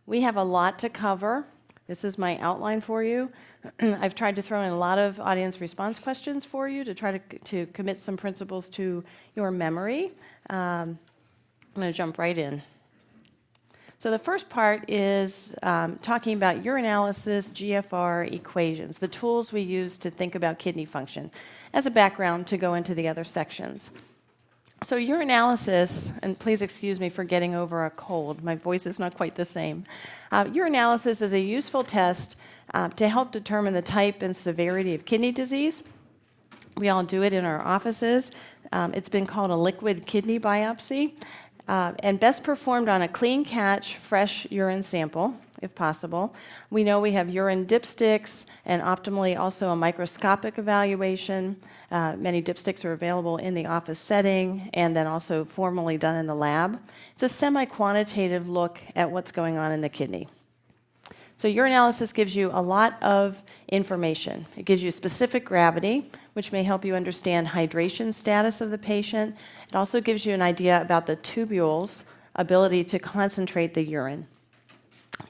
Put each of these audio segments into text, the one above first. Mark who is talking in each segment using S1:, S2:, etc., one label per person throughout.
S1: We have a lot to cover. This is my outline for you. I've tried to throw in a lot of audience response questions for you to try to commit some principles to your memory. I'm going to jump right in. So the first part is talking about urinalysis, GFR equations, the tools we use to think about kidney function, as a background to go into the other sections. So urinalysis, and please excuse me for getting over a cold. My voice is not quite the same. Urinalysis is a useful test to help determine the type and severity of kidney disease. We all do it in our offices. It's been called a liquid kidney biopsy, and best performed on a clean catch, fresh urine sample, if possible. We know we have urine dipsticks and optimally also a microscopic evaluation. Many dipsticks are available in the office setting and then also formally done in the lab. It's a semi-quantitative look at what's going on in the kidney. So urinalysis gives you a lot of information. It gives you specific gravity, which may help you understand hydration status of the patient. It also gives you an idea about the tubules' ability to concentrate the urine.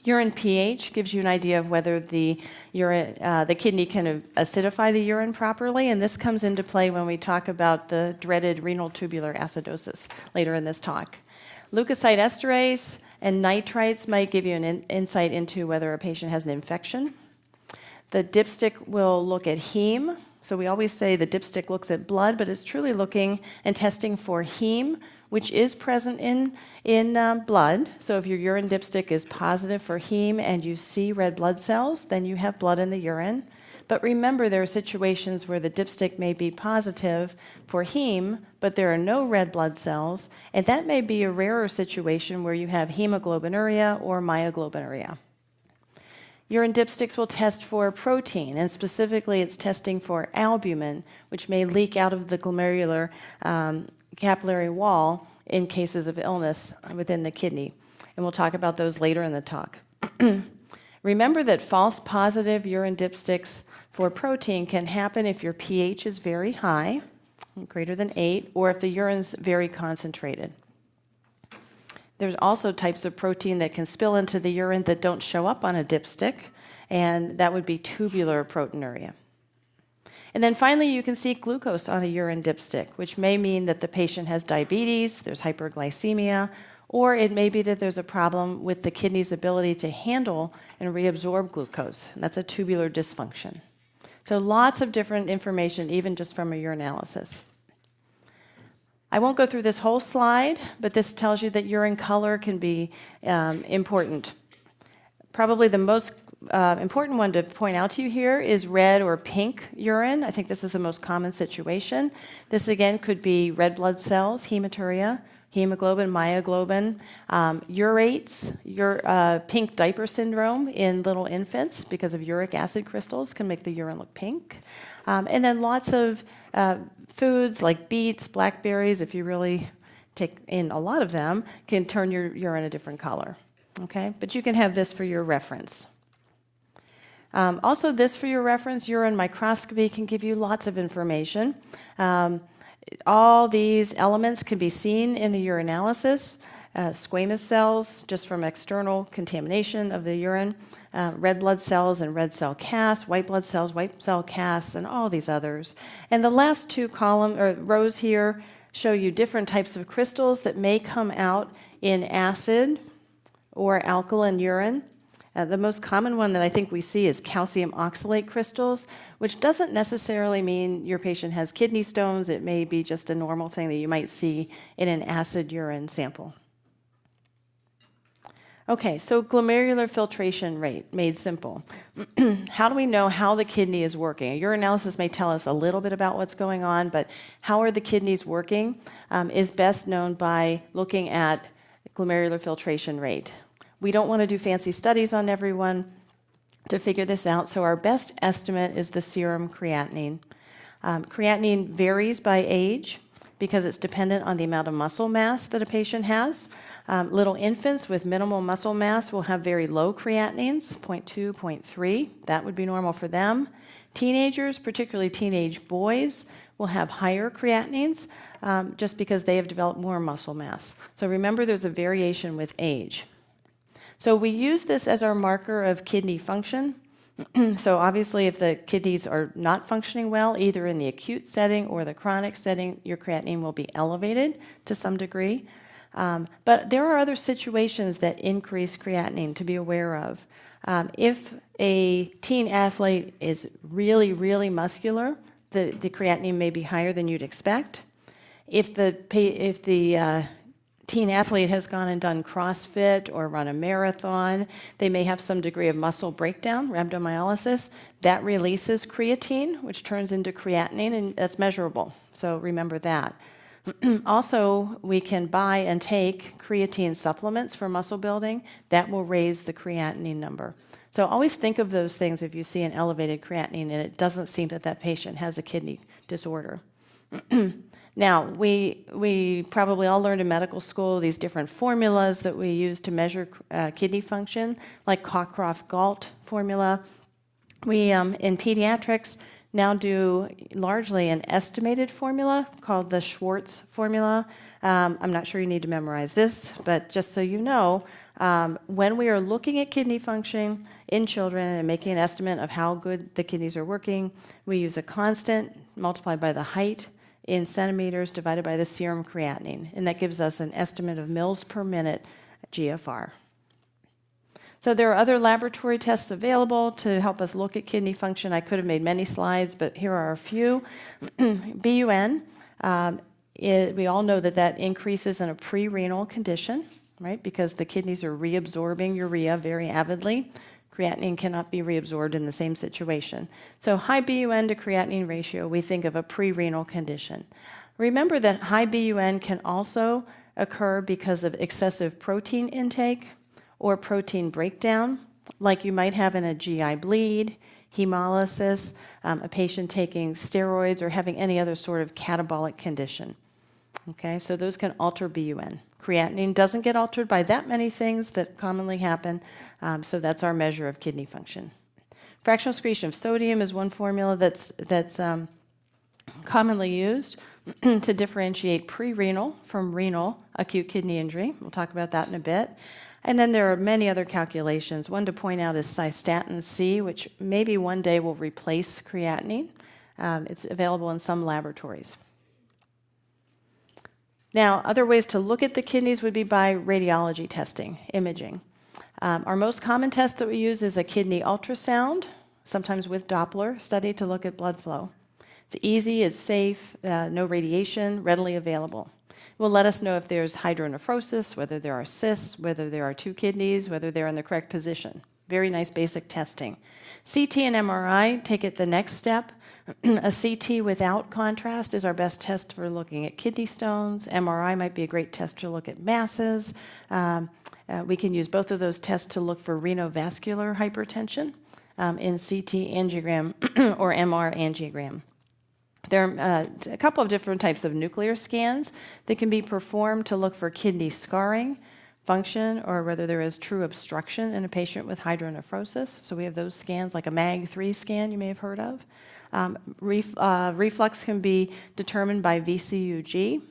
S1: Urine pH gives you an idea of whether the kidney can acidify the urine properly, and this comes into play when we talk about the dreaded renal tubular acidosis later in this talk. Leukocyte esterase and nitrites might give you an insight into whether a patient has an infection. The dipstick will look at heme. So we always say the dipstick looks at blood, but it's truly looking and testing for heme, which is present in blood. So if your urine dipstick is positive for heme and you see red blood cells, then you have blood in the urine. But remember, there are situations where the dipstick may be positive for heme, but there are no red blood cells, and that may be a rarer situation where you have hemoglobinuria or myoglobinuria. Urine dipsticks will test for protein, and specifically it's testing for albumin, which may leak out of the glomerular capillary wall in cases of illness within the kidney. And we'll talk about those later in the talk. Remember that false positive urine dipsticks for protein can happen if your pH is very high, greater than 8, or if the urine's very concentrated. There's also types of protein that can spill into the urine that don't show up on a dipstick, and that would be tubular proteinuria. And then finally, you can see glucose on a urine dipstick, which may mean that the patient has diabetes, there's hyperglycemia, or it may be that there's a problem with the kidney's ability to handle and reabsorb glucose. And that's a tubular dysfunction. So lots of different information, even just from a urinalysis. I won't go through this whole slide, but this tells you that urine color can be important. Probably the most important one to point out to you here is red or pink urine. I think this is the most common situation. This again could be red blood cells, hematuria, hemoglobin, myoglobin, urates, pink diaper syndrome in little infants because of uric acid crystals can make the urine look pink. And then lots of foods like beets, blackberries, if you really take in a lot of them, can turn your urine a different color. Okay, but you can have this for your reference. Also, this for your reference, urine microscopy can give you lots of information. All these elements can be seen in a urinalysis. Squamous cells, just from external contamination of the urine, red blood cells and red cell casts, white blood cells, white cell casts, and all these others. And the last two rows here show you different types of crystals that may come out in acid or alkaline urine. The most common one that I think we see is calcium oxalate crystals, which doesn't necessarily mean your patient has kidney stones. It may be just a normal thing that you might see in an acid urine sample. Okay, so glomerular filtration rate, made simple. How do we know how the kidney is working? A urinalysis may tell us a little bit about what's going on, but how are the kidneys working is best known by looking at glomerular filtration rate. We don't want to do fancy studies on everyone to figure this out, so our best estimate is the serum creatinine. Creatinine varies by age because it's dependent on the amount of muscle mass that a patient has. Little infants with minimal muscle mass will have very low creatinines, 0.2, 0.3. That would be normal for them. Teenagers, particularly teenage boys, will have higher creatinines just because they have developed more muscle mass. So remember, there's a variation with age. So we use this as our marker of kidney function. So obviously, if the kidneys are not functioning well, either in the acute setting or the chronic setting, your creatinine will be elevated to some degree. But there are other situations that increase creatinine to be aware of. If a teen athlete is really, really muscular, the creatinine may be higher than you'd expect. If the teen athlete has gone and done CrossFit or run a marathon, they may have some degree of muscle breakdown, rhabdomyolysis. That releases creatine, which turns into creatinine, and that's measurable. So remember that. Also, we can buy and take creatine supplements for muscle building. That will raise the creatinine number. So always think of those things if you see an elevated creatinine and it doesn't seem that that patient has a kidney disorder. Now, we probably all learned in medical school these different formulas that we use to measure kidney function, like Cockcroft-Gault formula. We, in pediatrics, now do largely an estimated formula called the Schwartz formula. I'm not sure you need to memorize this, but just so you know, when we are looking at kidney function in children and making an estimate of how good the kidneys are working, we use a constant multiplied by the height in centimeters divided by the serum creatinine, and that gives us an estimate of mils per minute GFR. So there are other laboratory tests available to help us look at kidney function. I could have made many slides, but here are a few. BUN, we all know that that increases in a pre-renal condition, right? Because the kidneys are reabsorbing urea very avidly. Creatinine cannot be reabsorbed in the same situation. So high BUN to creatinine ratio, we think of a pre-renal condition. Remember that high BUN can also occur because of excessive protein intake or protein breakdown, like you might have in a GI bleed, hemolysis, a patient taking steroids, or having any other sort of catabolic condition. Okay, so those can alter BUN. Creatinine doesn't get altered by that many things that commonly happen, so that's our measure of kidney function. Fractional excretion of sodium is one formula that's commonly used to differentiate pre-renal from renal acute kidney injury. We'll talk about that in a bit. And then there are many other calculations. One to point out is cystatin C, which maybe one day will replace creatinine. It's available in some laboratories. Now, other ways to look at the kidneys would be by radiology testing, imaging. Our most common test that we use is a kidney ultrasound, sometimes with Doppler study to look at blood flow. It's easy, it's safe, no radiation, readily available. It will let us know if there's hydronephrosis, whether there are cysts, whether there are two kidneys, whether they're in the correct position. Very nice basic testing. CT and MRI take it the next step. A CT without contrast is our best test for looking at kidney stones. MRI might be a great test to look at masses. We can use both of those tests to look for renovascular hypertension in CT angiogram or MR angiogram. There are a couple of different types of nuclear scans that can be performed to look for kidney scarring, function, or whether there is true obstruction in a patient with hydronephrosis. So we have those scans, like a MAG-3 scan you may have heard of. Reflux can be determined by VCUG,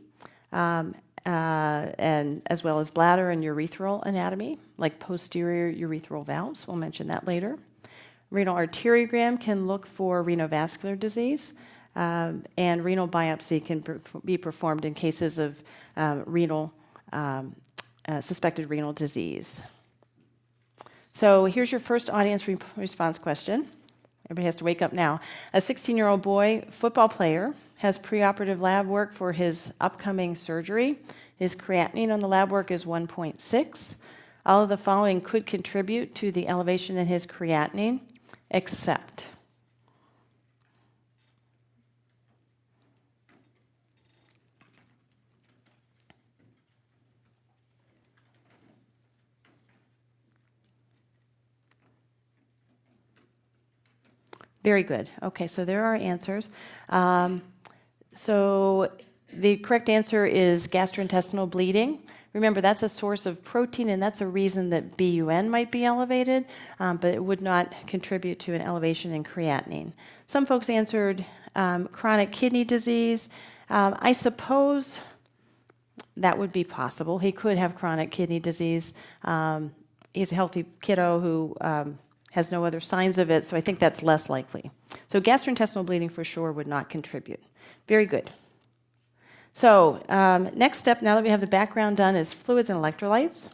S1: and as well as bladder and urethral anatomy, like posterior urethral valves. We'll mention that later. Renal arteriogram can look for renovascular disease, and renal biopsy can be performed in cases of suspected renal disease. So here's your first audience response question. Everybody has to wake up now. A 16-year-old boy, football player, has preoperative lab work for his upcoming surgery. His creatinine on the lab work is 1.6. All of the following could contribute to the elevation in his creatinine, except very good. Okay, so there are answers. So the correct answer is gastrointestinal bleeding. Remember, that's a source of protein, and that's a reason that BUN might be elevated, but it would not contribute to an elevation in creatinine. Some folks answered chronic kidney disease. I suppose that would be possible. He could have chronic kidney disease. he's a healthy kiddo who has no other signs of it, so I think that's less likely. So gastrointestinal bleeding for sure would not contribute. Very good. So next step, now that we have the background done, is fluids and electrolytes.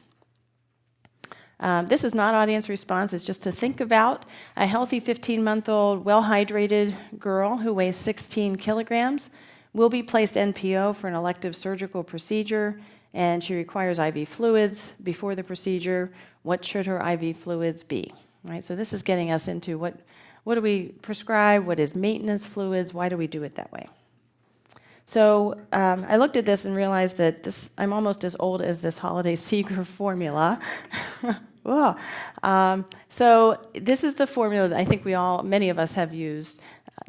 S1: This is not audience response. It's just to think about a healthy 15-month-old, well-hydrated girl who weighs 16 kilograms will be placed NPO for an elective surgical procedure, and she requires IV fluids before the procedure. What should her IV fluids be? Right? So this is getting us into what do we prescribe, what is maintenance fluids, why do we do it that way? So I looked at this and realized that I'm almost as old as this Holiday Seeger formula. So this is the formula that I think many of us have used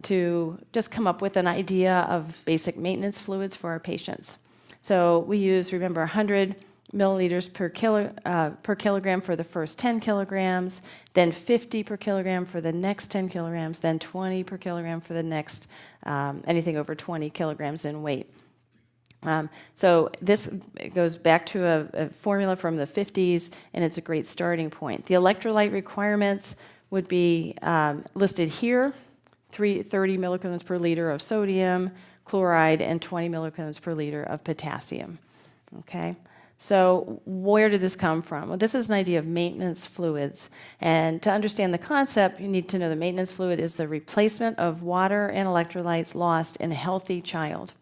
S1: to just come up with an idea of basic maintenance fluids for our patients. So we use, remember, 100 milliliters per kilogram for the first 10 kilograms, then 50 per kilogram for the next 10 kilograms, then 20 per kilogram for the next anything over 20 kilograms in weight. So this goes back to a formula from the 50s, and it's a great starting point. The electrolyte requirements would be listed here: 30 milligrams per liter of sodium, chloride, and 20 milligrams per liter of potassium. Okay. So where did this come from? Well, this is an idea of maintenance fluids. And to understand the concept, you need to know the maintenance fluid is the replacement of water and electrolytes lost in a healthy child.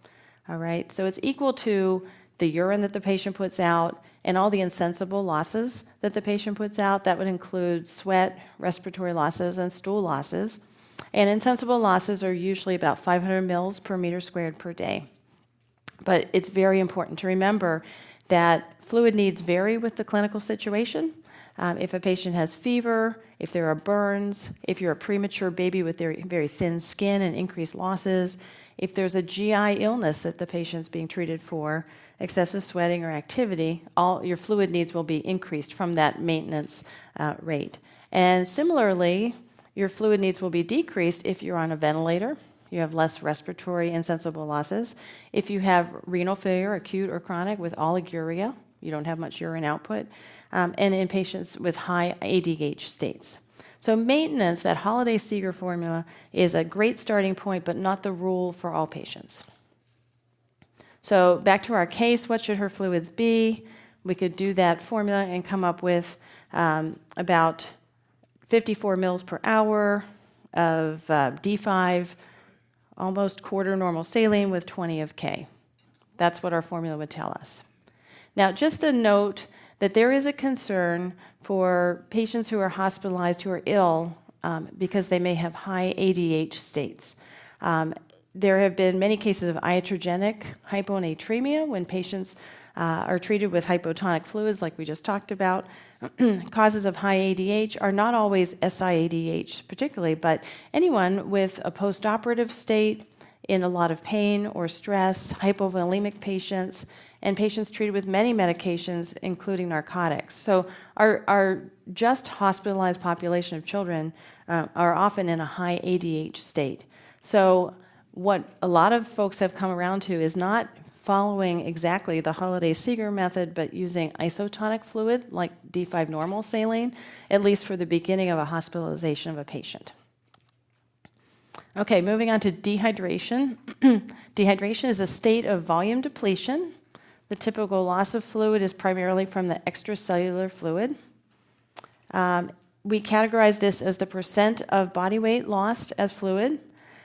S1: All right? So it's equal to the urine that the patient puts out and all the insensible losses that the patient puts out. That would include sweat, respiratory losses, and stool losses. And insensible losses are usually about 500 mils per meter squared per day. But it's very important to remember that fluid needs vary with the clinical situation. If a patient has fever, if there are burns, if you're a premature baby with very thin skin and increased losses, if there's a GI illness that the patient's being treated for, excessive sweating or activity, all your fluid needs will be increased from that maintenance rate. And similarly, your fluid needs will be decreased if you're on a ventilator. You have less respiratory insensible losses. If you have renal failure, acute or chronic, with oliguria, you don't have much urine output, and in patients with high ADH states. So maintenance, that Holiday Seeger formula, is a great starting point, but not the rule for all patients. So back to our case, what should her fluids be? We could do that formula and come up with about 54 mils per hour of D5, almost quarter normal saline with 20 of K. That's what our formula would tell us. Now, just a note that there is a concern for patients who are hospitalized who are ill because they may have high ADH states. There have been many cases of iatrogenic hyponatremia when patients are treated with hypotonic fluids like we just talked about. Causes of high ADH are not always SIADH particularly, but anyone with a postoperative state in a lot of pain or stress, hypovolemic patients, and patients treated with many medications, including narcotics. So our just hospitalized population of children are often in a high ADH state. So what a lot of folks have come around to is not following exactly the Holiday Seeger method, but using isotonic fluid like D5 normal saline, at least for the beginning of a hospitalization of a patient. Okay, moving on to dehydration. Dehydration is a state of volume depletion. The typical loss of fluid is primarily from the extracellular fluid. We categorize this as the percent of body weight lost as fluid,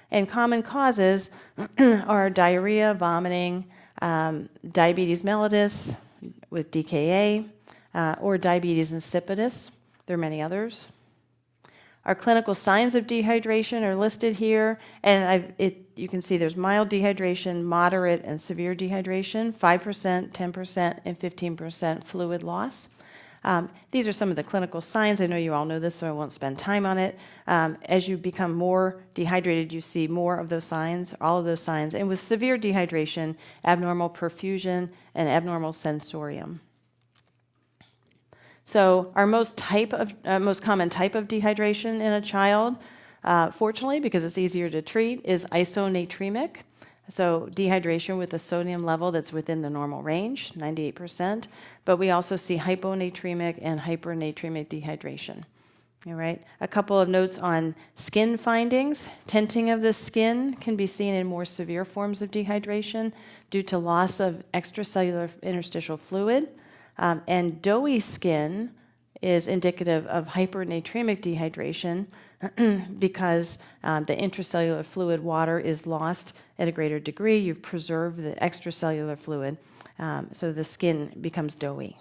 S1: and common causes are diarrhea, vomiting, diabetes mellitus with DKA, or diabetes insipidus. There are many others. Our clinical signs of dehydration are listed here, and you can see there's mild dehydration, moderate, and severe dehydration, 5%, 10%, and 15% fluid loss. These are some of the clinical signs. I know you all know this, so I won't spend time on it. As you become more dehydrated, you see more of those signs, all of those signs. And with severe dehydration, abnormal perfusion and abnormal sensorium. So our most common type of dehydration in a child, fortunately, because it's easier to treat, is isonatremic. So dehydration with a sodium level that's within the normal range, 98%, but we also see hyponatremic and hypernatremic dehydration. All right. A couple of notes on skin findings. Tenting of the skin can be seen in more severe forms of dehydration due to loss of extracellular interstitial fluid. And doughy skin is indicative of hypernatremic dehydration because the intracellular fluid water is lost at a greater degree. You've preserved the extracellular fluid, so the skin becomes doughy.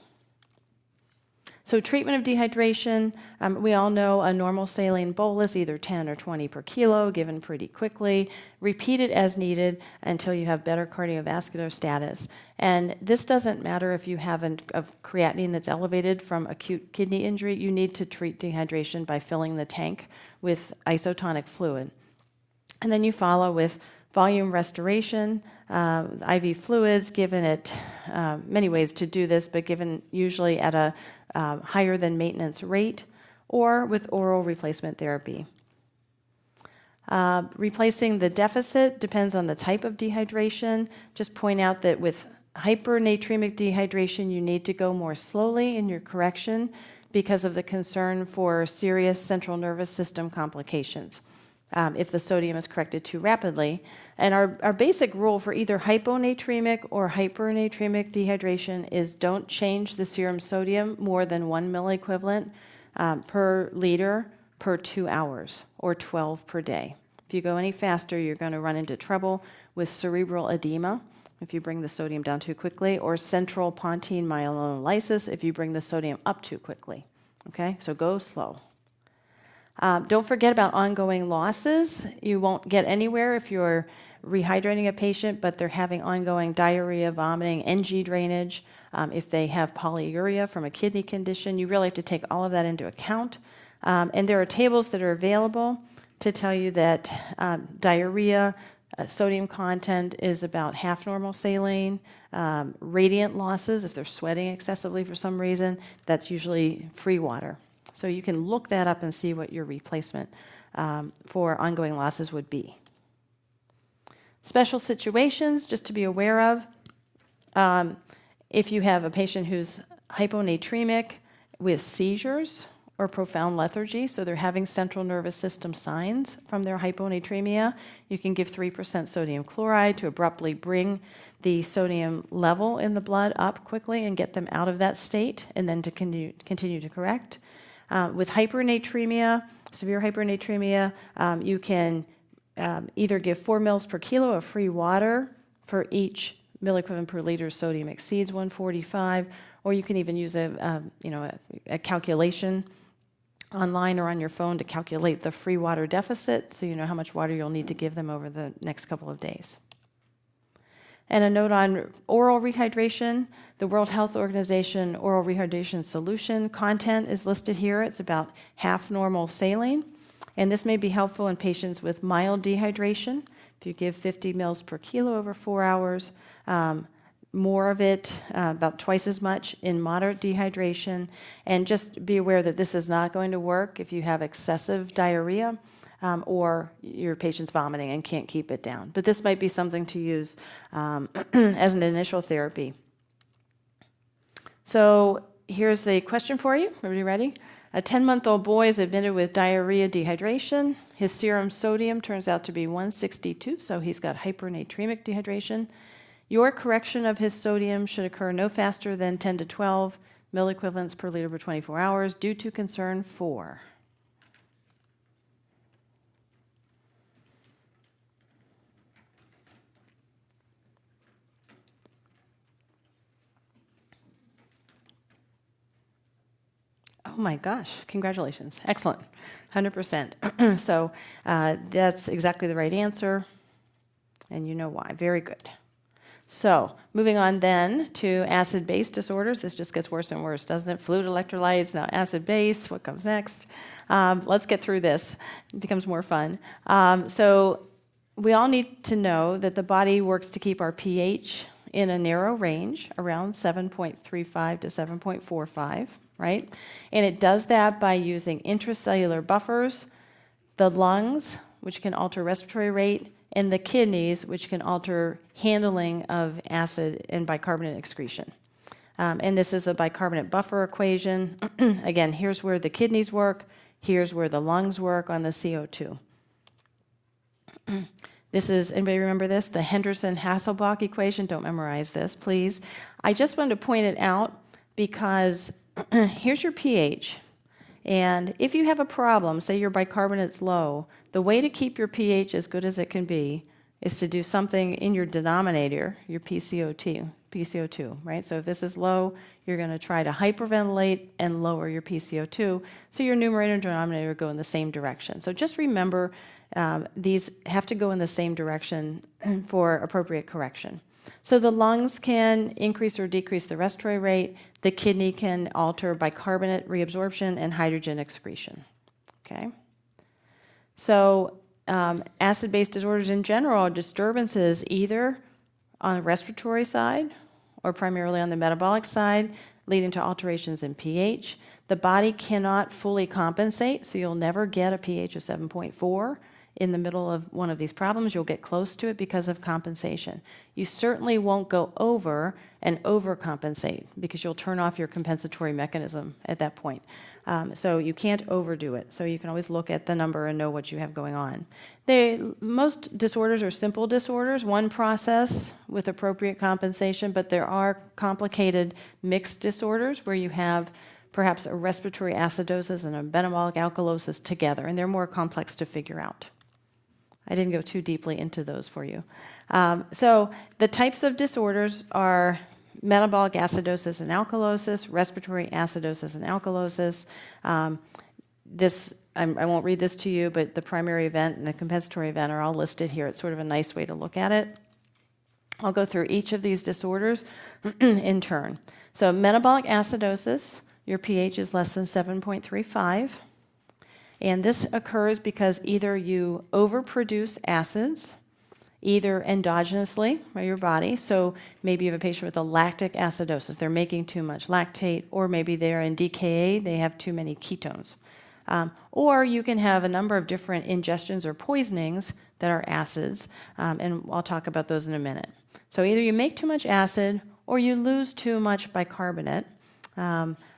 S1: So treatment of dehydration, we all know a normal saline bolus, either 10 or 20 per kilo, given pretty quickly. Repeat it as needed until you have better cardiovascular status. And this doesn't matter if you have a creatinine that's elevated from acute kidney injury. You need to treat dehydration by filling the tank with isotonic fluid. And then you follow with volume restoration, IV fluids, given at many ways to do this, but given usually at a higher than maintenance rate, or with oral replacement therapy. Replacing the deficit depends on the type of dehydration. Just point out that with hypernatremic dehydration, you need to go more slowly in your correction because of the concern for serious central nervous system complications if the sodium is corrected too rapidly. And our basic rule for either hyponatremic or hypernatremic dehydration is don't change the serum sodium more than 1 milliequivalent per liter per 2 hours, or 12 per day. If you go any faster, you're going to run into trouble with cerebral edema if you bring the sodium down too quickly, or central pontine myelonolysis if you bring the sodium up too quickly. Okay, so go slow. Don't forget about ongoing losses. You won't get anywhere if you're rehydrating a patient, but they're having ongoing diarrhea, vomiting, NG drainage. If they have polyuria from a kidney condition, you really have to take all of that into account. And there are tables that are available to tell you that diarrhea, sodium content is about half normal saline. Radiant losses, if they're sweating excessively for some reason, that's usually free water. So you can look that up and see what your replacement for ongoing losses would be. Special situations, just to be aware of. If you have a patient who's hyponatremic with seizures or profound lethargy, so they're having central nervous system signs from their hyponatremia, you can give 3% sodium chloride to abruptly bring the sodium level in the blood up quickly and get them out of that state, and then to continue to correct. With hypernatremia, severe hypernatremia, you can either give 4 mils per kilo of free water for each milliequivalent per liter sodium exceeds 145, or you can even use a calculation online or on your phone to calculate the free water deficit so you know how much water you'll need to give them over the next couple of days. And a note on oral rehydration. The World Health Organization oral rehydration solution content is listed here. It's about half normal saline. And this may be helpful in patients with mild dehydration. If you give 50 mils per kilo over 4 hours, more of it, about twice as much in moderate dehydration. And just be aware that this is not going to work if you have excessive diarrhea or your patient's vomiting and can't keep it down. But this might be something to use as an initial therapy. So here's a question for you. Everybody ready? A 10-month-old boy is admitted with diarrhea dehydration. His serum sodium turns out to be 162, so he's got hypernatremic dehydration. Your correction of his sodium should occur no faster than 10 to 12 milliequivalents per liter per 24 hours due to concern for. Oh my gosh, congratulations. Excellent. 100%. So that's exactly the right answer, and you know why. Very good. So moving on then to acid-base disorders. This just gets worse and worse, doesn't it? Fluid electrolytes, now acid-base. What comes next? Let's get through this. It becomes more fun. So we all need to know that the body works to keep our pH in a narrow range, around 7.35 to 7.45. Right? And it does that by using intracellular buffers, the lungs, which can alter respiratory rate, and the kidneys, which can alter handling of acid and bicarbonate excretion. And this is the bicarbonate buffer equation. Again, here's where the kidneys work. Here's where the lungs work on the CO2. This is, anybody remember this? The Henderson-Hasselbalch equation. Don't memorize this, please. I just wanted to point it out because here's your pH. And if you have a problem, say your bicarbonate's low, the way to keep your pH as good as it can be is to do something in your denominator, your PCO2, right? So if this is low, you're going to try to hyperventilate and lower your PCO2, so your numerator and denominator go in the same direction. So just remember, these have to go in the same direction for appropriate correction. So the lungs can increase or decrease the respiratory rate. The kidney can alter bicarbonate reabsorption and hydrogen excretion. Okay? So acid-base disorders in general are disturbances either on the respiratory side or primarily on the metabolic side, leading to alterations in pH. The body cannot fully compensate, so you'll never get a pH of 7.4 in the middle of one of these problems. You'll get close to it because of compensation. You certainly won't go over and overcompensate because you'll turn off your compensatory mechanism at that point. So you can't overdo it. So you can always look at the number and know what you have going on. Most disorders are simple disorders, one process with appropriate compensation, but there are complicated mixed disorders where you have perhaps a respiratory acidosis and a metabolic alkalosis together, and they're more complex to figure out. I didn't go too deeply into those for you. So the types of disorders are metabolic acidosis and alkalosis, respiratory acidosis and alkalosis. I won't read this to you, but the primary event and the compensatory event are all listed here. It's sort of a nice way to look at it. I'll go through each of these disorders in turn. So metabolic acidosis, your pH is less than 7.35. And this occurs because either you overproduce acids, either endogenously by your body, so maybe you have a patient with a lactic acidosis, they're making too much lactate, or maybe they're in DKA, they have too many ketones. Or you can have a number of different ingestions or poisonings that are acids, and I'll talk about those in a minute. So either you make too much acid, or you lose too much bicarbonate,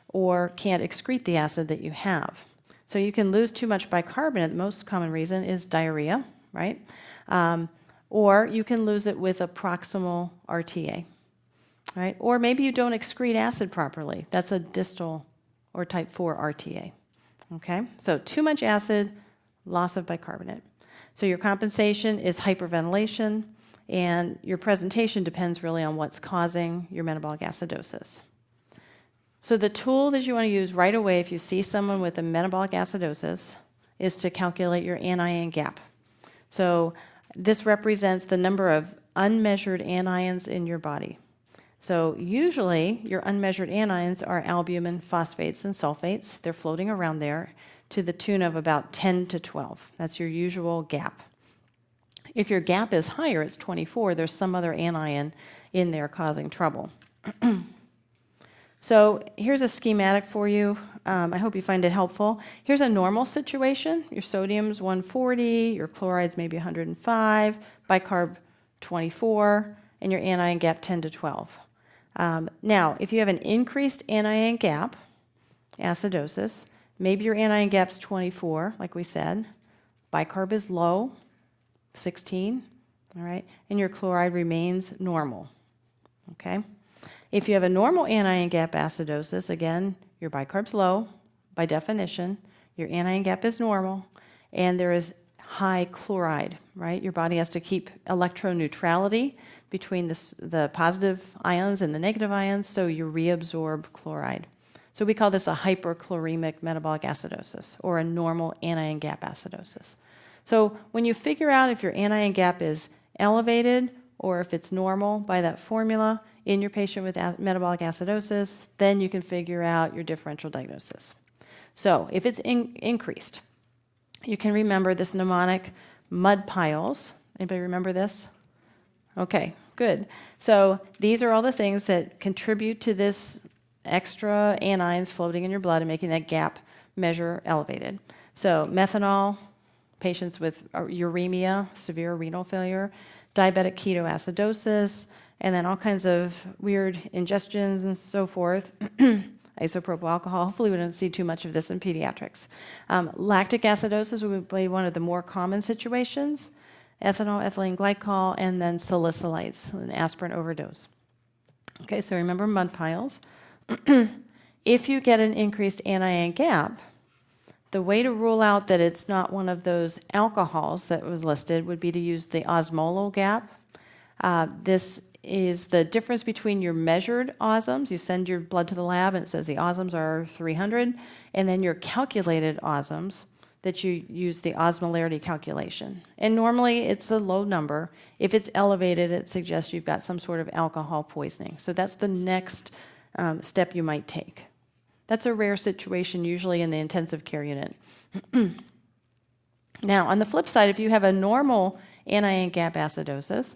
S1: or can't excrete the acid that you have. So you can lose too much bicarbonate. The most common reason is diarrhea, right? Or you can lose it with a proximal RTA, right? Or maybe you don't excrete acid properly. That's a distal or type 4 RTA, okay? So too much acid, loss of bicarbonate. So your compensation is hyperventilation, and your presentation depends really on what's causing your metabolic acidosis. So the tool that you want to use right away if you see someone with a metabolic acidosis is to calculate your anion gap. So this represents the number of unmeasured anions in your body. So usually your unmeasured anions are albumin, phosphates, and sulfates. They're floating around there to the tune of about 10 to 12. That's your usual gap. If your gap is higher, it's 24, there's some other anion in there causing trouble. So here's a schematic for you. I hope you find it helpful. Here's a normal situation. Your sodium's 140, your chloride's maybe 105, bicarb 24, and your anion gap 10 to 12. Now, if you have an increased anion gap, acidosis, maybe your anion gap's 24, like we said. Bicarb is low, 16, all right, and your chloride remains normal, okay? If you have a normal anion gap acidosis, again, your bicarb's low, by definition, your anion gap is normal, and there is high chloride, right? Your body has to keep electroneutrality between the positive ions and the negative ions, so you reabsorb chloride. So we call this a hyperchloremic metabolic acidosis, or a normal anion gap acidosis. So when you figure out if your anion gap is elevated or if it's normal by that formula in your patient with metabolic acidosis, then you can figure out your differential diagnosis. So if it's increased, you can remember this mnemonic, mud piles. Anybody remember this? Okay, good. So these are all the things that contribute to this extra anions floating in your blood and making that gap measure elevated. So methanol, patients with uremia, severe renal failure, diabetic ketoacidosis, and then all kinds of weird ingestions and so forth. Isopropyl alcohol. Hopefully we don't see too much of this in pediatrics. Lactic acidosis would be one of the more common situations. Ethanol, ethylene glycol, and then salicylates, an aspirin overdose. Okay, so remember mud piles. If you get an increased anion gap, the way to rule out that it's not one of those alcohols that was listed would be to use the osmolar gap. This is the difference between your measured osms. You send your blood to the lab and it says the osms are 300, and then your calculated osms that you use the osmolarity calculation. And normally it's a low number. If it's elevated, it suggests you've got some sort of alcohol poisoning. So that's the next step you might take. That's a rare situation, usually in the intensive care unit. Now, on the flip side, if you have a normal anion gap acidosis,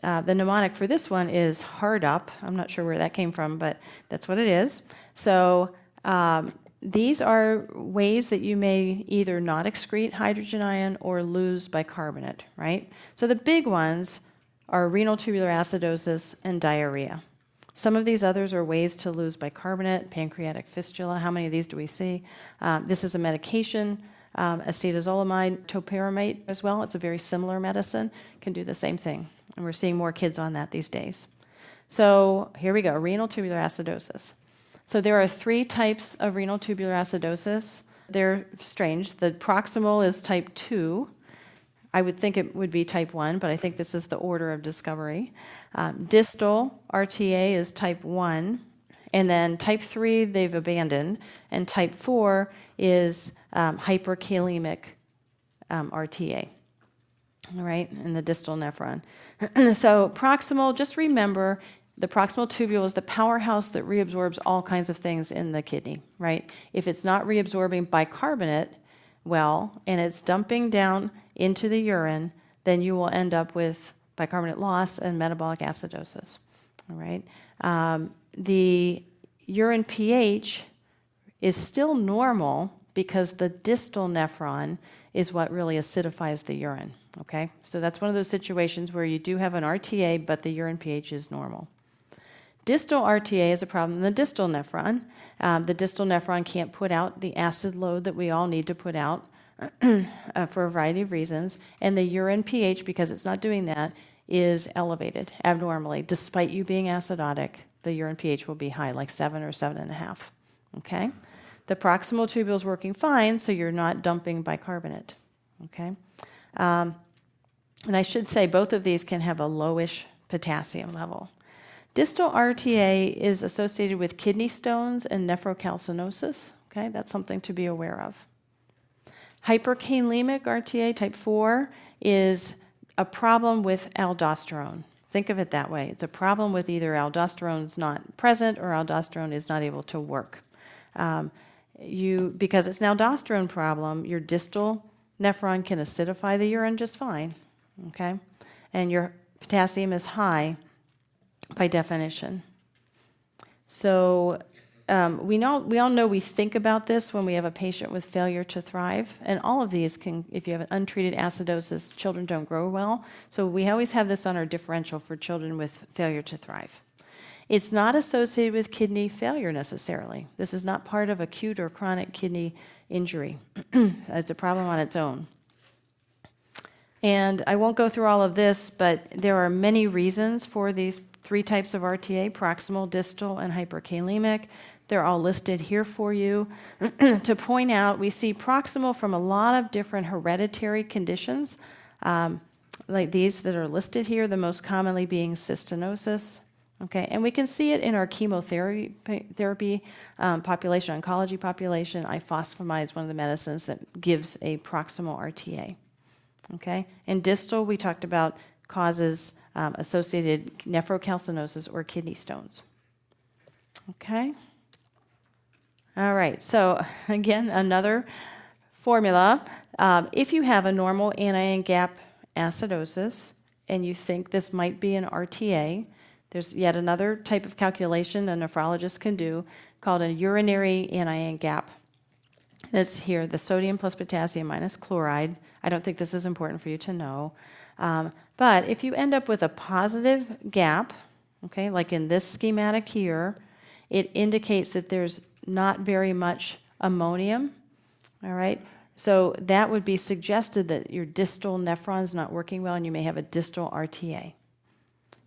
S1: the mnemonic for this one is hard up. I'm not sure where that came from, but that's what it is. So these are ways that you may either not excrete hydrogen ion or lose bicarbonate, right? So the big ones are renal tubular acidosis and diarrhea. Some of these others are ways to lose bicarbonate, pancreatic fistula. How many of these do we see? This is a medication, acetazolamide, topiramate as well. It's a very similar medicine, can do the same thing. And we're seeing more kids on that these days. So here we go, renal tubular acidosis. So there are 3 types of renal tubular acidosis. They're strange. The proximal is type 2. I would think it would be type 1, but I think this is the order of discovery. Distal RTA is type 1, and then type 3 they've abandoned, and type 4 is hyperkalemic RTA, all right, in the distal nephron. So proximal, just remember, the proximal tubule is the powerhouse that reabsorbs all kinds of things in the kidney, right? If it's not reabsorbing bicarbonate well, and it's dumping down into the urine, then you will end up with bicarbonate loss and metabolic acidosis, all right? The urine pH is still normal because the distal nephron is what really acidifies the urine, okay? So that's one of those situations where you do have an RTA, but the urine pH is normal. Distal RTA is a problem in the distal nephron. The distal nephron can't put out the acid load that we all need to put out for a variety of reasons, and the urine pH, because it's not doing that, is elevated abnormally. Despite you being acidotic, the urine pH will be high, like 7 or 7.5, okay? The proximal tubule is working fine, so you're not dumping bicarbonate, okay? And I should say both of these can have a lowish potassium level. Distal RTA is associated with kidney stones and nephrocalcinosis, okay? That's something to be aware of. Hyperkalemic RTA type 4 is a problem with aldosterone. Think of it that way. It's a problem with either aldosterone's not present or aldosterone is not able to work. Because it's an aldosterone problem, your distal nephron can acidify the urine just fine, okay? And your potassium is high by definition. So we all know we think about this when we have a patient with failure to thrive, and all of these can, if you have an untreated acidosis, children don't grow well. So we always have this on our differential for children with failure to thrive. It's not associated with kidney failure necessarily. This is not part of acute or chronic kidney injury. It's a problem on its own. And I won't go through all of this, but there are many reasons for these 3 types of RTA, proximal, distal, and hyperkalemic. They're all listed here for you. To point out, we see proximal from a lot of different hereditary conditions, like these that are listed here, the most commonly being cystinosis. Okay, and we can see it in our chemotherapy population, oncology population. Ifosfamide is one of the medicines that gives a proximal RTA. Okay, and distal, we talked about causes associated nephrocalcinosis or kidney stones. Okay. All right, so again, another formula. If you have a normal anion gap acidosis and you think this might be an RTA, there's yet another type of calculation a nephrologist can do called a urinary anion gap It's here, the sodium plus potassium minus chloride. I don't think this is important for you to know. But if you end up with a positive gap, okay, like in this schematic here, it indicates that there's not very much ammonium, all right? So that would be suggested that your distal nephron's not working well and you may have a distal RTA.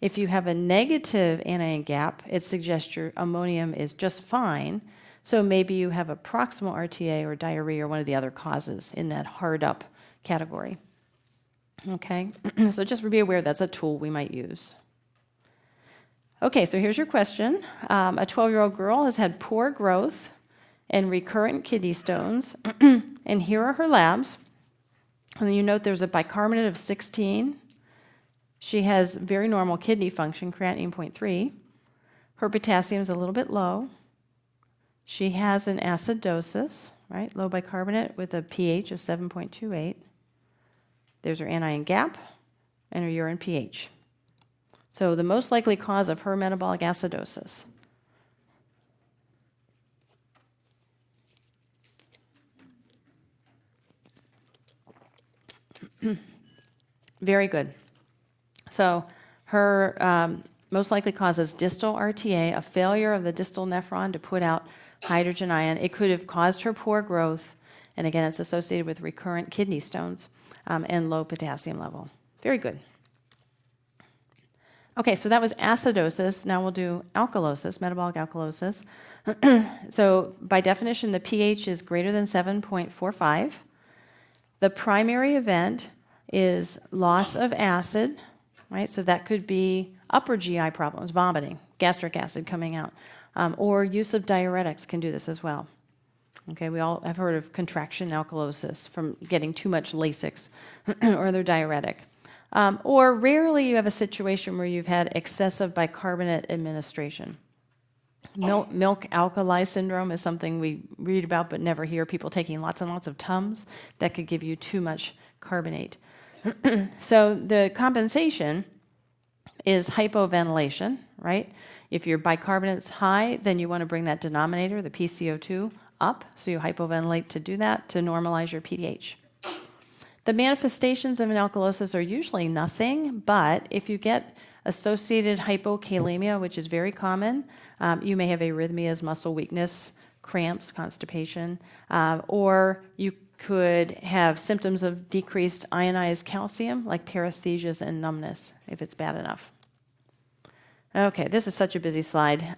S1: If you have a negative anion gap, it suggests your ammonium is just fine, so maybe you have a proximal RTA or diarrhea or one of the other causes in that hard up category. Okay, so just be aware that's a tool we might use. Okay, so here's your question. A 12-year-old girl has had poor growth and recurrent kidney stones, and here are her labs. And then you note there's a bicarbonate of 16. She has very normal kidney function, creatinine 0.3. Her potassium is a little bit low. She has an acidosis, right? Low bicarbonate with a pH of 7.28. There's her anion gap and her urine pH. So the most likely cause of her metabolic acidosis. Very good. So her most likely cause is distal RTA, a failure of the distal nephron to put out hydrogen ion. It could have caused her poor growth, and again, it's associated with recurrent kidney stones and low potassium level. Very good. Okay, so that was acidosis. Now we'll do alkalosis, metabolic alkalosis. So by definition, the pH is greater than 7.45. The primary event is loss of acid, right? So that could be upper GI problems, vomiting, gastric acid coming out, or use of diuretics can do this as well. Okay, we all have heard of contraction alkalosis from getting too much Lasix or other diuretic. Or rarely you have a situation where you've had excessive bicarbonate administration. Milk alkali syndrome is something we read about but never hear. People taking lots and lots of Tums, that could give you too much carbonate. So the compensation is hypoventilation, right? If your bicarbonate's high, then you want to bring that denominator, the PCO2, up. So you hypoventilate to do that, to normalize your pH. The manifestations of an alkalosis are usually nothing, but if you get associated hypokalemia, which is very common, you may have arrhythmias, muscle weakness, cramps, constipation, or you could have symptoms of decreased ionized calcium, like paresthesias and numbness, if it's bad enough. Okay, this is such a busy slide.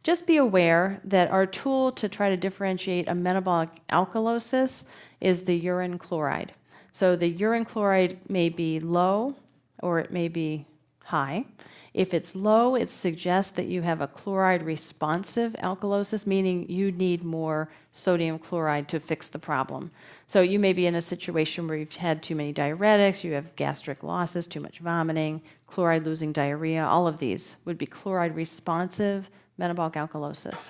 S1: Just be aware that our tool to try to differentiate a metabolic alkalosis is the urine chloride. So the urine chloride may be low or it may be high. If it's low, it suggests that you have a chloride responsive alkalosis, meaning you need more sodium chloride to fix the problem. So you may be in a situation where you've had too many diuretics, you have gastric losses, too much vomiting, chloride losing diarrhea. All of these would be chloride responsive metabolic alkalosis.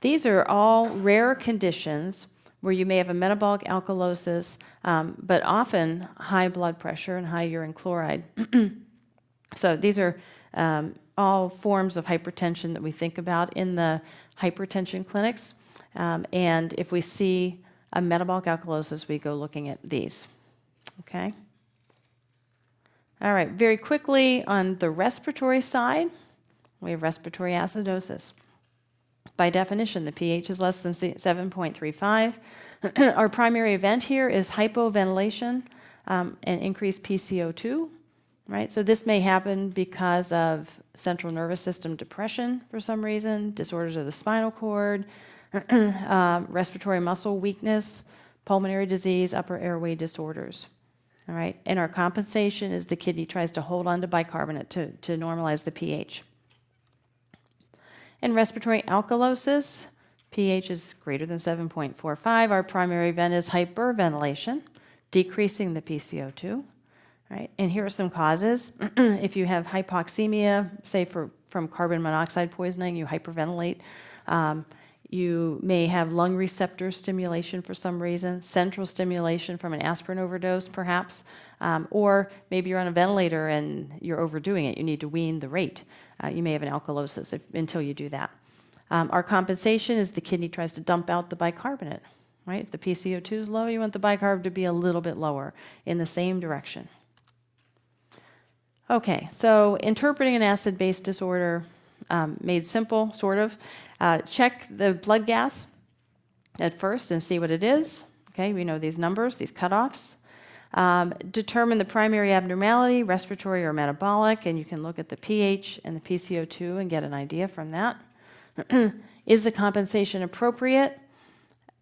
S1: These are all rare conditions where you may have a metabolic alkalosis, but often high blood pressure and high urine chloride. So these are all forms of hypertension that we think about in the hypertension clinics. And if we see a metabolic alkalosis, we go looking at these. Okay? All right, very quickly on the respiratory side, we have respiratory acidosis. By definition, the pH is less than 7.35. Our primary event here is hypoventilation and increased PCO2. Right? So this may happen because of central nervous system depression for some reason, disorders of the spinal cord, respiratory muscle weakness, pulmonary disease, upper airway disorders. All right? And our compensation is the kidney tries to hold on to bicarbonate to normalize the pH. In respiratory alkalosis, pH is greater than 7.45. Our primary event is hyperventilation, decreasing the PCO2. Right? And here are some causes. If you have hypoxemia, say from carbon monoxide poisoning, you hyperventilate. You may have lung receptor stimulation for some reason, central stimulation from an aspirin overdose, perhaps. Or maybe you're on a ventilator and you're overdoing it. You need to wean the rate. You may have an alkalosis until you do that. Our compensation is the kidney tries to dump out the bicarbonate. right? If the PCO2 is low, you want the bicarb to be a little bit lower in the same direction. Okay, so interpreting an acid-base disorder made simple, sort of. Check the blood gas at first and see what it is. Okay, we know these numbers, these cutoffs. Determine the primary abnormality, respiratory or metabolic, and you can look at the pH and the PCO2 and get an idea from that. Is the compensation appropriate?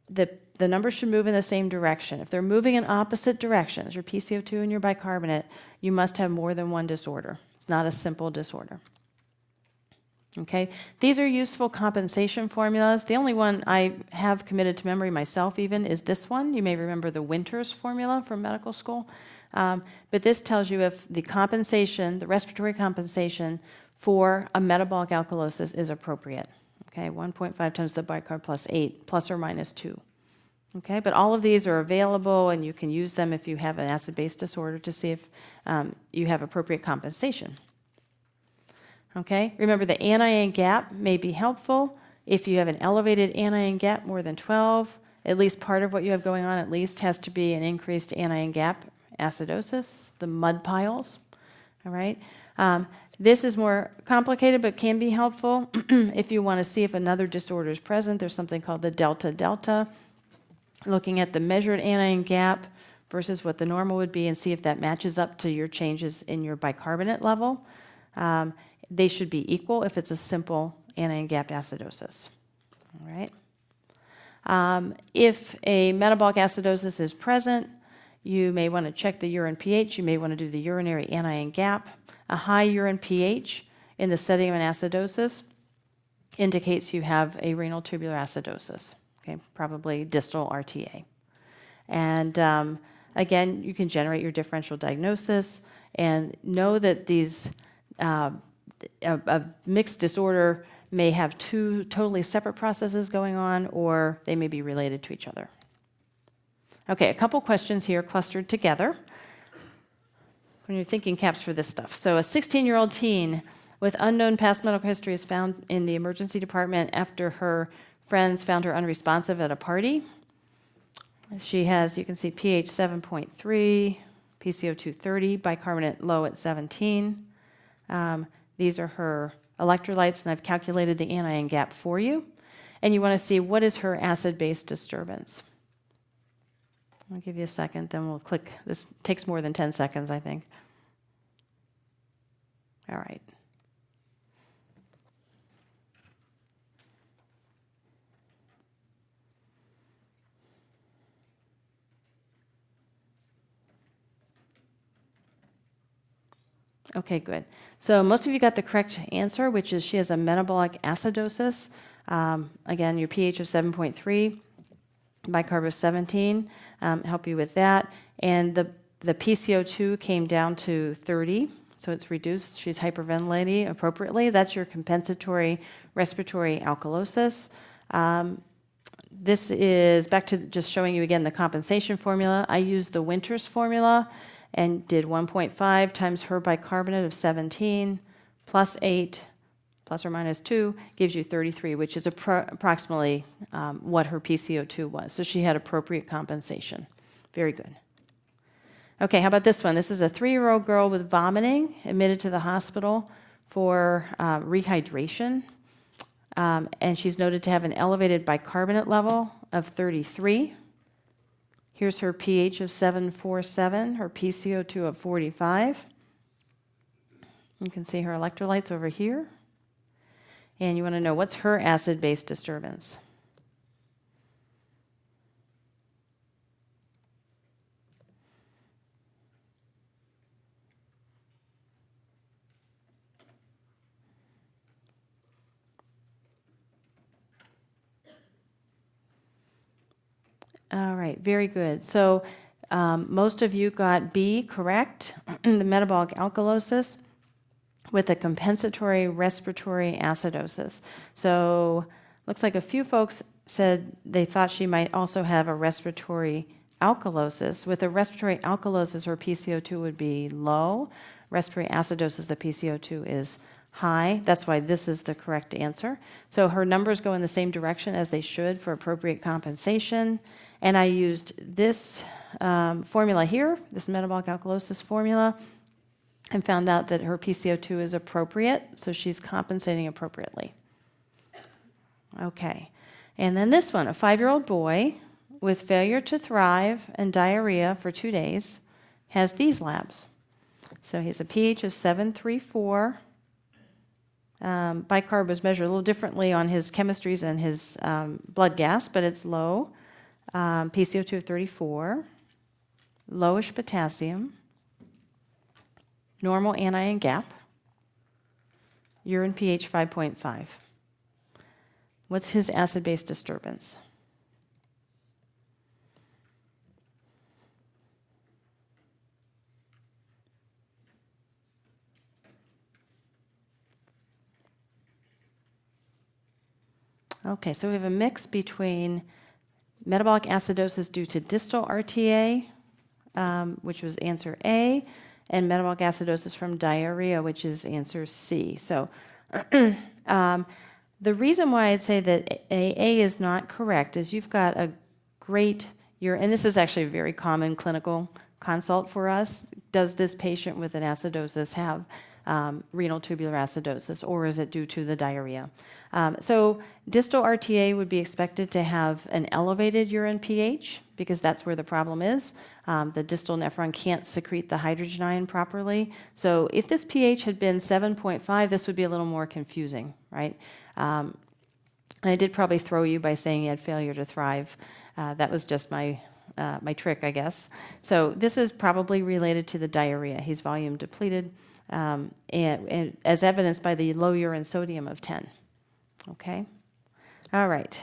S1: The numbers should move in the same direction. If they're moving in opposite directions, your PCO2 and your bicarbonate, you must have more than one disorder. It's not a simple disorder. Okay, these are useful compensation formulas. The only one I have committed to memory myself even is this one. You may remember the Winters formula from medical school. But this tells you if the compensation, the respiratory compensation for a metabolic alkalosis is appropriate. Okay, 1.5 times the bicarb plus 8, plus or minus 2. Okay, but all of these are available and you can use them if you have an acid-base disorder to see if you have appropriate compensation. Okay, remember the anion gap may be helpful. If you have an elevated anion gap more than 12, at least part of what you have going on at least has to be an increased anion gap acidosis, the mud piles. All right, this is more complicated but can be helpful. If you want to see if another disorder is present, there's something called the delta-delta, looking at the measured anion gap versus what the normal would be and see if that matches up to your changes in your bicarbonate level. They should be equal if it's a simple anion gap acidosis. All right. If a metabolic acidosis is present, you may want to check the urine pH. You may want to do the urinary anion gap. A high urine pH in the setting of an acidosis indicates you have a renal tubular acidosis, okay, probably distal RTA. And again, you can generate your differential diagnosis and know that these a mixed disorder may have two totally separate processes going on, or they may be related to each other. Okay, a couple questions here clustered together when you're thinking caps for this stuff. So a 16-year-old teen with unknown past medical history is found in the emergency department after her friends found her unresponsive at a party. She has, you can see, pH 7.3, PCO2 30, bicarbonate low at 17. These are her electrolytes, and I've calculated the anion gap for you. And you want to see what is her acid-base disturbance. I'll give you a second, then we'll click. This takes more than 10 seconds, I think. All right. Okay, good. So most of you got the correct answer, which is she has a metabolic acidosis. Again, your pH of 7.3, bicarb of 17, help you with that. And the PCO2 came down to 30, so it's reduced. She's hyperventilating appropriately. That's your compensatory respiratory alkalosis. This is back to just showing you again the compensation formula. I used the Winters formula and did 1.5 times her bicarbonate of 17 plus 8 plus or minus 2 gives you 33, which is approximately what her PCO2 was. So she had appropriate compensation. Very good. Okay, how about this one? This is a 3-year-old girl with vomiting admitted to the hospital for rehydration. And she's noted to have an elevated bicarbonate level of 33. Here's her pH of 7.47, her PCO2 of 45. You can see her electrolytes over here. And you want to know what's her acid-base disturbance. All right, very good. So most of you got B correct, the metabolic alkalosis with a compensatory respiratory acidosis. So looks like a few folks said they thought she might also have a respiratory alkalosis. With a respiratory alkalosis, her PCO2 would be low. Respiratory acidosis, the PCO2 is high. That's why this is the correct answer. So her numbers go in the same direction as they should for appropriate compensation. And I used this formula here, this metabolic alkalosis formula, and found out that her PCO2 is appropriate, so she's compensating appropriately. Okay. And then this one, a 5-year-old boy with failure to thrive and diarrhea for 2 days has these labs. So he has a pH of 7.34. Bicarb was measured a little differently on his chemistries and his blood gas, but it's low. PCO2 of 34, lowish potassium, normal anion gap, urine pH 5.5. What's his acid-base disturbance? Okay, so we have a mix between metabolic acidosis due to distal RTA, which was answer A, and metabolic acidosis from diarrhea, which is answer C. So the reason why I'd say that A is not correct is you've got a great urine, and this is actually a very common clinical consult for us. Does this patient with an acidosis have renal tubular acidosis, or is it due to the diarrhea? So distal RTA would be expected to have an elevated urine pH because that's where the problem is. The distal nephron can't secrete the hydrogen ion properly. So if this pH had been 7.5, this would be a little more confusing, right? And I did probably throw you by saying he had failure to thrive. That was just my trick, I guess. So this is probably related to the diarrhea. He's volume depleted, and as evidenced by the low urine sodium of 10. Okay? All right.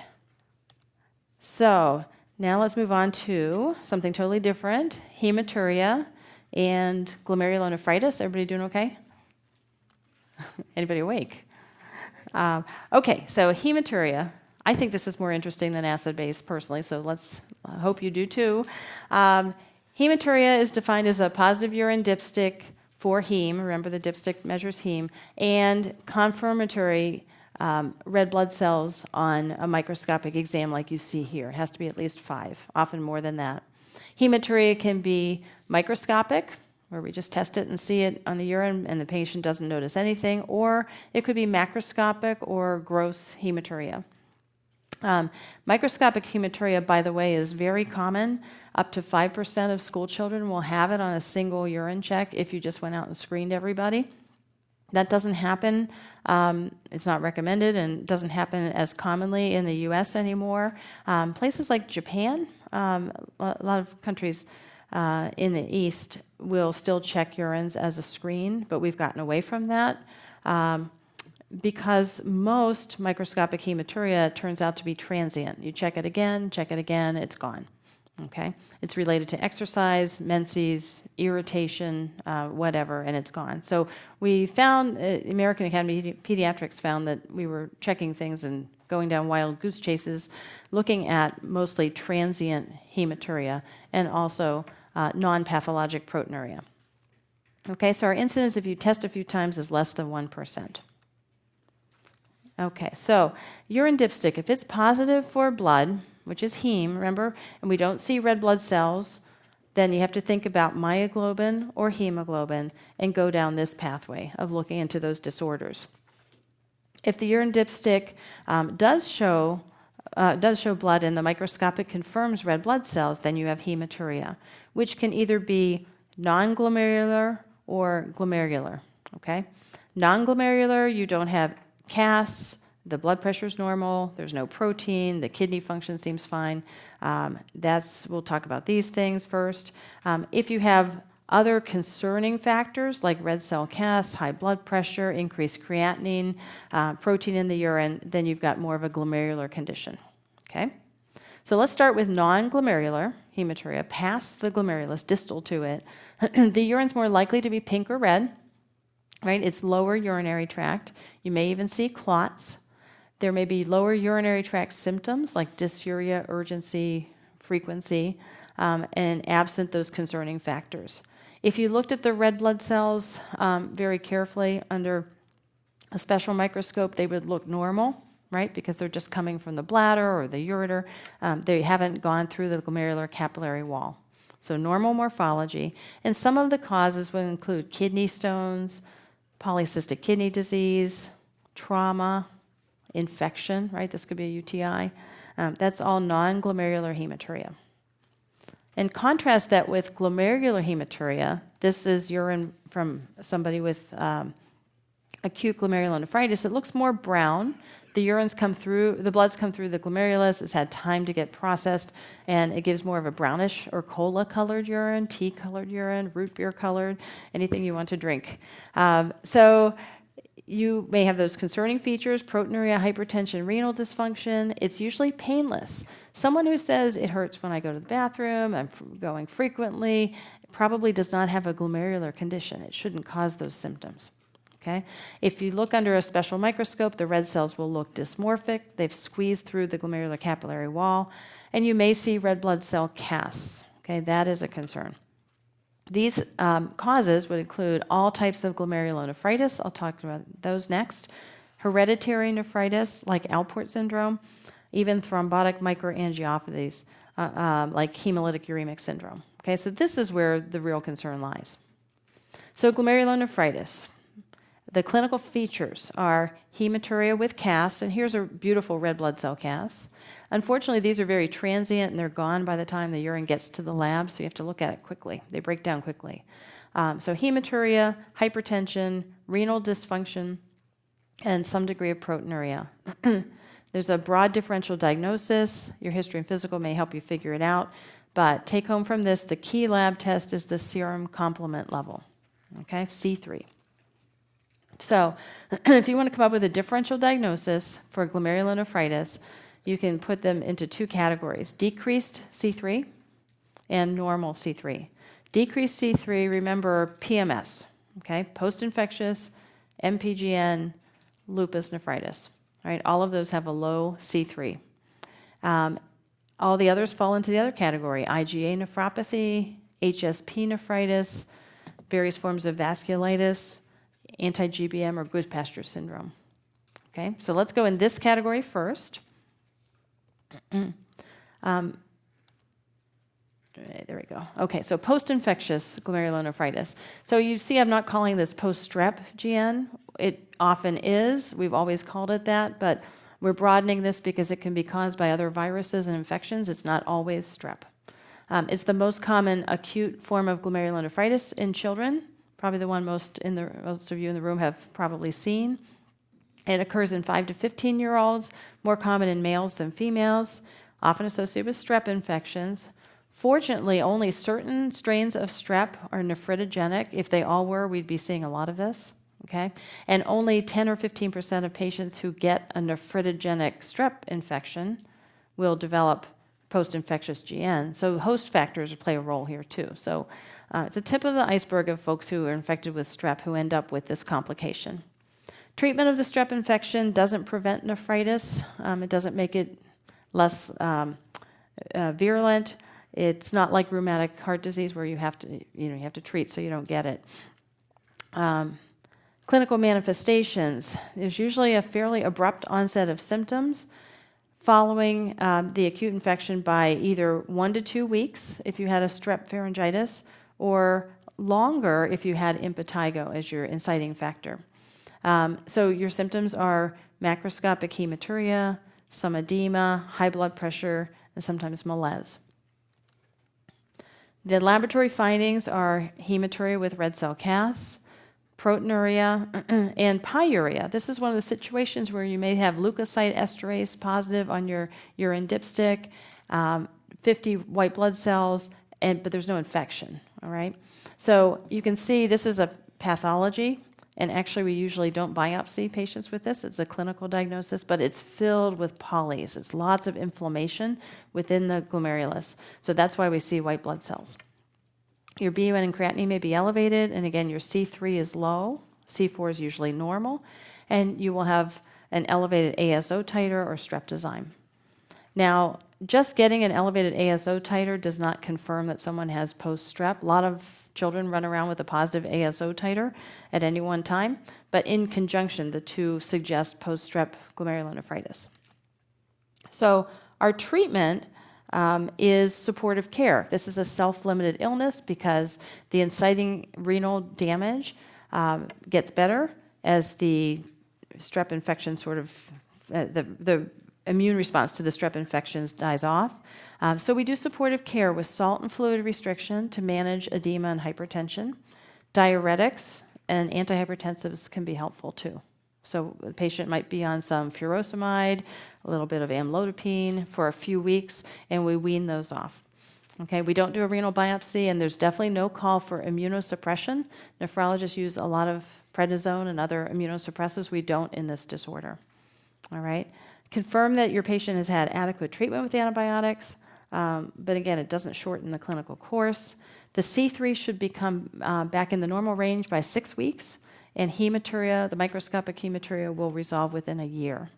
S1: So now let's move on to something totally different, hematuria and glomerulonephritis. Everybody doing okay? Anybody awake? Okay, so hematuria. I think this is more interesting than acid-base personally, so let's hope you do too. Hematuria is defined as a positive urine dipstick for heme, remember the dipstick measures heme, and confirmatory red blood cells on a microscopic exam like you see here. It has to be at least 5, often more than that. Hematuria can be microscopic, where we just test it and see it on the urine and the patient doesn't notice anything, or it could be macroscopic or gross hematuria. Microscopic hematuria, by the way, is very common. Up to 5% of school children will have it on a single urine check if you just went out and screened everybody. That doesn't happen. It's not recommended and doesn't happen as commonly in the U.S. anymore. Places like Japan, a lot of countries in the East will still check urines as a screen, but we've gotten away from that because most microscopic hematuria turns out to be transient. You check it again, it's gone. Okay? It's related to exercise, menses, irritation, whatever, and it's gone. So we found, American Academy of Pediatrics found that we were checking things and going down wild goose chases, looking at mostly transient hematuria and also non-pathologic proteinuria. Okay, so our incidence, if you test a few times, is less than 1%. Okay, so urine dipstick, if it's positive for blood, which is heme, remember, and we don't see red blood cells, then you have to think about myoglobin or hemoglobin and go down this pathway of looking into those disorders. If the urine dipstick does show blood and the microscopic confirms red blood cells, then you have hematuria, which can either be non-glomerular or glomerular, okay? Non-glomerular, you don't have CAS, the blood pressure is normal, there's no protein, the kidney function seems fine. We'll talk about these things first. If you have other concerning factors like red cell CAS, high blood pressure, increased creatinine, protein in the urine, then you've got more of a glomerular condition, okay? So let's start with non-glomerular hematuria, past the glomerulus, distal to it. The urine's more likely to be pink or red, right? It's lower urinary tract. You may even see clots. There may be lower urinary tract symptoms like dysuria, urgency, frequency, and absent those concerning factors. If you looked at the red blood cells very carefully under A special microscope, they would look normal, right? Because they're just coming from the bladder or the ureter. They haven't gone through the glomerular capillary wall. So normal morphology. And some of the causes would include kidney stones, polycystic kidney disease, trauma, infection, right? This could be a UTI. That's all non-glomerular hematuria. And contrast that with glomerular hematuria. This is urine from somebody with acute glomerulonephritis. It looks more brown. The bloods come through the glomerulus. It's had time to get processed, and it gives more of a brownish or cola-colored urine, tea-colored urine, root beer-colored, anything you want to drink. So you may have those concerning features: proteinuria, hypertension, renal dysfunction. It's usually painless. Someone who says it hurts when I go to the bathroom, I'm going frequently, probably does not have a glomerular condition. It shouldn't cause those symptoms. Okay? If you look under a special microscope, the red cells will look dysmorphic. They've squeezed through the glomerular capillary wall, and you may see red blood cell casts. Okay? That is a concern. These causes would include all types of glomerulonephritis. I'll talk about those next. Hereditary nephritis, like Alport syndrome, even thrombotic microangiopathies, like hemolytic uremic syndrome. Okay? So this is where the real concern lies. So glomerulonephritis. The clinical features are hematuria with casts, and here's a beautiful red blood cell cast. Unfortunately, these are very transient, and they're gone by the time the urine gets to the lab, so you have to look at it quickly. They break down quickly. So hematuria, hypertension, renal dysfunction, and some degree of proteinuria. There's a broad differential diagnosis. Your history and physical may help you figure it out, but take home from this, the key lab test is the serum complement level, okay, C3. So if you want to come up with a differential diagnosis for glomerulonephritis, you can put them into two categories: decreased C3 and normal C3. Decreased C3, remember PMS, okay? Post-infectious, MPGN, lupus nephritis, right? All of those have a low C3. All the others fall into the other category: IgA nephropathy, HSP nephritis, various forms of vasculitis, anti-GBM or Goodpasture syndrome. Okay, so let's go in this category first. There we go. Okay, so post-infectious glomerulonephritis. So you see I'm not calling this post-strep GN. It often is. We've always called it that, but we're broadening this because it can be caused by other viruses and infections. It's not always strep. It's the most common acute form of glomerulonephritis in children. Probably the one most of you in the room have probably seen. It occurs in 5 to 15-year-olds, more common in males than females, often associated with strep infections. Fortunately, only certain strains of strep are nephritogenic. If they all were, we'd be seeing a lot of this. Okay? And only 10 or 15% of patients who get a nephritogenic strep infection will develop post-infectious GN. So host factors play a role here too. So it's a tip of the iceberg of folks who are infected with strep who end up with this complication. Treatment of the strep infection doesn't prevent nephritis. It doesn't make it less virulent. It's not like rheumatic heart disease where you have to treat so you don't get it. Clinical manifestations. There's usually a fairly abrupt onset of symptoms following the acute infection by either 1 to 2 weeks if you had a strep pharyngitis, or longer if you had impetigo as your inciting factor. So your symptoms are macroscopic hematuria, some edema, high blood pressure, and sometimes malaise. The laboratory findings are hematuria with red cell casts, proteinuria, and pyuria. This is one of the situations where you may have leukocyte esterase positive on your urine dipstick, 50 white blood cells, but there's no infection, all right? So you can see this is a pathology, and actually we usually don't biopsy patients with this. It's a clinical diagnosis, but it's filled with polys. It's lots of inflammation within the glomerulus. So that's why we see white blood cells. Your BUN and creatinine may be elevated, and again, your C3 is low. C4 is usually normal, and you will have an elevated ASO titer or streptozyme. Now, just getting an elevated ASO titer does not confirm that someone has post-strep. A lot of children run around with a positive ASO titer at any one time, but in conjunction, the two suggest post-strep glomerulonephritis. So our treatment is supportive care. This is a self-limited illness because the inciting renal damage gets better as the strep infection sort of, the immune response to the strep infections dies off. So we do supportive care with salt and fluid restriction to manage edema and hypertension. Diuretics and antihypertensives can be helpful too. So the patient might be on some furosemide, a little bit of amlodipine for a few weeks, and we wean those off. Okay, we don't do a renal biopsy, and there's definitely no call for immunosuppression. Nephrologists use a lot of prednisone and other immunosuppressives. We don't in this disorder. All right. Confirm that your patient has had adequate treatment with antibiotics, but again, it doesn't shorten the clinical course. The C3 should become back in the normal range by 6 weeks, and hematuria, the microscopic hematuria, will resolve within a year.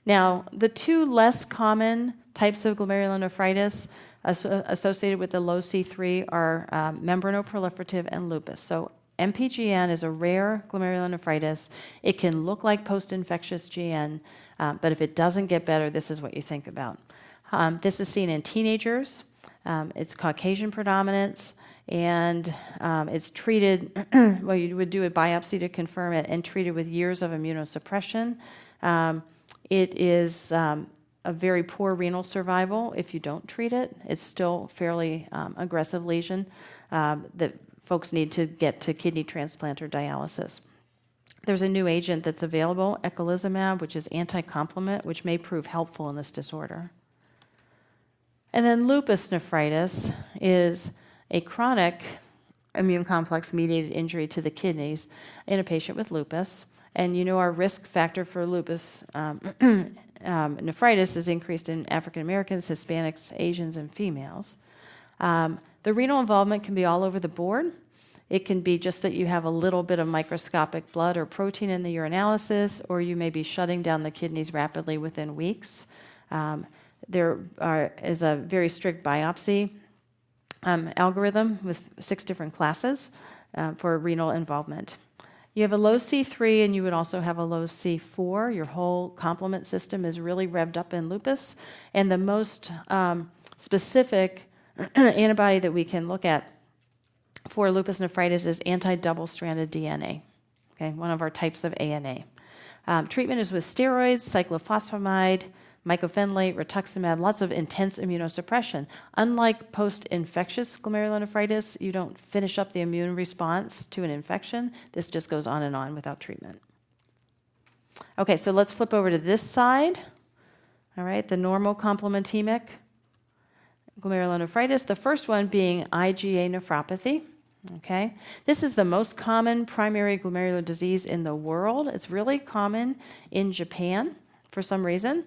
S1: Now, the two less common types of glomerulonephritis associated with the low C3 are membranoproliferative and lupus. So MPGN is a rare glomerulonephritis. It can look like post-infectious GN, but if it doesn't get better, this is what you think about. This is seen in teenagers. It's Caucasian predominance, and it's treated, well, you would do a biopsy to confirm it, and treated with years of immunosuppression. It is a very poor renal survival if you don't treat it. It's still fairly aggressive lesion that folks need to get to kidney transplant or dialysis. There's a new agent that's available, eculizumab, which is anti-complement, which may prove helpful in this disorder. And then lupus nephritis is a chronic immune complex-mediated injury to the kidneys in a patient with lupus. And you know our risk factor for lupus nephritis is increased in African Americans, Hispanics, Asians, and females. The renal involvement can be all over the board. It can be just that you have a little bit of microscopic blood or protein in the urinalysis, or you may be shutting down the kidneys rapidly within weeks. There is a very strict biopsy algorithm with 6 different classes for renal involvement. You have a low C3 and you would also have a low C4. Your whole complement system is really revved up in lupus. And the most specific antibody that we can look at for lupus nephritis is anti-double-stranded DNA, okay, one of our types of ANA. Treatment is with steroids, cyclophosphamide, mycophenolate, rituximab, lots of intense immunosuppression. Unlike post-infectious glomerulonephritis, you don't finish up the immune response to an infection. This just goes on and on without treatment. Okay, so let's flip over to this side. All right, the normal complementemic glomerulonephritis, the first one being IgA nephropathy. Okay, this is the most common primary glomerular disease in the world. It's really common in Japan for some reason.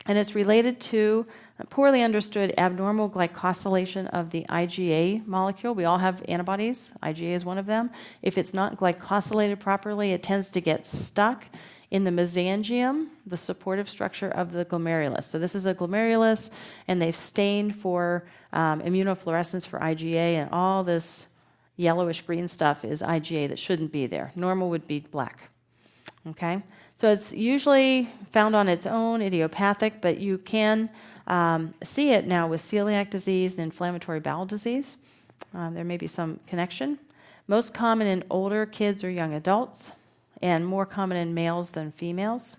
S1: And it's related to poorly understood abnormal glycosylation of the IgA molecule. We all have antibodies. IgA is one of them. If it's not glycosylated properly, it tends to get stuck in the mesangium, the supportive structure of the glomerulus. So this is a glomerulus, and they've stained for immunofluorescence for IgA, and all this yellowish green stuff is IgA that shouldn't be there. Normal would be black. Okay? So it's usually found on its own, idiopathic, but you can see it now with celiac disease and inflammatory bowel disease. There may be some connection. Most common in older kids or young adults, and more common in males than females.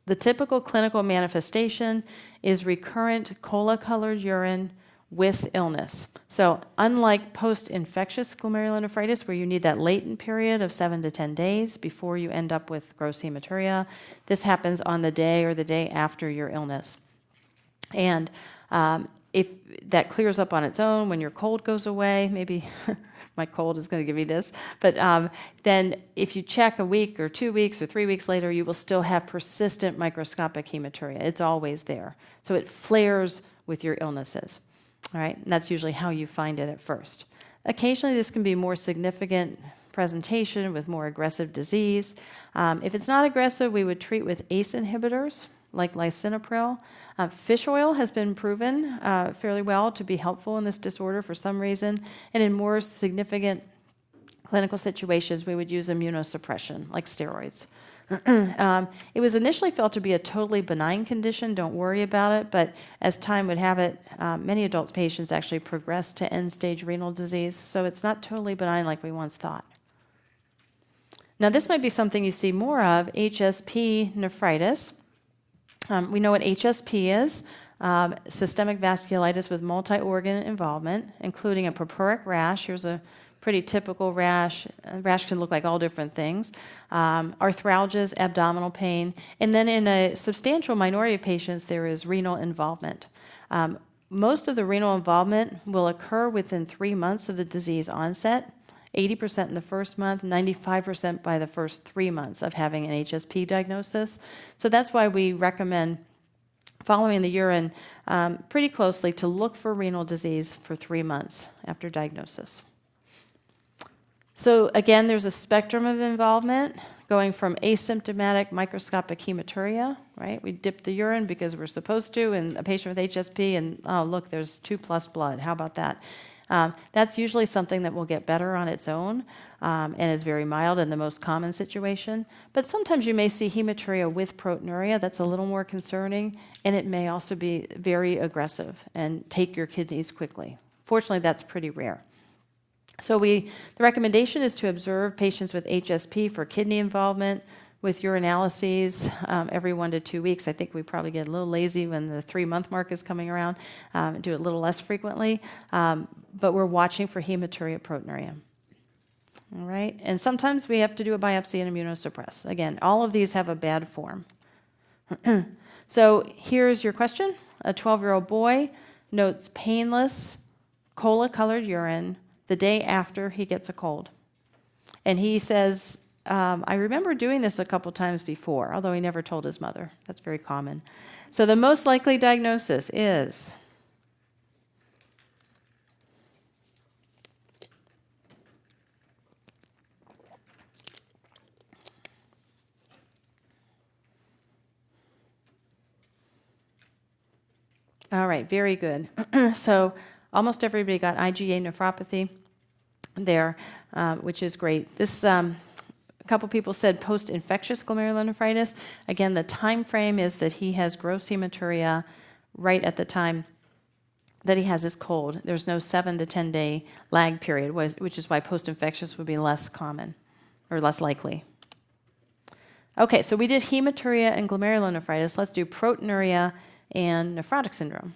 S1: The typical clinical manifestation is recurrent cola-colored urine with illness. So unlike post-infectious glomerulonephritis, where you need that latent period of 7 to 10 days before you end up with gross hematuria, this happens on the day or the day after your illness. And if that clears up on its own, when your cold goes away, maybe my cold is going to give you this, but then if you check a week or 2 weeks or 3 weeks later, you will still have persistent microscopic hematuria. It's always there. So it flares with your illnesses. All right, and that's usually how you find it at first. Occasionally, this can be more significant presentation with more aggressive disease. If it's not aggressive, we would treat with ACE inhibitors, like lisinopril. Fish oil has been proven fairly well to be helpful in this disorder for some reason, and in more significant clinical situations, we would use immunosuppression, like steroids. It was initially felt to be a totally benign condition, don't worry about it, but as time would have it, many adult patients actually progress to end-stage renal disease, so it's not totally benign like we once thought. Now, this might be something you see more of, HSP nephritis. We know what HSP is, systemic vasculitis with multi-organ involvement, including a purpuric rash. Here's a pretty typical rash. A rash can look like all different things. Arthralgias, abdominal pain, and then in a substantial minority of patients, there is renal involvement. Most of the renal involvement will occur within 3 months of the disease onset, 80% in the first month, 95% by the first 3 months of having an HSP diagnosis. So that's why we recommend following the urine pretty closely to look for renal disease for 3 months after diagnosis. So again, there's a spectrum of involvement going from asymptomatic microscopic hematuria, right? We dip the urine because we're supposed to in a patient with HSP, and oh, look, there's 2+ blood. How about that? That's usually something that will get better on its own and is very mild in the most common situation. But sometimes you may see hematuria with proteinuria. That's a little more concerning, and it may also be very aggressive and take your kidneys quickly. Fortunately, that's pretty rare. So the recommendation is to observe patients with HSP for kidney involvement with urinalyses every 1 to 2 weeks. I think we probably get a little lazy when the 3-month mark is coming around, do it a little less frequently, but we're watching for hematuria, proteinuria. All right, and sometimes we have to do a biopsy and immunosuppress. Again, all of these have a bad form. So here's your question. A 12-year-old boy notes painless, cola-colored urine the day after he gets a cold. And he says, I remember doing this a couple times before, although he never told his mother. That's very common. So the most likely diagnosis is all right, very good. So almost everybody got IgA nephropathy there, which is great. This a couple people said post-infectious glomerulonephritis. Again, the time frame is that he has gross hematuria right at the time that he has his cold. There's no 7 to 10 day lag period, which is why post-infectious would be less common or less likely. Okay, so we did hematuria and glomerulonephritis. Let's do proteinuria and nephrotic syndrome.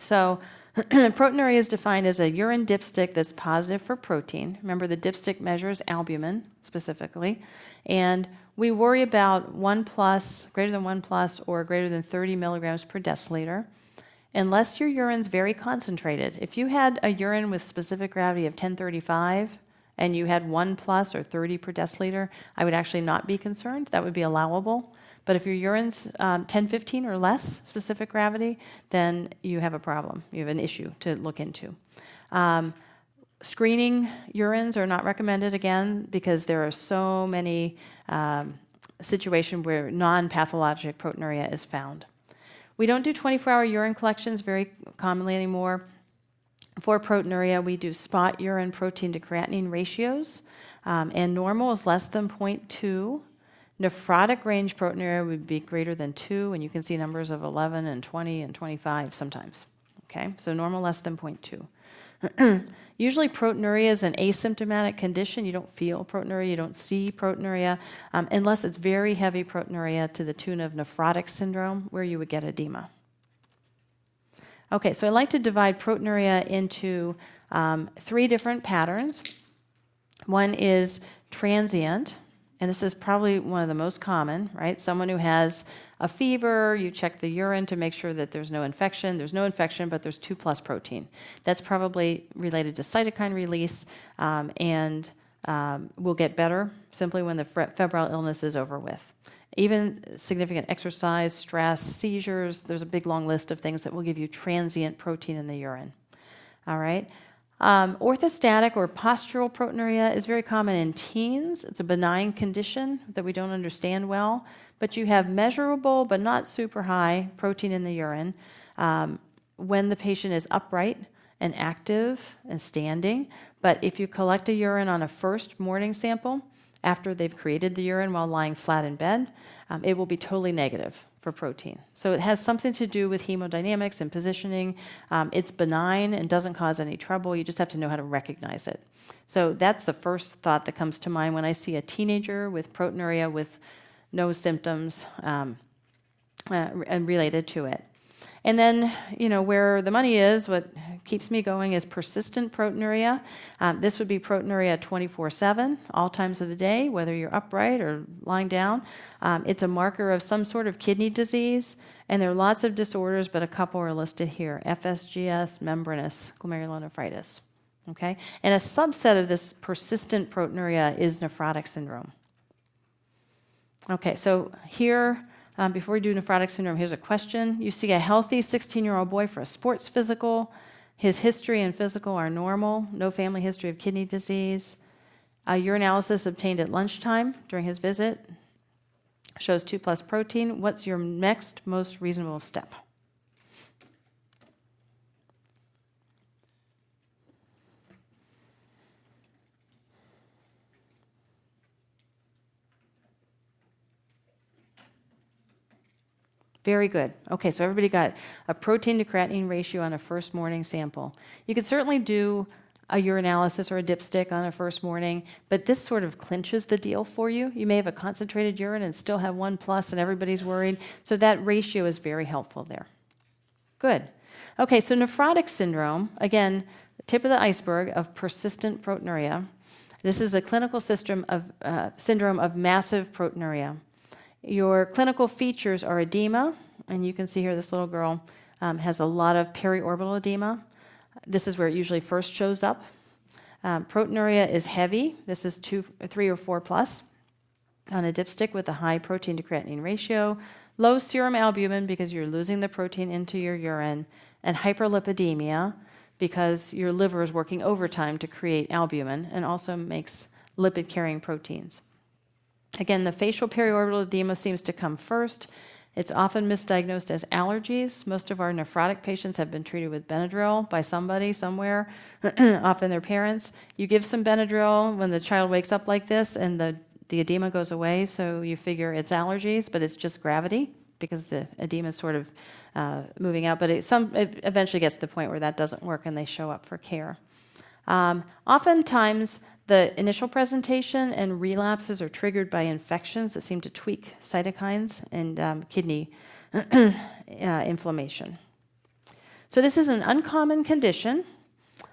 S1: So proteinuria is defined as a urine dipstick that's positive for protein. Remember, the dipstick measures albumin specifically. And we worry about 1+, greater than 1+, or greater than 30 milligrams per deciliter, unless your urine's very concentrated. If you had a urine with specific gravity of 1035 and you had 1+ or 30 per deciliter, I would actually not be concerned. That would be allowable. But if your urine's 1015 or less specific gravity, then you have a problem. You have an issue to look into. Screening urines are not recommended, again, because there are so many situations where non-pathologic proteinuria is found. We don't do 24-hour urine collections very commonly anymore. For proteinuria, we do spot urine protein to creatinine ratios, and normal is less than 0.2. Nephrotic range proteinuria would be greater than 2, and you can see numbers of 11 and 20 and 25 sometimes. Okay, so normal less than 0.2. Usually proteinuria is an asymptomatic condition. You don't feel proteinuria, you don't see proteinuria, unless it's very heavy proteinuria to the tune of nephrotic syndrome, where you would get edema. Okay, so I like to divide proteinuria into 3 different patterns. One is transient, and this is probably one of the most common, right? Someone who has a fever, you check the urine to make sure that there's no infection. There's no infection, but there's 2+ protein. That's probably related to cytokine release, and will get better simply when the febrile illness is over with. Even significant exercise, stress, seizures, there's a big long list of things that will give you transient protein in the urine. All right? Orthostatic or postural proteinuria is very common in teens. It's a benign condition that we don't understand well, but you have measurable but not super high protein in the urine when the patient is upright and active and standing. But if you collect a urine on a first morning sample after they've created the urine while lying flat in bed, it will be totally negative for protein. So it has something to do with hemodynamics and positioning. It's benign and doesn't cause any trouble. You just have to know how to recognize it. So that's the first thought that comes to mind when I see a teenager with proteinuria with no symptoms and related to it. And then, where the money is, what keeps me going is persistent proteinuria. This would be proteinuria 24/7, all times of the day, whether you're upright or lying down. It's a marker of some sort of kidney disease, and there are lots of disorders, but a couple are listed here: FSGS, membranous glomerulonephritis. Okay? And a subset of this persistent proteinuria is nephrotic syndrome. Okay, so here, before we do nephrotic syndrome, here's a question. You see a healthy 16-year-old boy for a sports physical. His history and physical are normal. No family history of kidney disease. A urinalysis obtained at lunchtime during his visit shows 2+ protein. What's your next most reasonable step? Very good. Okay, so everybody got a protein to creatinine ratio on a first morning sample. You could certainly do a urinalysis or a dipstick on a first morning, but this sort of clinches the deal for you. You may have a concentrated urine and still have 1+ and everybody's worried. So that ratio is very helpful there. Good. Okay, so nephrotic syndrome, again, the tip of the iceberg of persistent proteinuria. This is a clinical syndrome of massive proteinuria. Your clinical features are edema, and you can see here this little girl has a lot of periorbital edema. This is where it usually first shows up. Proteinuria is heavy. This is 3 or 4+ on a dipstick with a high protein to creatinine ratio. Low serum albumin because you're losing the protein into your urine, and hyperlipidemia because your liver is working overtime to create albumin and also makes lipid-carrying proteins. Again, the facial periorbital edema seems to come first. It's often misdiagnosed as allergies. Most of our nephrotic patients have been treated with Benadryl by somebody somewhere, often their parents. You give some Benadryl when the child wakes up like this and the edema goes away, so you figure it's allergies, but it's just gravity because the edema is sort of moving out. But it eventually gets to the point where that doesn't work and they show up for care. Oftentimes, the initial presentation and relapses are triggered by infections that seem to tweak cytokines and kidney inflammation. So this is an uncommon condition.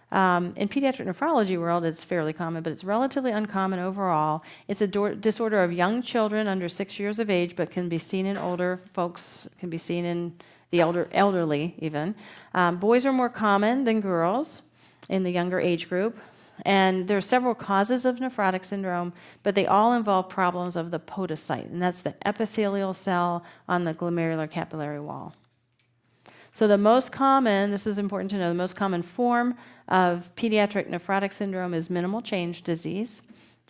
S1: In pediatric nephrology world, it's fairly common, but it's relatively uncommon overall. It's a disorder of young children under 6 years of age, but can be seen in older folks, can be seen in the elderly even. Boys are more common than girls in the younger age group. And there are several causes of nephrotic syndrome, but they all involve problems of the podocyte, and that's the epithelial cell on the glomerular capillary wall. So the most common, this is important to know, the most common form of pediatric nephrotic syndrome is minimal change disease,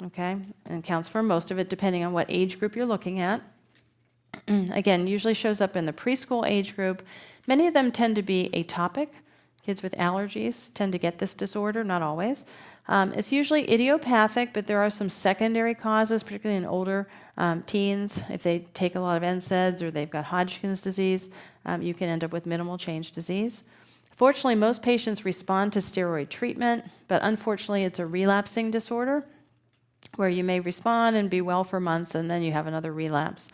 S1: okay, and counts for most of it depending on what age group you're looking at. Again, usually shows up in the preschool age group. Many of them tend to be atopic. Kids with allergies tend to get this disorder, not always. It's usually idiopathic, but there are some secondary causes, particularly in older teens. If they take a lot of NSAIDs or they've got Hodgkin's disease, you can end up with minimal change disease. Fortunately, most patients respond to steroid treatment, but unfortunately, it's a relapsing disorder where you may respond and be well for months, and then you have another relapse.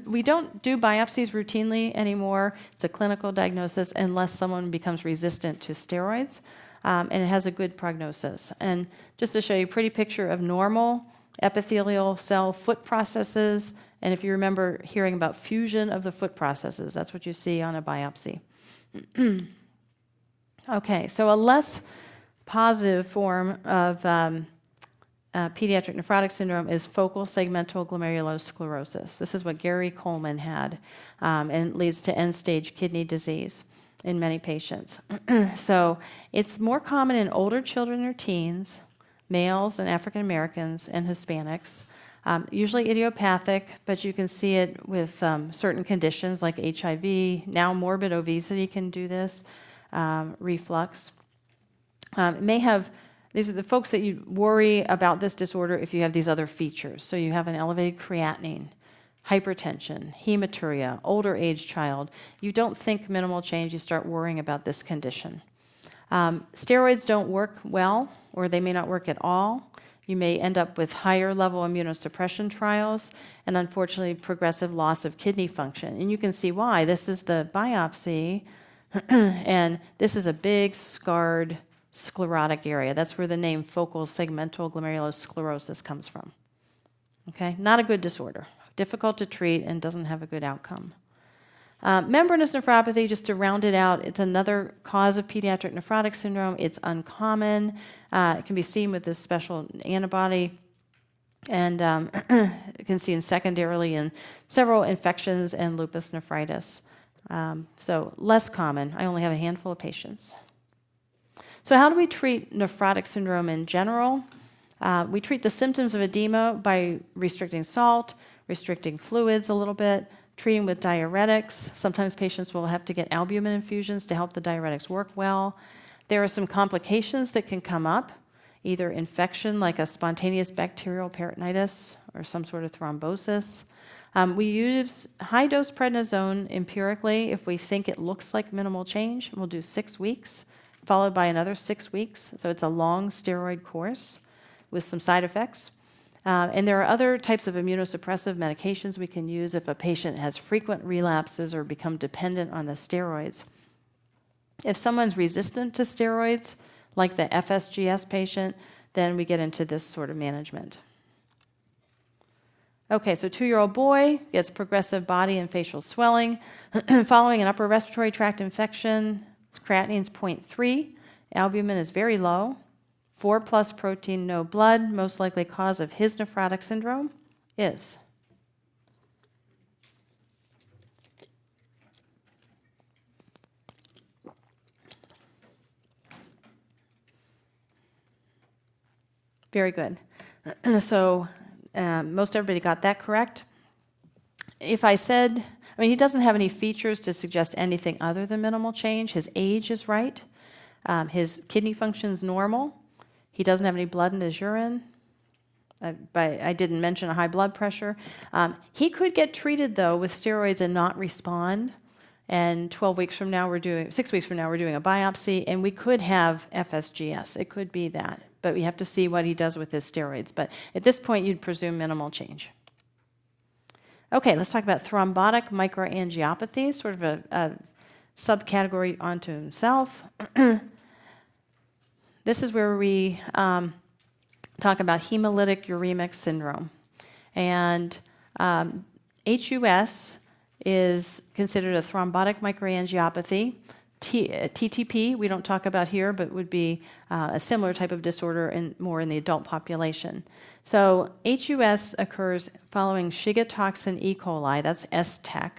S1: We don't do biopsies routinely anymore. It's a clinical diagnosis unless someone becomes resistant to steroids, and it has a good prognosis. And just to show you a pretty picture of normal epithelial cell foot processes, and if you remember hearing about fusion of the foot processes, that's what you see on a biopsy. Okay, so a less positive form of pediatric nephrotic syndrome is focal segmental glomerulosclerosis. This is what Gary Coleman had, and leads to end-stage kidney disease in many patients. So it's more common in older children or teens, males and African Americans and Hispanics. Usually idiopathic, but you can see it with certain conditions like HIV. Now morbid obesity can do this, reflux. It may have, these are the folks that you worry about this disorder if you have these other features. So you have an elevated creatinine, hypertension, hematuria, older age child. You don't think minimal change, you start worrying about this condition. Steroids don't work well, or they may not work at all. You may end up with higher level immunosuppression trials and unfortunately progressive loss of kidney function. And you can see why. This is the biopsy, and this is a big scarred sclerotic area. That's where the name focal segmental glomerulosclerosis comes from. Okay, not a good disorder. Difficult to treat and doesn't have a good outcome. Membranous nephropathy, just to round it out, it's another cause of pediatric nephrotic syndrome. It's uncommon. It can be seen with this special antibody, and you can see in secondarily in several infections and lupus nephritis. So less common. I only have a handful of patients. So how do we treat nephrotic syndrome in general? We treat the symptoms of edema by restricting salt, restricting fluids a little bit, treating with diuretics. Sometimes patients will have to get albumin infusions to help the diuretics work well. There are some complications that can come up, either infection like a spontaneous bacterial peritonitis or some sort of thrombosis. We use high-dose prednisone empirically if we think it looks like minimal change. We'll do 6 weeks, followed by another 6 weeks. So it's a long steroid course with some side effects. And there are other types of immunosuppressive medications we can use if a patient has frequent relapses or become dependent on the steroids. If someone's resistant to steroids, like the FSGS patient, then we get into this sort of management. Okay, so 2-year-old boy gets progressive body and facial swelling following an upper respiratory tract infection. His creatinine's 0.3. Albumin is very low. 4+ protein, no blood. Most likely cause of his nephrotic syndrome is very good. So most everybody got that correct. If I said, he doesn't have any features to suggest anything other than minimal change. His age is right. His kidney function's normal. He doesn't have any blood in his urine. I didn't mention a high blood pressure. He could get treated, though, with steroids and not respond. And 6 weeks from now, we're doing a biopsy, and we could have FSGS. It could be that. But we have to see what he does with his steroids. But at this point, you'd presume minimal change. Okay, let's talk about thrombotic microangiopathy, sort of a subcategory onto himself. This is where we talk about hemolytic uremic syndrome. And HUS is considered a thrombotic microangiopathy. TTP, we don't talk about here, but would be a similar type of disorder more in the adult population. So HUS occurs following Shiga toxin E. coli, that's STEC,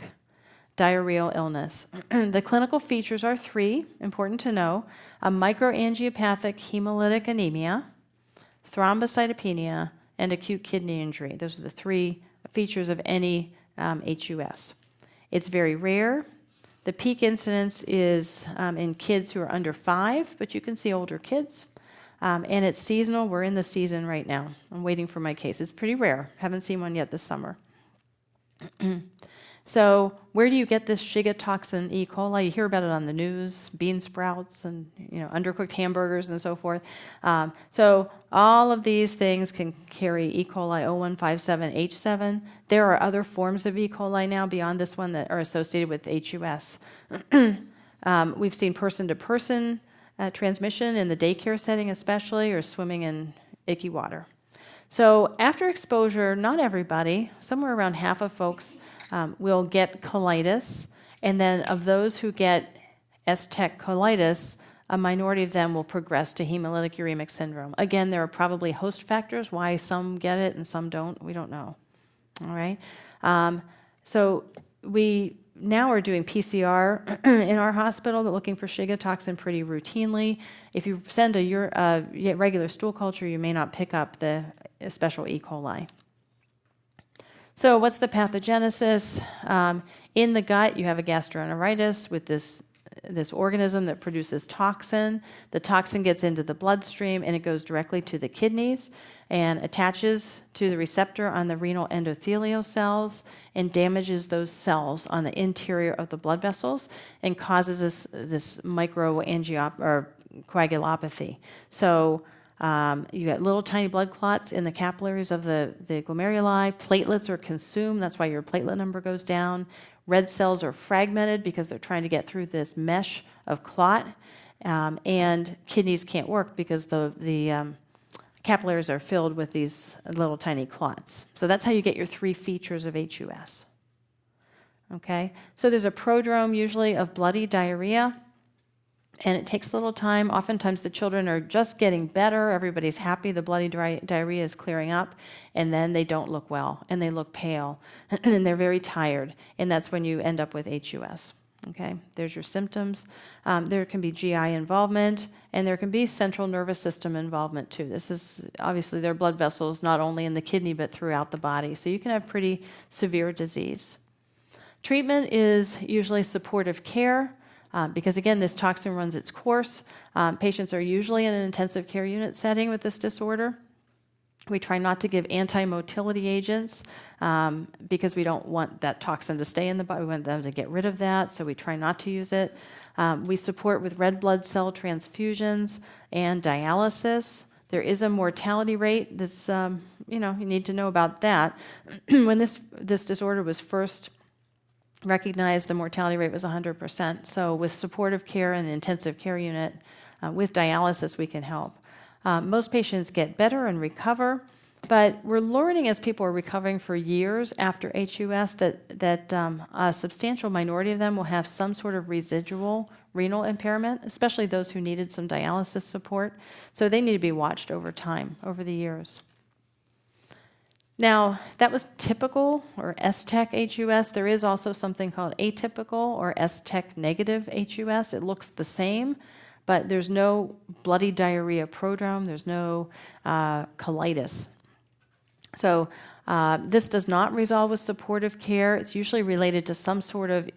S1: diarrheal illness. The clinical features are 3, important to know: a microangiopathic hemolytic anemia, thrombocytopenia, and acute kidney injury. Those are the 3 features of any HUS. It's very rare. The peak incidence is in kids who are under 5, but you can see older kids. And it's seasonal. We're in the season right now. I'm waiting for my case. It's pretty rare. Haven't seen one yet this summer. So where do you get this Shiga toxin E. coli? You hear about it on the news, bean sprouts and undercooked hamburgers and so forth. So all of these things can carry E. coli 0157H7. There are other forms of E. coli now beyond this one that are associated with HUS. We've seen person-to-person transmission in the daycare setting especially, or swimming in icky water. So after exposure, not everybody, somewhere around half of folks will get colitis, and then of those who get STEC colitis, a minority of them will progress to hemolytic uremic syndrome. Again, there are probably host factors why some get it and some don't. We don't know. All right. So we now are doing PCR in our hospital, looking for Shiga toxin pretty routinely. If you send a regular stool culture, you may not pick up the special E. coli. So what's the pathogenesis? In the gut, you have a gastroenteritis with this organism that produces toxin. The toxin gets into the bloodstream and it goes directly to the kidneys and attaches to the receptor on the renal endothelial cells and damages those cells on the interior of the blood vessels and causes this coagulopathy. So you get little tiny blood clots in the capillaries of the glomeruli. Platelets are consumed. That's why your platelet number goes down. Red cells are fragmented because they're trying to get through this mesh of clot. And kidneys can't work because the capillaries are filled with these little tiny clots. So that's how you get your 3 features of HUS. Okay? So there's a prodrome usually of bloody diarrhea. And it takes a little time. Oftentimes the children are just getting better. Everybody's happy. The bloody diarrhea is clearing up. And then they don't look well. And they look pale. And they're very tired. And that's when you end up with HUS. Okay, there's your symptoms. There can be GI involvement. And there can be central nervous system involvement too. This is obviously there are blood vessels not only in the kidney but throughout the body. So you can have pretty severe disease. Treatment is usually supportive care. Because again, this toxin runs its course. Patients are usually in an intensive care unit setting with this disorder. We try not to give anti-motility agents because we don't want that toxin to stay in the body. We want them to get rid of that, so we try not to use it. We support with red blood cell transfusions and dialysis. There is a mortality rate that's, you need to know about that. When this disorder was first recognized, the mortality rate was 100%. So with supportive care and intensive care unit, with dialysis, we can help. Most patients get better and recover, but we're learning as people are recovering for years after HUS that a substantial minority of them will have some sort of residual renal impairment, especially those who needed some dialysis support. So they need to be watched over time, over the years. Now, that was typical or STEC HUS. There is also something called atypical or STEC negative HUS. It looks the same, but there's no bloody diarrhea prodrome. There's no colitis. So this does not resolve with supportive care. It's usually related to some sort of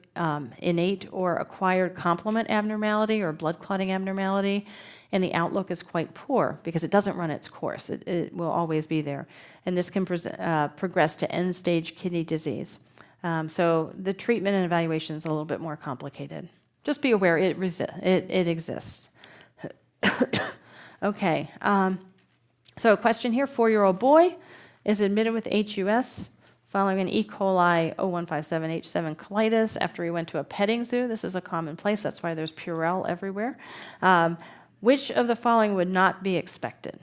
S1: innate or acquired complement abnormality or blood clotting abnormality. And the outlook is quite poor because it doesn't run its course. It will always be there. And this can progress to end-stage kidney disease. So the treatment and evaluation is a little bit more complicated. Just be aware it exists. Okay. So a question here, 4-year-old boy is admitted with HUS following an E. coli 0157H7 colitis after he went to a petting zoo. This is a common place. That's why there's Purell everywhere. Which of the following would not be expected?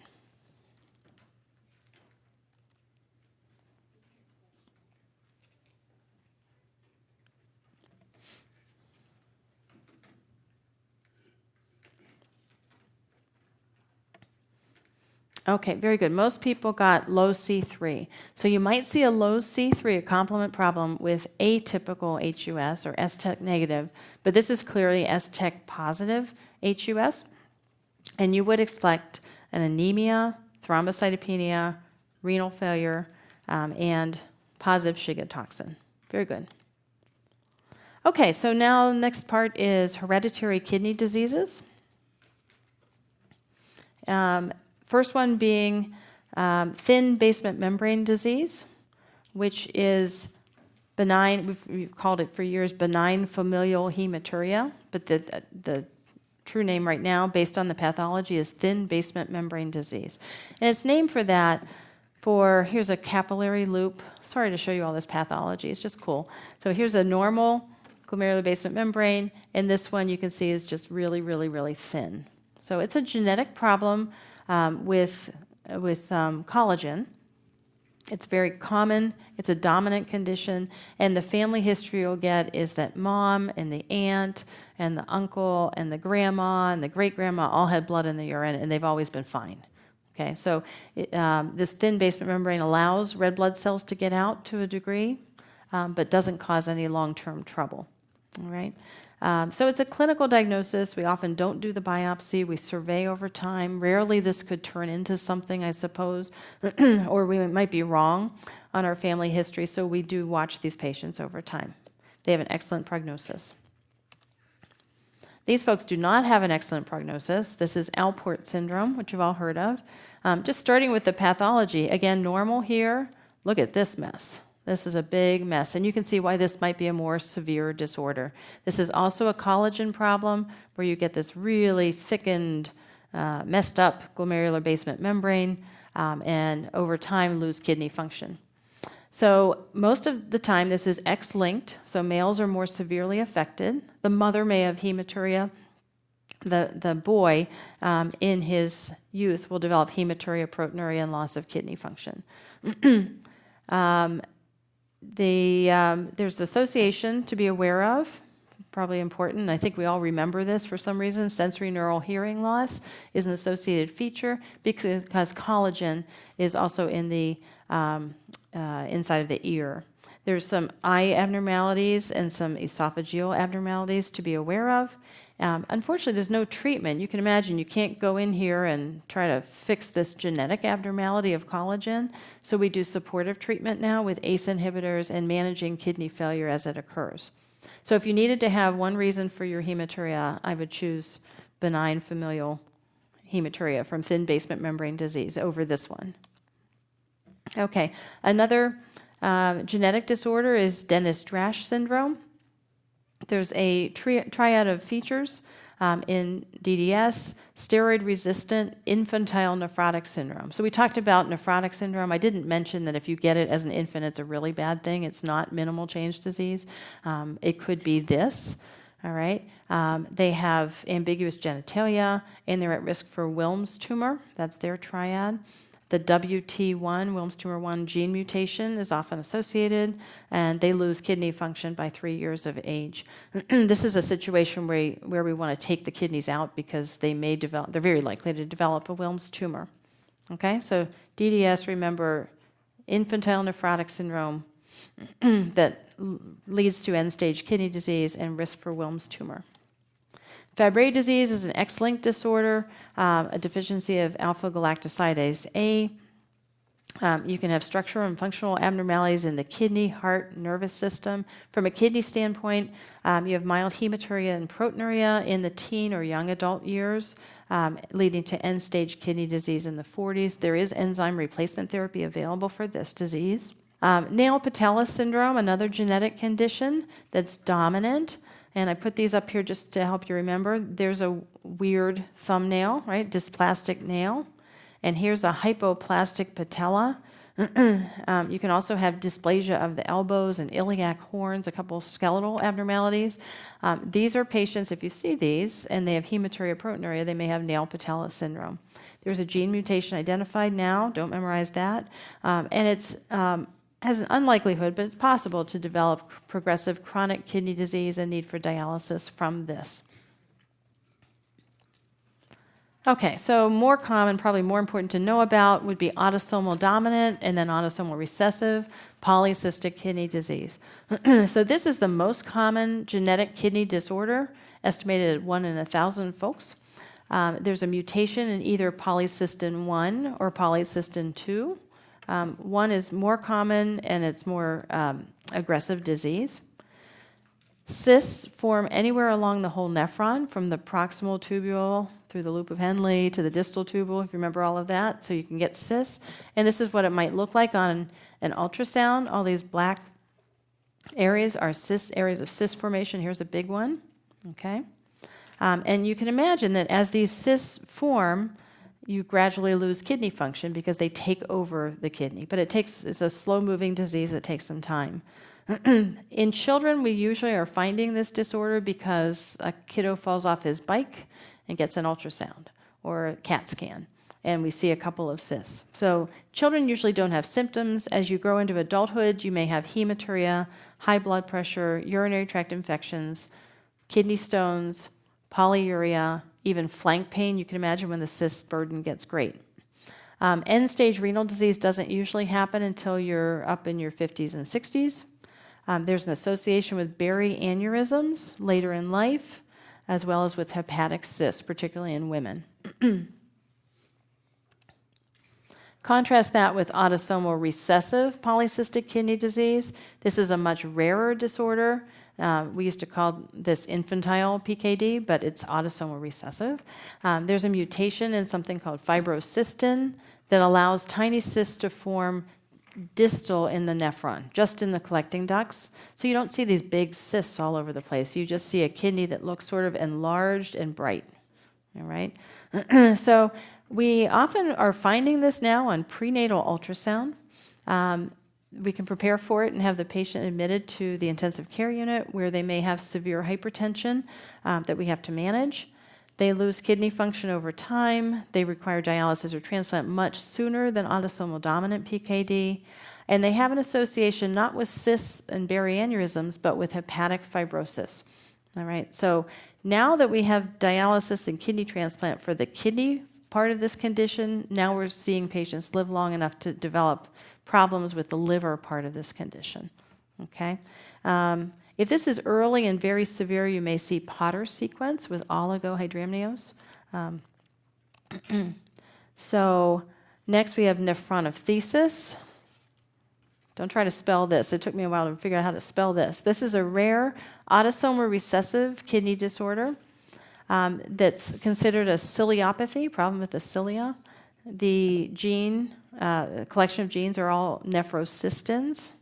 S1: Okay, very good. Most people got low C3. So you might see a low C3, a complement problem with atypical HUS or STEC negative, but this is clearly STEC positive HUS. And you would expect an anemia, thrombocytopenia, renal failure, and positive Shiga toxin. Very good. Okay, so now the next part is hereditary kidney diseases. First one being thin basement membrane disease, which is benign. We've called it for years benign familial hematuria, but the true name right now, based on the pathology, is thin basement membrane disease. And it's named for that here's a capillary loop. Sorry to show you all this pathology. It's just cool. So here's a normal glomerular basement membrane, and this one you can see is just really, really, really thin. So it's a genetic problem with collagen. It's very common. It's a dominant condition. And the family history you'll get is that mom and the aunt and the uncle and the grandma and the great-grandma all had blood in the urine, and they've always been fine. Okay, so this thin basement membrane allows red blood cells to get out to a degree, but doesn't cause any long-term trouble. All right. So it's a clinical diagnosis. We often don't do the biopsy. We survey over time. Rarely this could turn into something, I suppose, or we might be wrong on our family history, so we do watch these patients over time. They have an excellent prognosis. These folks do not have an excellent prognosis. This is Alport syndrome, which you've all heard of. Just starting with the pathology, again, normal here. Look at this mess. This is a big mess, and you can see why this might be a more severe disorder. This is also a collagen problem where you get this really thickened, messed up glomerular basement membrane, and over time lose kidney function. So most of the time this is X-linked, so males are more severely affected. The mother may have hematuria. The boy in his youth will develop hematuria, proteinuria, and loss of kidney function. There's association to be aware of, probably important. I think we all remember this for some reason. Sensory neural hearing loss is an associated feature because collagen is also in the inside of the ear. There's some eye abnormalities and some esophageal abnormalities to be aware of. Unfortunately, there's no treatment. You can imagine you can't go in here and try to fix this genetic abnormality of collagen. So we do supportive treatment now with ACE inhibitors and managing kidney failure as it occurs. So if you needed to have one reason for your hematuria, I would choose benign familial hematuria from thin basement membrane disease over this one. Okay, another genetic disorder is Dennis-Drash syndrome. There's a triad of features in DDS, steroid-resistant infantile nephrotic syndrome. So we talked about nephrotic syndrome. I didn't mention that if you get it as an infant, it's a really bad thing. It's not minimal change disease. It could be this, all right? They have ambiguous genitalia, and they're at risk for Wilms tumor. That's their triad. The WT1, Wilms tumor 1 gene mutation is often associated, and they lose kidney function by 3 years of age. This is a situation where we want to take the kidneys out because they're very likely to develop a Wilms tumor. Okay, so DDS, remember, infantile nephrotic syndrome that leads to end-stage kidney disease and risk for Wilms tumor. Fabry disease is an X-linked disorder, a deficiency of alpha-galactosidase A. You can have structural and functional abnormalities in the kidney, heart, nervous system. From a kidney standpoint, you have mild hematuria and proteinuria in the teen or young adult years, leading to end-stage kidney disease in the 40s. There is enzyme replacement therapy available for this disease. Nail patella syndrome, another genetic condition that's dominant. And I put these up here just to help you remember. There's a weird thumbnail, right? Dysplastic nail. And here's a hypoplastic patella. You can also have dysplasia of the elbows and iliac horns, a couple skeletal abnormalities. These are patients, if you see these, and they have hematuria, proteinuria, they may have nail patella syndrome. There's a gene mutation identified now. Don't memorize that. And it's has an unlikelihood, but it's possible to develop progressive chronic kidney disease and need for dialysis from this. Okay, so more common, probably more important to know about would be autosomal dominant and then autosomal recessive polycystic kidney disease. So this is the most common genetic kidney disorder, estimated at 1 in 1,000 folks. There's a mutation in either polycystin 1 or polycystin 2. One is more common and it's more aggressive disease. Cysts form anywhere along the whole nephron, from the proximal tubule through the loop of Henle to the distal tubule, if you remember all of that. So you can get cysts. And this is what it might look like on an ultrasound. All these black areas are cysts, areas of cyst formation. Here's a big one. Okay. And you can imagine that as these cysts form, you gradually lose kidney function because they take over the kidney. But it's a slow-moving disease that takes some time. In children, we usually are finding this disorder because a kiddo falls off his bike and gets an ultrasound or a CAT scan, and we see a couple of cysts. So children usually don't have symptoms. As you grow into adulthood, you may have hematuria, high blood pressure, urinary tract infections, kidney stones, polyuria, even flank pain. You can imagine when the cyst burden gets great. End-stage renal disease doesn't usually happen until you're up in your 50s and 60s. There's an association with Berry aneurysms later in life, as well as with hepatic cysts, particularly in women. Contrast that with autosomal recessive polycystic kidney disease. This is a much rarer disorder. We used to call this infantile PKD, but it's autosomal recessive. There's a mutation in something called fibrocystin that allows tiny cysts to form distal in the nephron, just in the collecting ducts. So you don't see these big cysts all over the place. You just see a kidney that looks sort of enlarged and bright. All right? So we often are finding this now on prenatal ultrasound. We can prepare for it and have the patient admitted to the intensive care unit where they may have severe hypertension that we have to manage. They lose kidney function over time. They require dialysis or transplant much sooner than autosomal dominant PKD. And they have an association not with cysts and barrianeurysms, but with hepatic fibrosis. All right, so now that we have dialysis and kidney transplant for the kidney part of this condition, now we're seeing patients live long enough to develop problems with the liver part of this condition. Okay? If this is early and very severe, you may see Potter's sequence with oligohydramnios. So next we have nephronophthisis. Don't try to spell this. It took me a while to figure out how to spell this. This is a rare autosomal recessive kidney disorder that's considered a ciliopathy, problem with the cilia. The gene, collection of genes are all nephrocystins.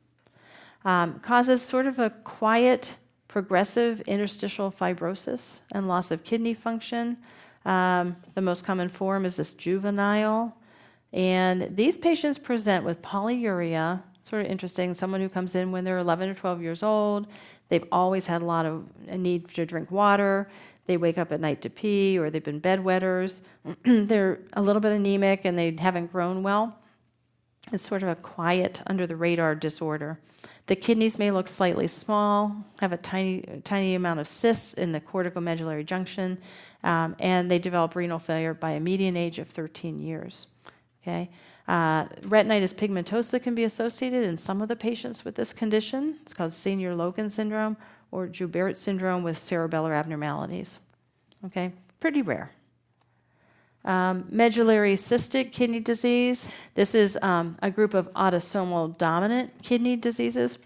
S1: Causes sort of a quiet, progressive interstitial fibrosis and loss of kidney function. The most common form is this juvenile. And these patients present with polyuria, sort of interesting, someone who comes in when they're 11 or 12 years old. They've always had a need to drink water. They wake up at night to pee, or they've been bedwetters. They're a little bit anemic, and they haven't grown well. It's sort of a quiet, under-the-radar disorder. The kidneys may look slightly small, have a tiny amount of cysts in the corticomedullary junction, and they develop renal failure by a median age of 13 years. Okay? Retinitis pigmentosa can be associated in some of the patients with this condition. It's called Senior-Logan syndrome or Joubert syndrome with cerebellar abnormalities. Okay? Pretty rare. Medullary cystic kidney disease. This is a group of autosomal dominant kidney diseases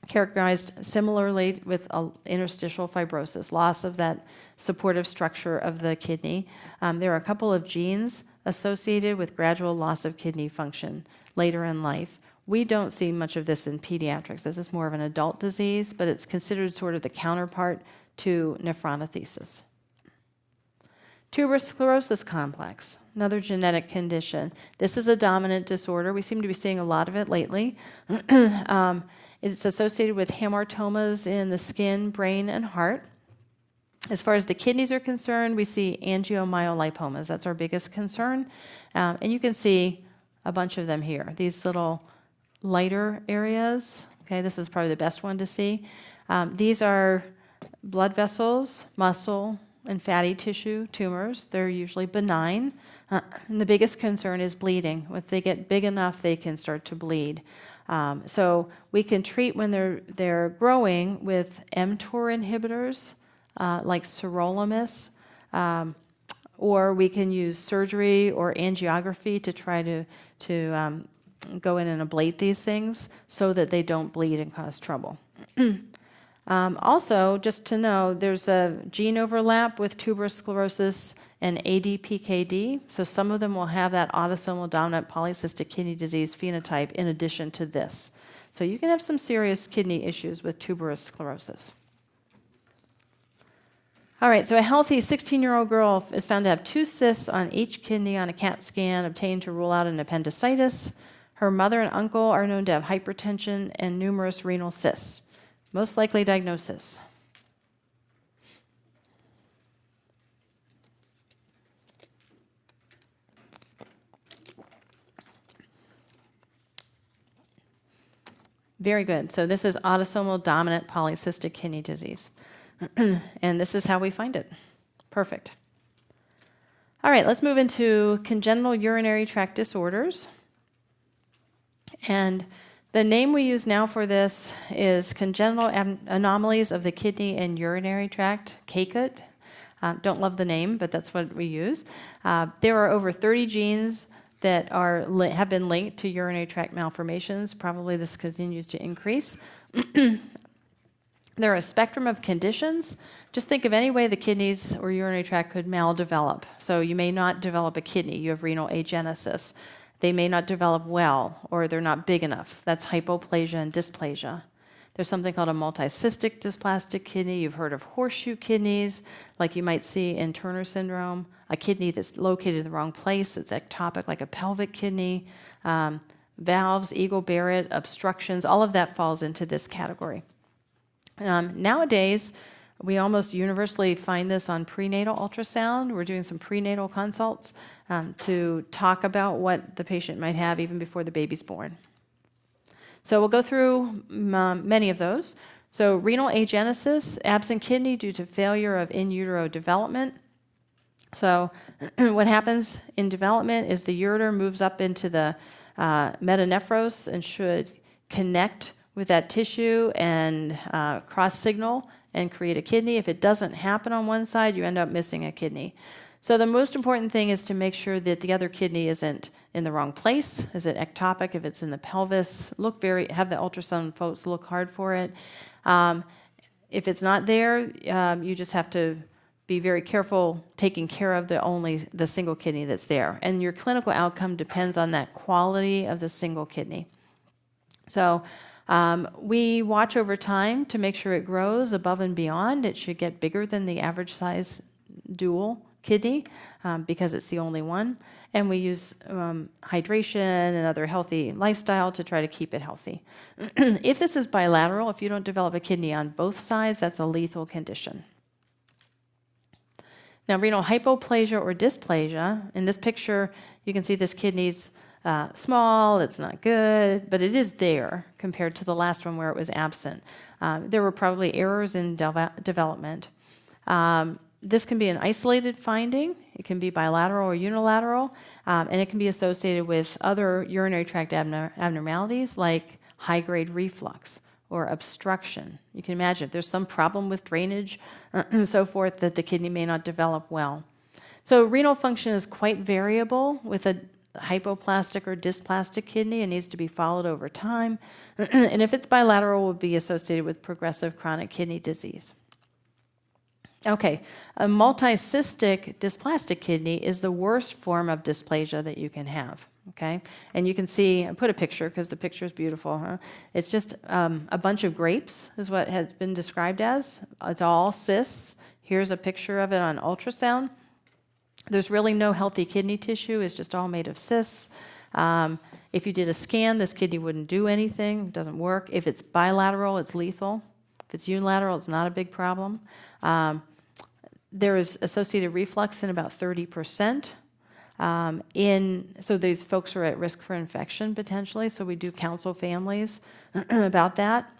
S1: characterized similarly with interstitial fibrosis, loss of that supportive structure of the kidney. There are a couple of genes associated with gradual loss of kidney function later in life. We don't see much of this in pediatrics. This is more of an adult disease, but it's considered sort of the counterpart to nephronophthisis. Tuberous sclerosis complex, another genetic condition. This is a dominant disorder. We seem to be seeing a lot of it lately. It's associated with hamartomas in the skin, brain, and heart. As far as the kidneys are concerned, we see angiomyolipomas. That's our biggest concern. And you can see a bunch of them here. These little lighter areas. Okay, this is probably the best one to see. These are blood vessels, muscle, and fatty tissue tumors. They're usually benign. And the biggest concern is bleeding. If they get big enough, they can start to bleed. So we can treat when they're growing with mTOR inhibitors, like sirolimus, or we can use surgery or angiography to try to go in and ablate these things so that they don't bleed and cause trouble. Also, just to know, there's a gene overlap with tuberous sclerosis and ADPKD, so some of them will have that autosomal dominant polycystic kidney disease phenotype in addition to this. So you can have some serious kidney issues with tuberous sclerosis. All right, so a healthy 16-year-old girl is found to have 2 cysts on each kidney on a CAT scan obtained to rule out an appendicitis. Her mother and uncle are known to have hypertension and numerous renal cysts. Most likely diagnosis. Very good. So this is autosomal dominant polycystic kidney disease. And this is how we find it. Perfect. All right, let's move into congenital urinary tract disorders. And the name we use now for this is congenital anomalies of the kidney and urinary tract, CACUT. Don't love the name, but that's what we use. There are over 30 genes that have been linked to urinary tract malformations. Probably this continues to increase. There are a spectrum of conditions. Just think of any way the kidneys or urinary tract could maldevelop. So you may not develop a kidney. You have renal agenesis. They may not develop well, or they're not big enough. That's hypoplasia and dysplasia. There's something called a multicystic dysplastic kidney. You've heard of horseshoe kidneys, like you might see in Turner syndrome, a kidney that's located in the wrong place. It's ectopic, like a pelvic kidney. Valves, Eagle-Barrett, obstructions, all of that falls into this category. Nowadays, we almost universally find this on prenatal ultrasound. We're doing some prenatal consults to talk about what the patient might have even before the baby's born. So we'll go through many of those. So renal agenesis, absent kidney due to failure of in utero development. So what happens in development is the ureter moves up into the metanephros and should connect with that tissue and cross-signal and create a kidney. If it doesn't happen on one side, you end up missing a kidney. So the most important thing is to make sure that the other kidney isn't in the wrong place. Is it ectopic? If it's in the pelvis, have the ultrasound folks look hard for it. If it's not there, you just have to be very careful taking care of the single kidney that's there. And your clinical outcome depends on that quality of the single kidney. So we watch over time to make sure it grows above and beyond. It should get bigger than the average size dual kidney because it's the only one. And we use hydration and other healthy lifestyle to try to keep it healthy. If this is bilateral, if you don't develop a kidney on both sides, that's a lethal condition. Now, renal hypoplasia or dysplasia, in this picture, you can see this kidney's small, it's not good, but it is there compared to the last one where it was absent. There were probably errors in development. This can be an isolated finding. It can be bilateral or unilateral, and it can be associated with other urinary tract abnormalities like high-grade reflux or obstruction. You can imagine if there's some problem with drainage and so forth that the kidney may not develop well. So renal function is quite variable with a hypoplastic or dysplastic kidney. It needs to be followed over time. And if it's bilateral, it will be associated with progressive chronic kidney disease. Okay, a multicystic dysplastic kidney is the worst form of dysplasia that you can have. Okay, and you can see, I put a picture because the picture is beautiful. Huh? It's just a bunch of grapes is what has been described as. It's all cysts. Here's a picture of it on ultrasound. There's really no healthy kidney tissue. It's just all made of cysts. If you did a scan, this kidney wouldn't do anything. It doesn't work. If it's bilateral, it's lethal. If it's unilateral, it's not a big problem. There is associated reflux in about 30%. So these folks are at risk for infection potentially, so we do counsel families about that.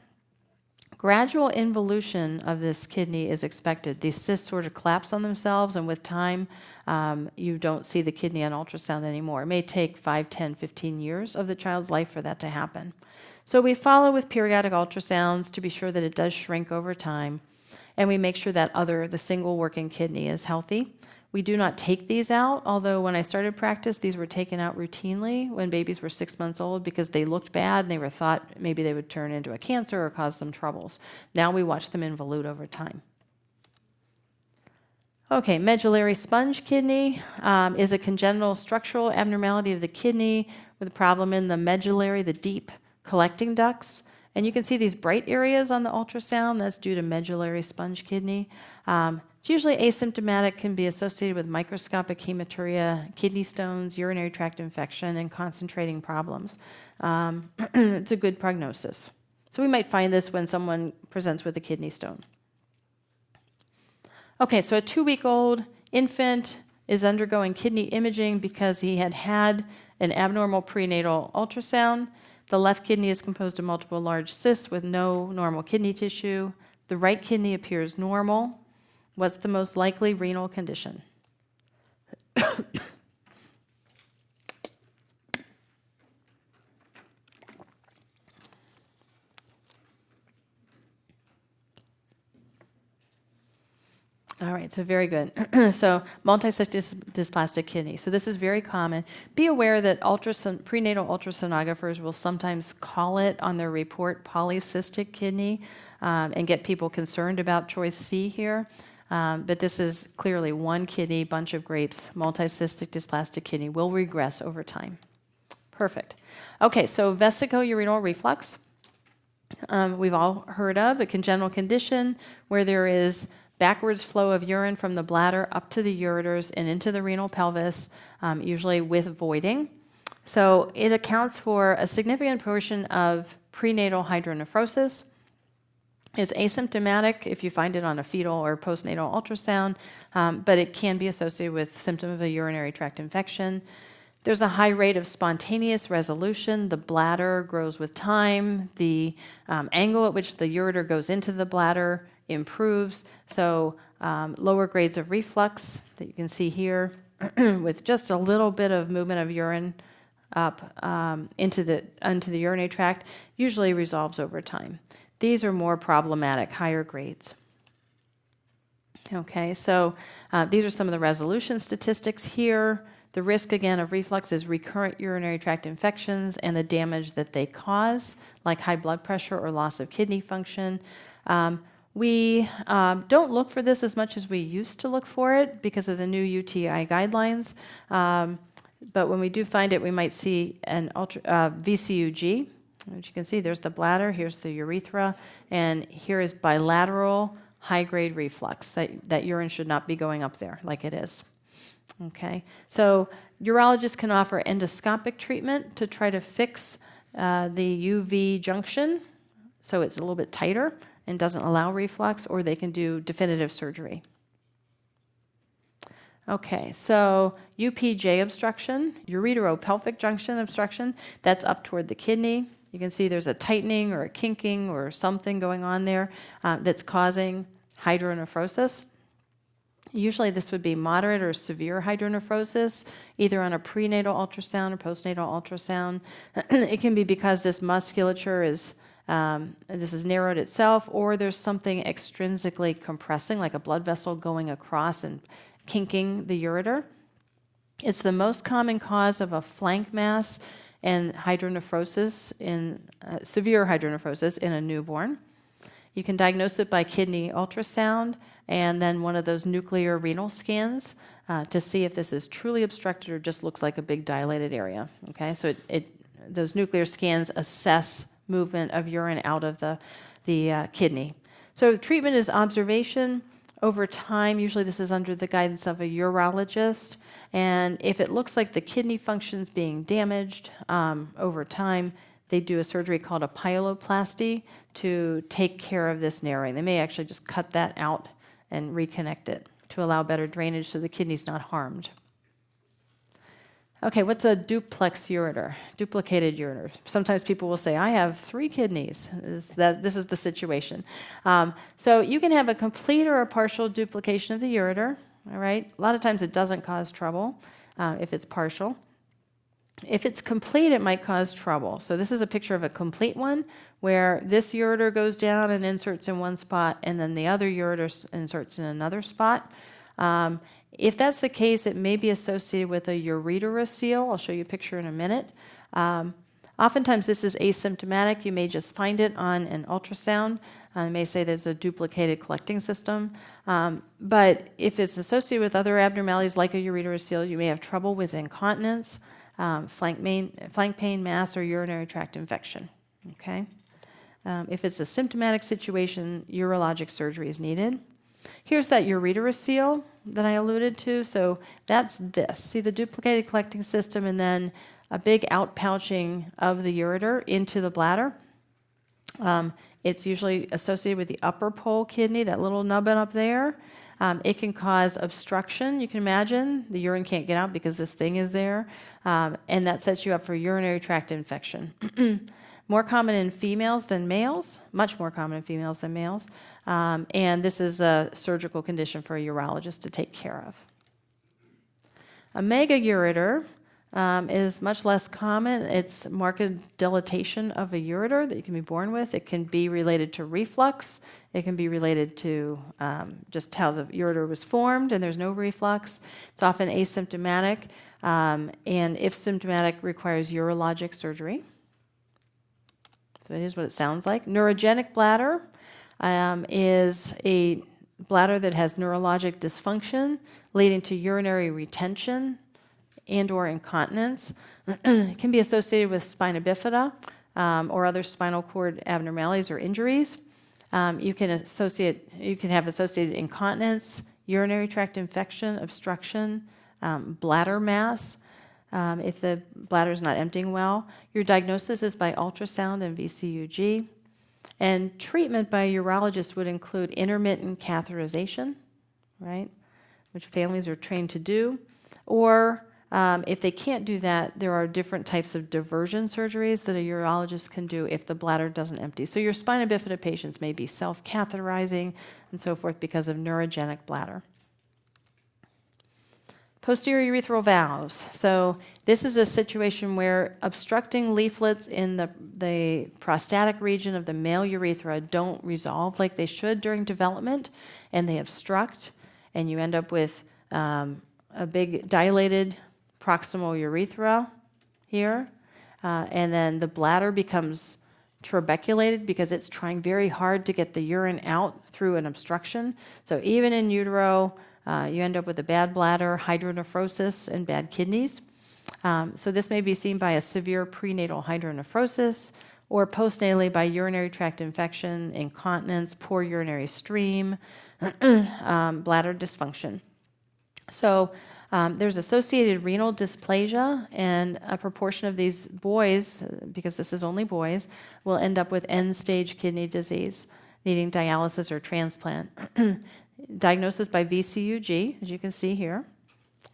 S1: Gradual involution of this kidney is expected. These cysts sort of collapse on themselves, and with time, you don't see the kidney on ultrasound anymore. It may take 5, 10, 15 years of the child's life for that to happen. So we follow with periodic ultrasounds to be sure that it does shrink over time, and we make sure that the single working kidney is healthy. We do not take these out, although when I started practice, these were taken out routinely when babies were 6 months old because they looked bad and they were thought maybe they would turn into a cancer or cause some troubles. Now we watch them involute over time. Okay, medullary sponge kidney is a congenital structural abnormality of the kidney with a problem in the medullary, the deep collecting ducts. And you can see these bright areas on the ultrasound. That's due to medullary sponge kidney. It's usually asymptomatic, can be associated with microscopic hematuria, kidney stones, urinary tract infection, and concentrating problems. It's a good prognosis. So we might find this when someone presents with a kidney stone. Okay, so a 2-week-old infant is undergoing kidney imaging because he had an abnormal prenatal ultrasound. The left kidney is composed of multiple large cysts with no normal kidney tissue. The right kidney appears normal. What's the most likely renal condition? All right, so very good. So multicystic dysplastic kidney. So this is very common. Be aware that prenatal ultrasonographers will sometimes call it on their report polycystic kidney and get people concerned about choice C here. But this is clearly one kidney, bunch of grapes, multicystic dysplastic kidney will regress over time. Perfect. Okay, so vesicoureteral reflux. We've all heard of a congenital condition where there is backwards flow of urine from the bladder up to the ureters and into the renal pelvis, usually with voiding. So it accounts for a significant portion of prenatal hydronephrosis. It's asymptomatic if you find it on a fetal or postnatal ultrasound, but it can be associated with symptom of a urinary tract infection. There's a high rate of spontaneous resolution. The bladder grows with time. The angle at which the ureter goes into the bladder improves. So lower grades of reflux that you can see here with just a little bit of movement of urine up into the urinary tract usually resolves over time. These are more problematic, higher grades. Okay, so these are some of the resolution statistics here. The risk, again, of reflux is recurrent urinary tract infections and the damage that they cause, like high blood pressure or loss of kidney function. We don't look for this as much as we used to look for it because of the new UTI guidelines. But when we do find it, we might see an VCUG. As you can see, there's the bladder, here's the urethra, and here is bilateral high-grade reflux. That urine should not be going up there like it is. Okay, so urologists can offer endoscopic treatment to try to fix the UV junction so it's a little bit tighter and doesn't allow reflux, or they can do definitive surgery. Okay, so UPJ obstruction, ureteropelvic junction obstruction, that's up toward the kidney. You can see there's a tightening or a kinking or something going on there that's causing hydronephrosis. Usually this would be moderate or severe hydronephrosis, either on a prenatal ultrasound or postnatal ultrasound. It can be because this musculature is narrowed itself, or there's something extrinsically compressing, like a blood vessel going across and kinking the ureter. It's the most common cause of a flank mass and hydronephrosis severe hydronephrosis in a newborn. You can diagnose it by kidney ultrasound and then one of those nuclear renal scans to see if this is truly obstructed or just looks like a big dilated area. Okay, so those nuclear scans assess movement of urine out of the kidney. So treatment is observation over time. Usually this is under the guidance of a urologist. And if it looks like the kidney function's being damaged over time, they do a surgery called a pyeloplasty to take care of this narrowing. They may actually just cut that out and reconnect it to allow better drainage so the kidney's not harmed. Okay, what's a duplex ureter? Duplicated ureter. Sometimes people will say, I have 3 kidneys. This is the situation. So you can have a complete or a partial duplication of the ureter. All right. A lot of times it doesn't cause trouble if it's partial. If it's complete, it might cause trouble. So this is a picture of a complete one where this ureter goes down and inserts in one spot, and then the other ureter inserts in another spot. If that's the case, it may be associated with a ureterocele. I'll show you a picture in a minute. Oftentimes this is asymptomatic. You may just find it on an ultrasound. They may say there's a duplicated collecting system. But if it's associated with other abnormalities like a ureterocele, you may have trouble with incontinence, flank pain, mass, or urinary tract infection. Okay? If it's a symptomatic situation, urologic surgery is needed. Here's that ureterocele that I alluded to. So that's this. See the duplicated collecting system and then a big outpouching of the ureter into the bladder. It's usually associated with the upper pole kidney, that little nubbin up there. It can cause obstruction. You can imagine the urine can't get out because this thing is there, and that sets you up for urinary tract infection. More common in females than males, much more common in females than males, and this is a surgical condition for a urologist to take care of. A megaureter is much less common. It's marked dilatation of a ureter that you can be born with. It can be related to reflux. It can be related to just how the ureter was formed and there's no reflux. It's often asymptomatic, and if symptomatic, requires urologic surgery. So it is what it sounds like. Neurogenic bladder is a bladder that has neurologic dysfunction leading to urinary retention and or incontinence. It can be associated with spina bifida or other spinal cord abnormalities or injuries. You can have associated incontinence, urinary tract infection, obstruction, bladder mass, if the bladder is not emptying well. Your diagnosis is by ultrasound and VCUG. And treatment by urologists would include intermittent catheterization, right, which families are trained to do. Or if they can't do that, there are different types of diversion surgeries that a urologist can do if the bladder doesn't empty. So your spina bifida patients may be self-catheterizing and so forth because of neurogenic bladder. Posterior urethral valves. So this is a situation where obstructing leaflets in the prostatic region of the male urethra don't resolve like they should during development, and they obstruct, and you end up with a big dilated proximal urethra here, and then the bladder becomes trabeculated because it's trying very hard to get the urine out through an obstruction. So even in utero, you end up with a bad bladder, hydronephrosis, and bad kidneys. So this may be seen by a severe prenatal hydronephrosis or postnatally by urinary tract infection, incontinence, poor urinary stream, bladder dysfunction. So there's associated renal dysplasia, and a proportion of these boys, because this is only boys, will end up with end-stage kidney disease, needing dialysis or transplant. Diagnosis by VCUG, as you can see here,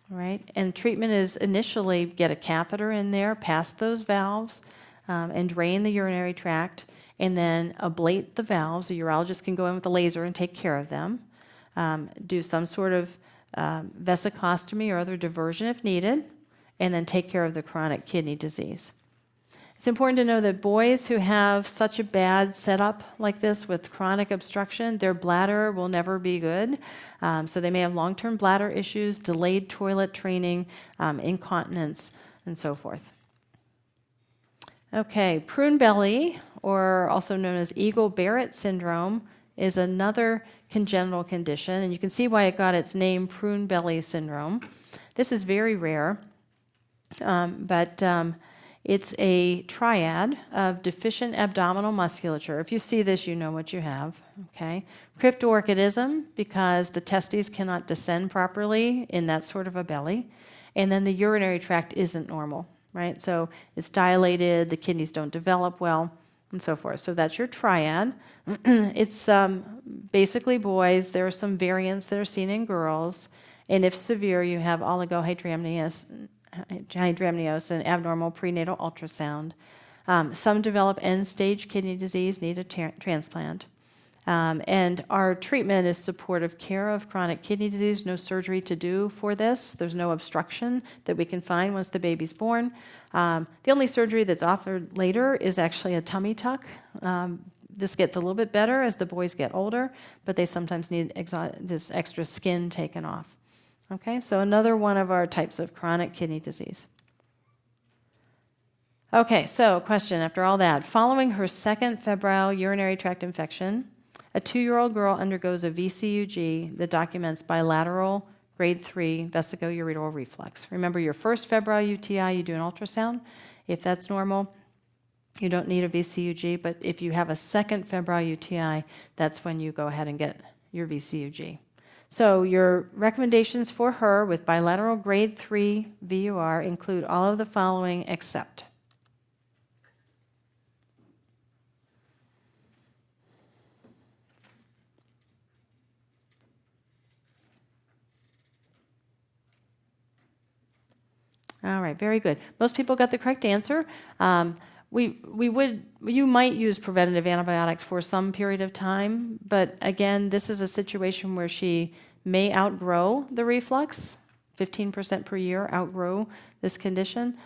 S1: right? And treatment is initially get a catheter in there, past those valves, and drain the urinary tract, and then ablate the valves. A urologist can go in with a laser and take care of them, do some sort of vesicostomy or other diversion if needed, and then take care of the chronic kidney disease. It's important to know that boys who have such a bad setup like this with chronic obstruction, their bladder will never be good. So they may have long-term bladder issues, delayed toilet training, incontinence, and so forth. Okay, prune belly, or also known as Eagle-Barrett syndrome, is another congenital condition, and you can see why it got its name, prune belly syndrome. This is very rare, but it's a triad of deficient abdominal musculature. If you see this, you know what you have, okay? Cryptorchidism, because the testes cannot descend properly in that sort of a belly. And then the urinary tract isn't normal, right? So it's dilated, the kidneys don't develop well, and so forth. So that's your triad. It's basically boys. There are some variants that are seen in girls. And if severe, you have oligohydramnios and abnormal prenatal ultrasound. Some develop end-stage kidney disease, need a transplant. And our treatment is supportive care of chronic kidney disease, no surgery to do for this. There's no obstruction that we can find once the baby's born. The only surgery that's offered later is actually a tummy tuck. This gets a little bit better as the boys get older, but they sometimes need this extra skin taken off. Okay, so another one of our types of chronic kidney disease. Okay, so question after all that. Following her second febrile urinary tract infection, a 2-year-old girl undergoes a VCUG that documents bilateral grade 3 vesicoureteral reflux. Remember, your first febrile UTI, you do an ultrasound. If that's normal, you don't need a VCUG, but if you have a second febrile UTI, that's when you go ahead and get your VCUG. So your recommendations for her with bilateral grade 3 VUR include all of the following except. All right, very good. Most people got the correct answer. You might use preventative antibiotics for some period of time, but again, this is a situation where she may outgrow the reflux 15% per year outgrow this condition.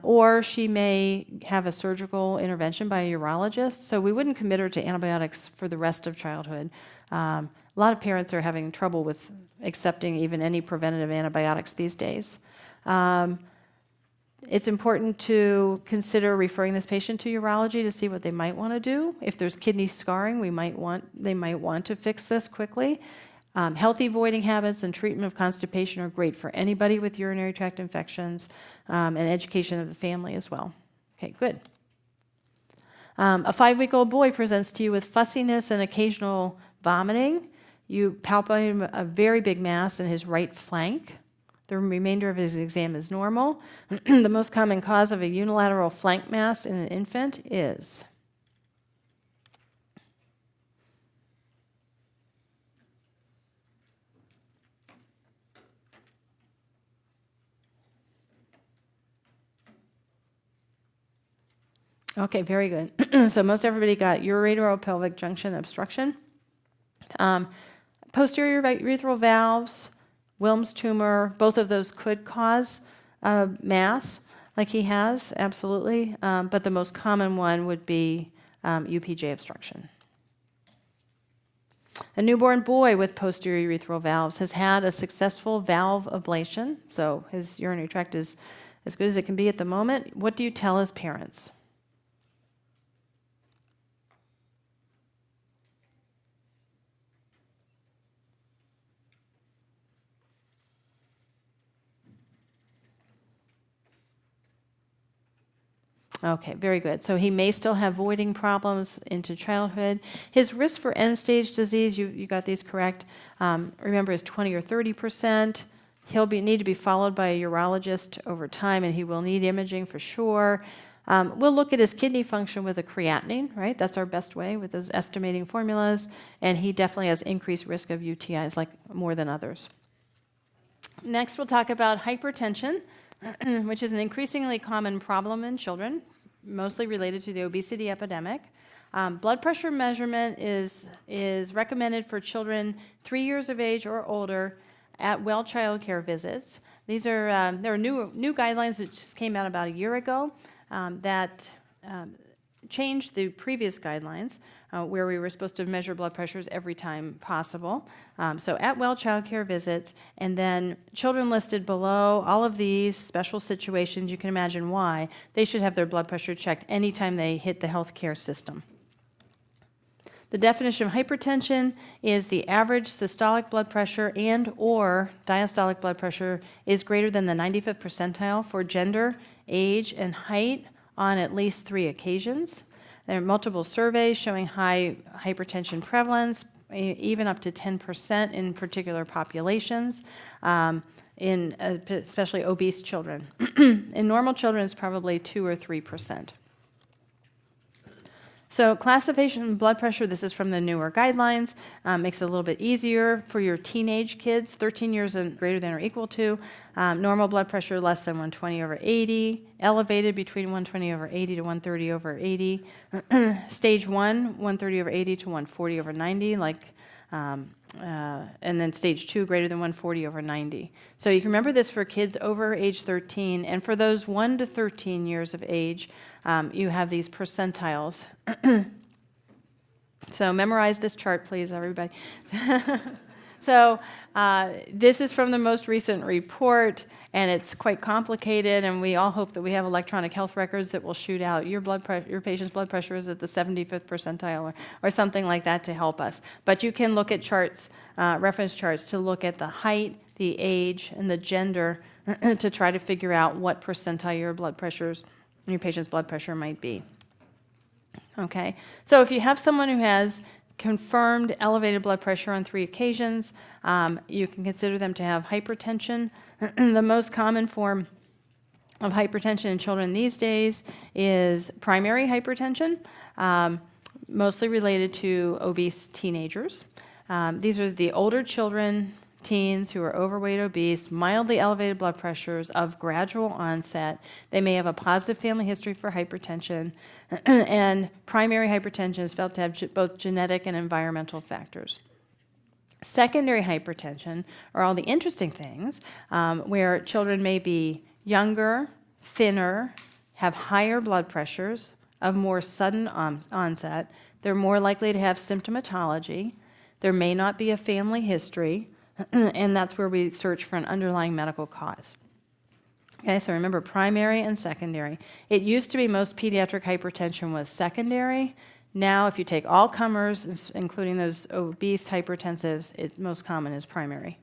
S1: Or she may have a surgical intervention by a urologist. So we wouldn't commit her to antibiotics for the rest of childhood. A lot of parents are having trouble with accepting even any preventative antibiotics these days. It's important to consider referring this patient to urology to see what they might want to do. If there's kidney scarring, they might want to fix this quickly. Healthy voiding habits and treatment of constipation are great for anybody with urinary tract infections, and education of the family as well. Okay, good. A 5-week-old boy presents to you with fussiness and occasional vomiting. You palpate a very big mass in his right flank. The remainder of his exam is normal. The most common cause of a unilateral flank mass in an infant is... Okay, very good. So most everybody got ureteropelvic junction obstruction. Posterior urethral valves, Wilms tumor, both of those could cause mass like he has, absolutely. But the most common one would be UPJ obstruction. A newborn boy with posterior urethral valves has had a successful valve ablation, so his urinary tract is as good as it can be at the moment. What do you tell his parents? Okay, very good. So he may still have voiding problems into childhood. His risk for end-stage disease, you got these correct, remember is 20 or 30%. He'll need to be followed by a urologist over time, and he will need imaging for sure. We'll look at his kidney function with a creatinine, right? That's our best way with those estimating formulas, and he definitely has increased risk of UTIs, like more than others. Next, we'll talk about hypertension, which is an increasingly common problem in children, mostly related to the obesity epidemic. Blood pressure measurement is recommended for children 3 years of age or older at well child care visits. These are there are new guidelines that just came out about a year ago that changed the previous guidelines where we were supposed to measure blood pressures every time possible. So at well child care visits, and then children listed below, all of these special situations, you can imagine why, they should have their blood pressure checked anytime they hit the healthcare system. The definition of hypertension is the average systolic blood pressure and or diastolic blood pressure is greater than the 95th percentile for gender, age, and height on at least 3 occasions. There are multiple surveys showing high hypertension prevalence, even up to 10% in particular populations, in especially obese children. In normal children, it's probably 2 or 3%. So classification of blood pressure, this is from the newer guidelines, makes it a little bit easier for your teenage kids, 13 years and greater than or equal to, normal blood pressure less than 120 over 80, elevated between 120 over 80 to 130 over 80, stage 1, 130 over 80 to 140 over 90, and then stage 2, greater than 140 over 90. So you can remember this for kids over age 13, and for those 1 to 13 years of age, you have these percentiles. So memorize this chart, please, everybody. So this is from the most recent report, and it's quite complicated, and we all hope that we have electronic health records that will shoot out your patient's blood pressure is at the 75th percentile or something like that to help us. But you can look at charts, reference charts, to look at the height, the age, and the gender to try to figure out what percentile your patient's blood pressure might be. Okay, so if you have someone who has confirmed elevated blood pressure on 3 occasions, you can consider them to have hypertension. The most common form of hypertension in children these days is primary hypertension, mostly related to obese teenagers. These are the older children, teens who are overweight, obese, mildly elevated blood pressures of gradual onset. They may have a positive family history for hypertension, and primary hypertension is felt to have both genetic and environmental factors. Secondary hypertension are all the interesting things where children may be younger, thinner, have higher blood pressures, of more sudden onset. They're more likely to have symptomatology. There may not be a family history, and that's where we search for an underlying medical cause. Okay, so remember primary and secondary. It used to be most pediatric hypertension was secondary. Now, if you take all comers, including those obese hypertensives, most common is primary.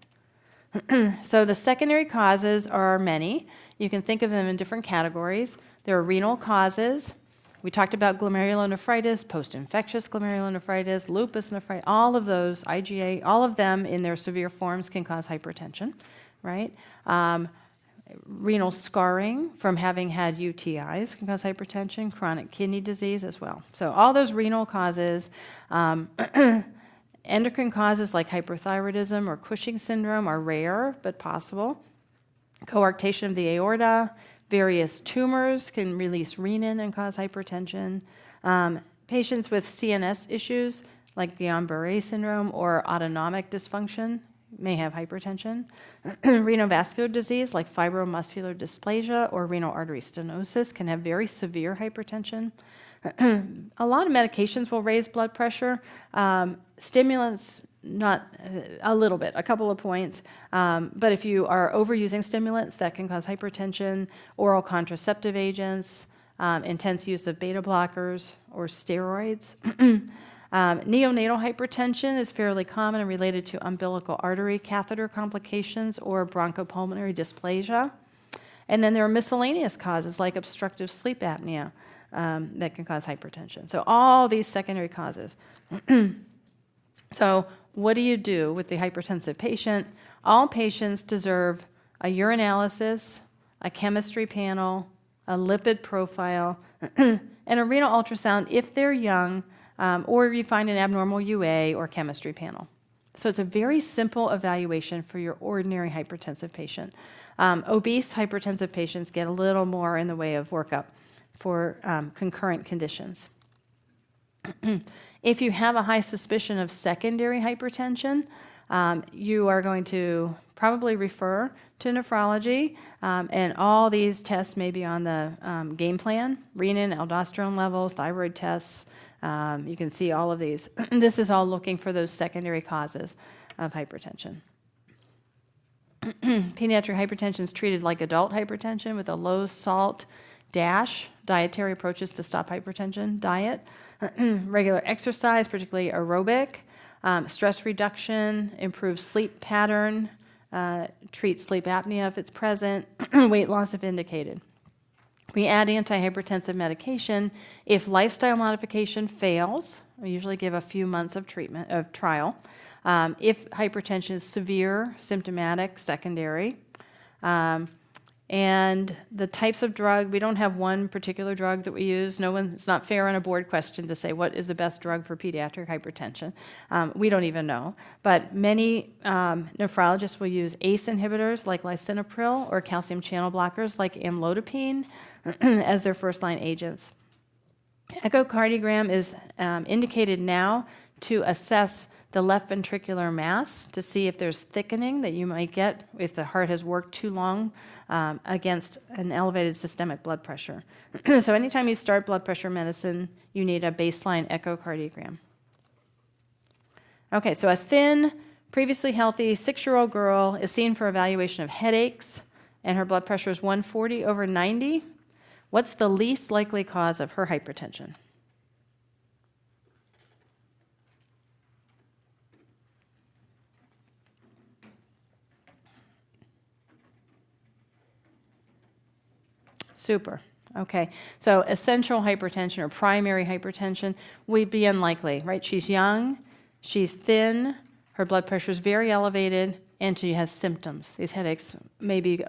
S1: So the secondary causes are many. You can think of them in different categories. There are renal causes. We talked about glomerulonephritis, post-infectious glomerulonephritis, lupus nephritis, all of those, IgA, all of them in their severe forms can cause hypertension, right? Renal scarring from having had UTIs can cause hypertension, chronic kidney disease as well. So all those renal causes, endocrine causes like hyperthyroidism or Cushing syndrome are rare but possible. Coarctation of the aorta, various tumors can release renin and cause hypertension. Patients with CNS issues like Guillain-Barré syndrome or autonomic dysfunction may have hypertension. Renovascular disease like fibromuscular dysplasia or renal artery stenosis can have very severe hypertension. A lot of medications will raise blood pressure. Stimulants, not a little bit, a couple of points. But if you are overusing stimulants, that can cause hypertension. Oral contraceptive agents, intense use of beta blockers or steroids. Neonatal hypertension is fairly common and related to umbilical artery catheter complications or bronchopulmonary dysplasia. And then there are miscellaneous causes like obstructive sleep apnea that can cause hypertension. So all these secondary causes. So what do you do with the hypertensive patient? All patients deserve a urinalysis, a chemistry panel, a lipid profile, and a renal ultrasound if they're young, or you find an abnormal UA or chemistry panel. So it's a very simple evaluation for your ordinary hypertensive patient. Obese hypertensive patients get a little more in the way of workup for concurrent conditions. If you have a high suspicion of secondary hypertension, you are going to probably refer to nephrology, and all these tests may be on the game plan: renin, aldosterone level, thyroid tests. You can see all of these. This is all looking for those secondary causes of hypertension. Pediatric hypertension is treated like adult hypertension with a low salt DASH, dietary approaches to stop hypertension, diet, regular exercise, particularly aerobic, stress reduction, improve sleep pattern, treat sleep apnea if it's present, weight loss if indicated. We add antihypertensive medication if lifestyle modification fails. We usually give a few months of treatment, of trial. If hypertension is severe, symptomatic, secondary. And the types of drug, we don't have one particular drug that we use. It's not fair on a board question to say what is the best drug for pediatric hypertension. We don't even know. But many nephrologists will use ACE inhibitors like lisinopril or calcium channel blockers like amlodipine as their first-line agents. Echocardiogram is indicated now to assess the left ventricular mass to see if there's thickening that you might get if the heart has worked too long against an elevated systemic blood pressure. So anytime you start blood pressure medicine, you need a baseline echocardiogram. Okay, so a thin, previously healthy 6-year-old girl is seen for evaluation of headaches, and her blood pressure is 140/90. What's the least likely cause of her hypertension? Super. Okay. So essential hypertension or primary hypertension would be unlikely, right? She's young, she's thin, her blood pressure is very elevated, and she has symptoms. These headaches may be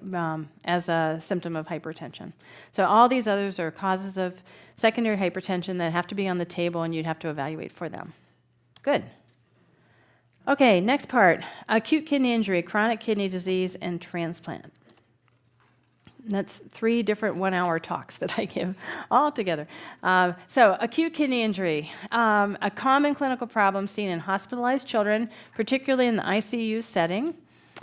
S1: as a symptom of hypertension. So all these others are causes of secondary hypertension that have to be on the table, and you'd have to evaluate for them. Good. Okay, next part, acute kidney injury, chronic kidney disease, and transplant. That's 3 different 1-hour talks that I give all together. So acute kidney injury, a common clinical problem seen in hospitalized children, particularly in the ICU setting.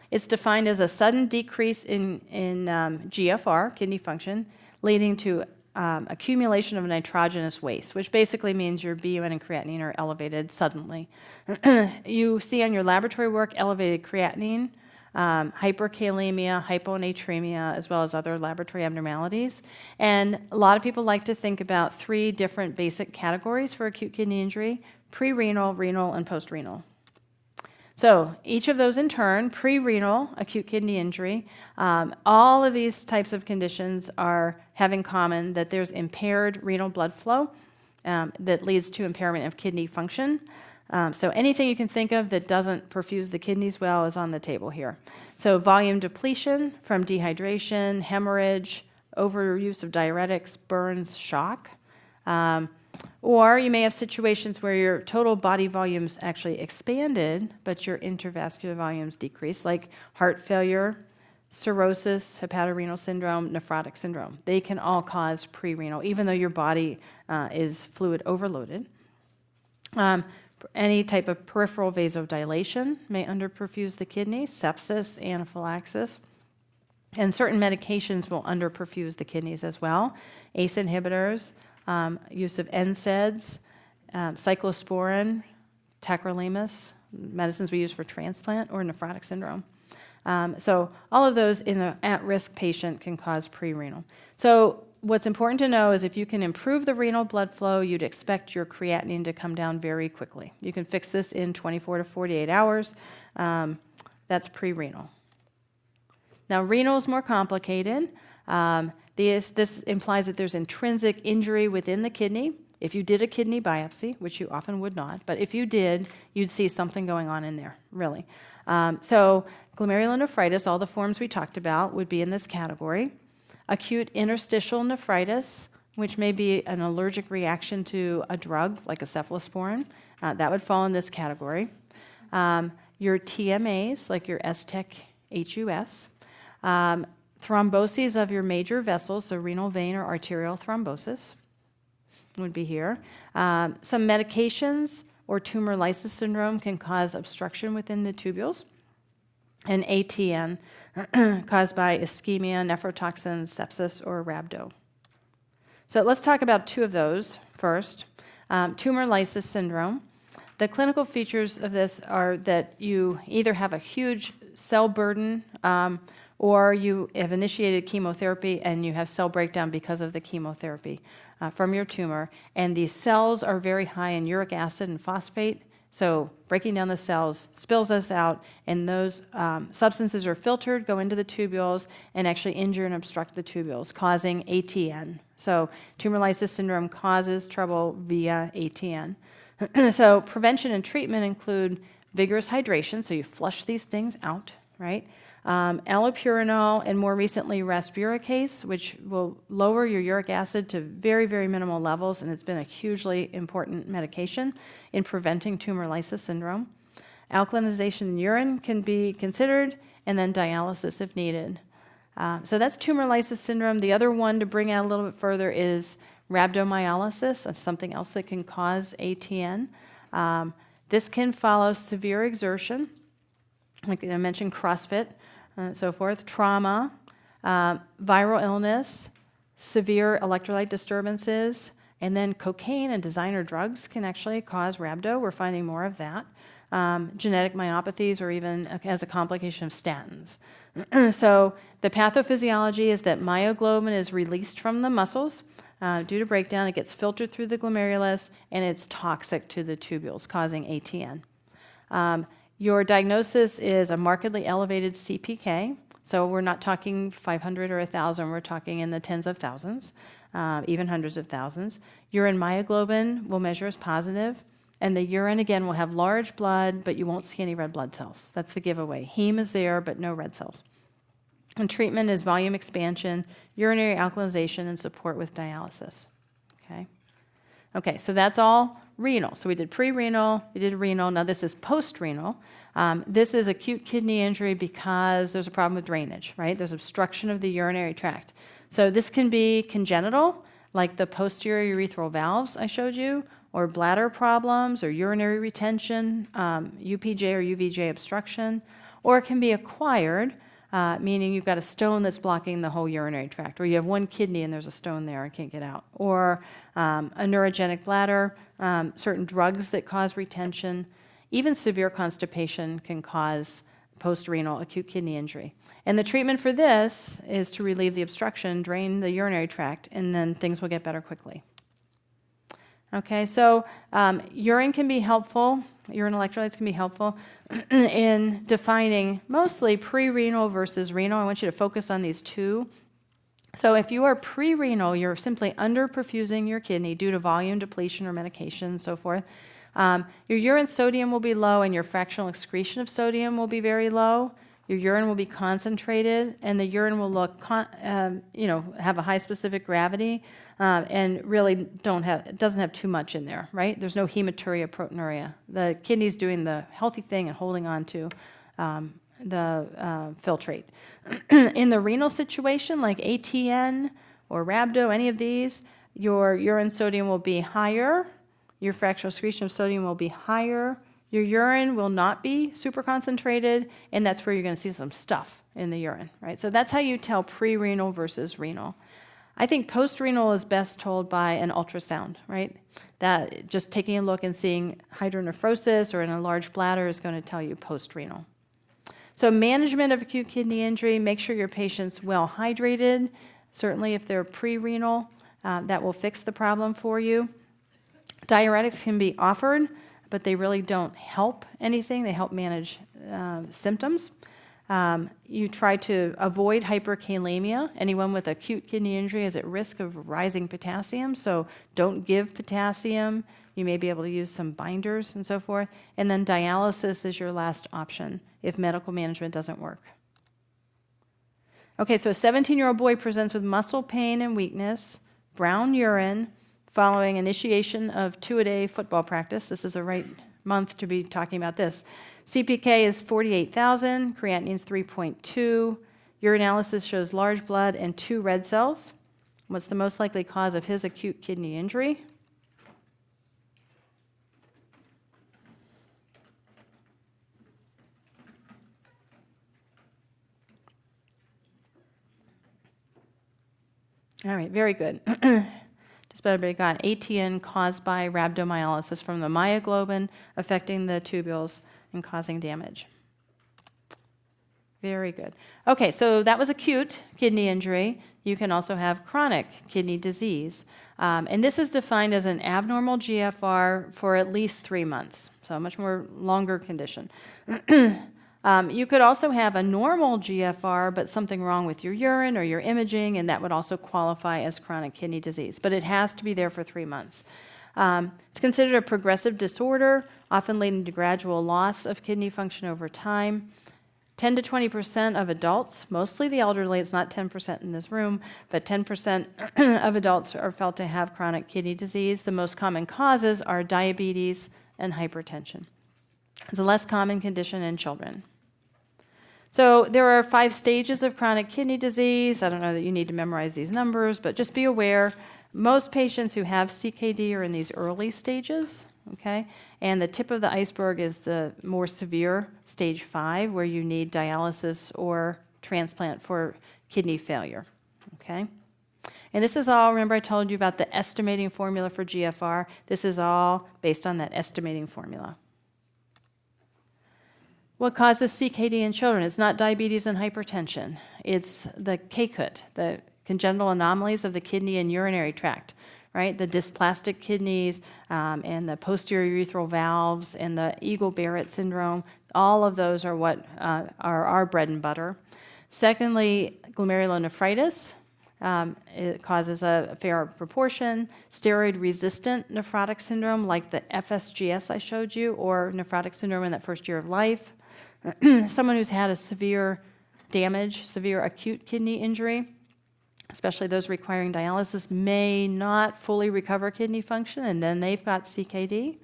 S1: It's defined as a sudden decrease in GFR, kidney function, leading to accumulation of nitrogenous waste, which basically means your BUN and creatinine are elevated suddenly. You see on your laboratory work elevated creatinine, hyperkalemia, hyponatremia, as well as other laboratory abnormalities. And a lot of people like to think about 3 different basic categories for acute kidney injury: pre-renal, renal, and post-renal. So each of those in turn, pre-renal, acute kidney injury, all of these types of conditions have in common that there's impaired renal blood flow that leads to impairment of kidney function. So anything you can think of that doesn't perfuse the kidneys well is on the table here. So volume depletion from dehydration, hemorrhage, overuse of diuretics, burns, shock. Or you may have situations where your total body volumes actually expanded, but your intravascular volumes decreased, like heart failure, cirrhosis, hepatorenal syndrome, nephrotic syndrome. They can all cause pre-renal, even though your body is fluid overloaded. Any type of peripheral vasodilation may underperfuse the kidney, sepsis, anaphylaxis. And certain medications will underperfuse the kidneys as well. ACE inhibitors, use of NSAIDs, cyclosporin, tacrolimus, medicines we use for transplant, or nephrotic syndrome. So all of those in an at-risk patient can cause pre-renal. So what's important to know is if you can improve the renal blood flow, you'd expect your creatinine to come down very quickly. You can fix this in 24 to 48 hours. That's pre-renal. Now, renal is more complicated. This implies that there's intrinsic injury within the kidney. If you did a kidney biopsy, which you often would not, but if you did, you'd see something going on in there, really. So glomerulonephritis, all the forms we talked about, would be in this category. Acute interstitial nephritis, which may be an allergic reaction to a drug like a cephalosporin, that would fall in this category. Your TMAs, like your STEC-HUS. Thromboses of your major vessels, so renal vein or arterial thrombosis would be here. Some medications or tumor lysis syndrome can cause obstruction within the tubules. And ATN caused by ischemia, nephrotoxins, sepsis, or rhabdo. So let's talk about 2 of those first. Tumor lysis syndrome. The clinical features of this are that you either have a huge cell burden or you have initiated chemotherapy and you have cell breakdown because of the chemotherapy from your tumor. And these cells are very high in uric acid and phosphate. So breaking down the cells spills us out, and those substances are filtered, go into the tubules, and actually injure and obstruct the tubules, causing ATN. So tumor lysis syndrome causes trouble via ATN. So prevention and treatment include vigorous hydration, so you flush these things out, right? Allopurinol, and more recently rasburicase, which will lower your uric acid to very, very minimal levels, and it's been a hugely important medication in preventing tumor lysis syndrome. Alkalinization in urine can be considered, and then dialysis if needed. So that's tumor lysis syndrome. The other one to bring out a little bit further is rhabdomyolysis, that's something else that can cause ATN. This can follow severe exertion, like I mentioned, CrossFit, and so forth, trauma, viral illness, severe electrolyte disturbances, and then cocaine and designer drugs can actually cause rhabdo. We're finding more of that. Genetic myopathies, or even as a complication of statins. So the pathophysiology is that myoglobin is released from the muscles due to breakdown. It gets filtered through the glomerulus, and it's toxic to the tubules, causing ATN. Your diagnosis is a markedly elevated CPK, so we're not talking 500 or 1,000, we're talking in the tens of thousands, even hundreds of thousands. Urine myoglobin will measure as positive, and the urine, again, will have large blood, but you won't see any red blood cells. That's the giveaway. Heme is there, but no red cells. And treatment is volume expansion, urinary alkalization, and support with dialysis. Okay, so that's all renal. So we did pre-renal, we did renal. Now this is post-renal. This is acute kidney injury because there's a problem with drainage, right? There's obstruction of the urinary tract. So this can be congenital, like the posterior urethral valves I showed you, or bladder problems, or urinary retention, UPJ or UVJ obstruction, or it can be acquired, meaning you've got a stone that's blocking the whole urinary tract, or you have one kidney and there's a stone there and can't get out, or a neurogenic bladder, certain drugs that cause retention. Even severe constipation can cause post-renal acute kidney injury. And the treatment for this is to relieve the obstruction, drain the urinary tract, and then things will get better quickly. Okay, so urine can be helpful, urine electrolytes can be helpful in defining mostly pre-renal versus renal. I want you to focus on these two. So if you are pre-renal, you're simply underperfusing your kidney due to volume depletion or medication and so forth. Your urine sodium will be low and your fractional excretion of sodium will be very low. Your urine will be concentrated, and the urine will look, have a high specific gravity, and really doesn't have too much in there, right? There's no hematuria, proteinuria. The kidney's doing the healthy thing and holding on to the filtrate. In the renal situation, like ATN or rhabdo, any of these, your urine sodium will be higher, your fractional excretion of sodium will be higher, your urine will not be super concentrated, and that's where you're going to see some stuff in the urine, right? So that's how you tell pre-renal versus renal. I think post-renal is best told by an ultrasound, right? That just taking a look and seeing hydronephrosis or in a large bladder is going to tell you post-renal. So management of acute kidney injury, make sure your patient's well hydrated. Certainly if they're pre-renal, that will fix the problem for you. Diuretics can be offered, but they really don't help anything. They help manage symptoms. You try to avoid hyperkalemia. Anyone with acute kidney injury is at risk of rising potassium, so don't give potassium. You may be able to use some binders and so forth. And then dialysis is your last option if medical management doesn't work. Okay, so a 17-year-old boy presents with muscle pain and weakness, brown urine, following initiation of 2-a-day football practice. This is a right month to be talking about this. CPK is 48,000, creatinine is 3.2. Urinalysis shows large blood and 2 red cells. What's the most likely cause of his acute kidney injury? All right, very good. Just about everybody got ATN caused by rhabdomyolysis from the myoglobin affecting the tubules and causing damage. Very good. Okay, so that was acute kidney injury. You can also have chronic kidney disease. And this is defined as an abnormal GFR for at least 3 months, so a much more longer condition. You could also have a normal GFR, but something wrong with your urine or your imaging, and that would also qualify as chronic kidney disease. But it has to be there for 3 months. It's considered a progressive disorder, often leading to gradual loss of kidney function over time. 10 to 20% of adults, mostly the elderly, it's not 10% in this room, but 10% of adults are felt to have chronic kidney disease. The most common causes are diabetes and hypertension. It's a less common condition in children. So there are 5 stages of chronic kidney disease. I don't know that you need to memorize these numbers, but just be aware, most patients who have CKD are in these early stages, okay? And the tip of the iceberg is the more severe stage 5, where you need dialysis or transplant for kidney failure, okay? And this is all, remember I told you about the estimating formula for GFR? This is all based on that estimating formula. What causes CKD in children? It's not diabetes and hypertension. It's the CKUT, the congenital anomalies of the kidney and urinary tract, right? The dysplastic kidneys and the posterior urethral valves and the Eagle-Barrett syndrome. All of those are what are our bread and butter. Secondly, glomerulonephritis. It causes a fair proportion. Steroid-resistant nephrotic syndrome, like the FSGS I showed you, or nephrotic syndrome in that first year of life. Someone who's had a severe damage, severe acute kidney injury, especially those requiring dialysis, may not fully recover kidney function, and then they've got CKD.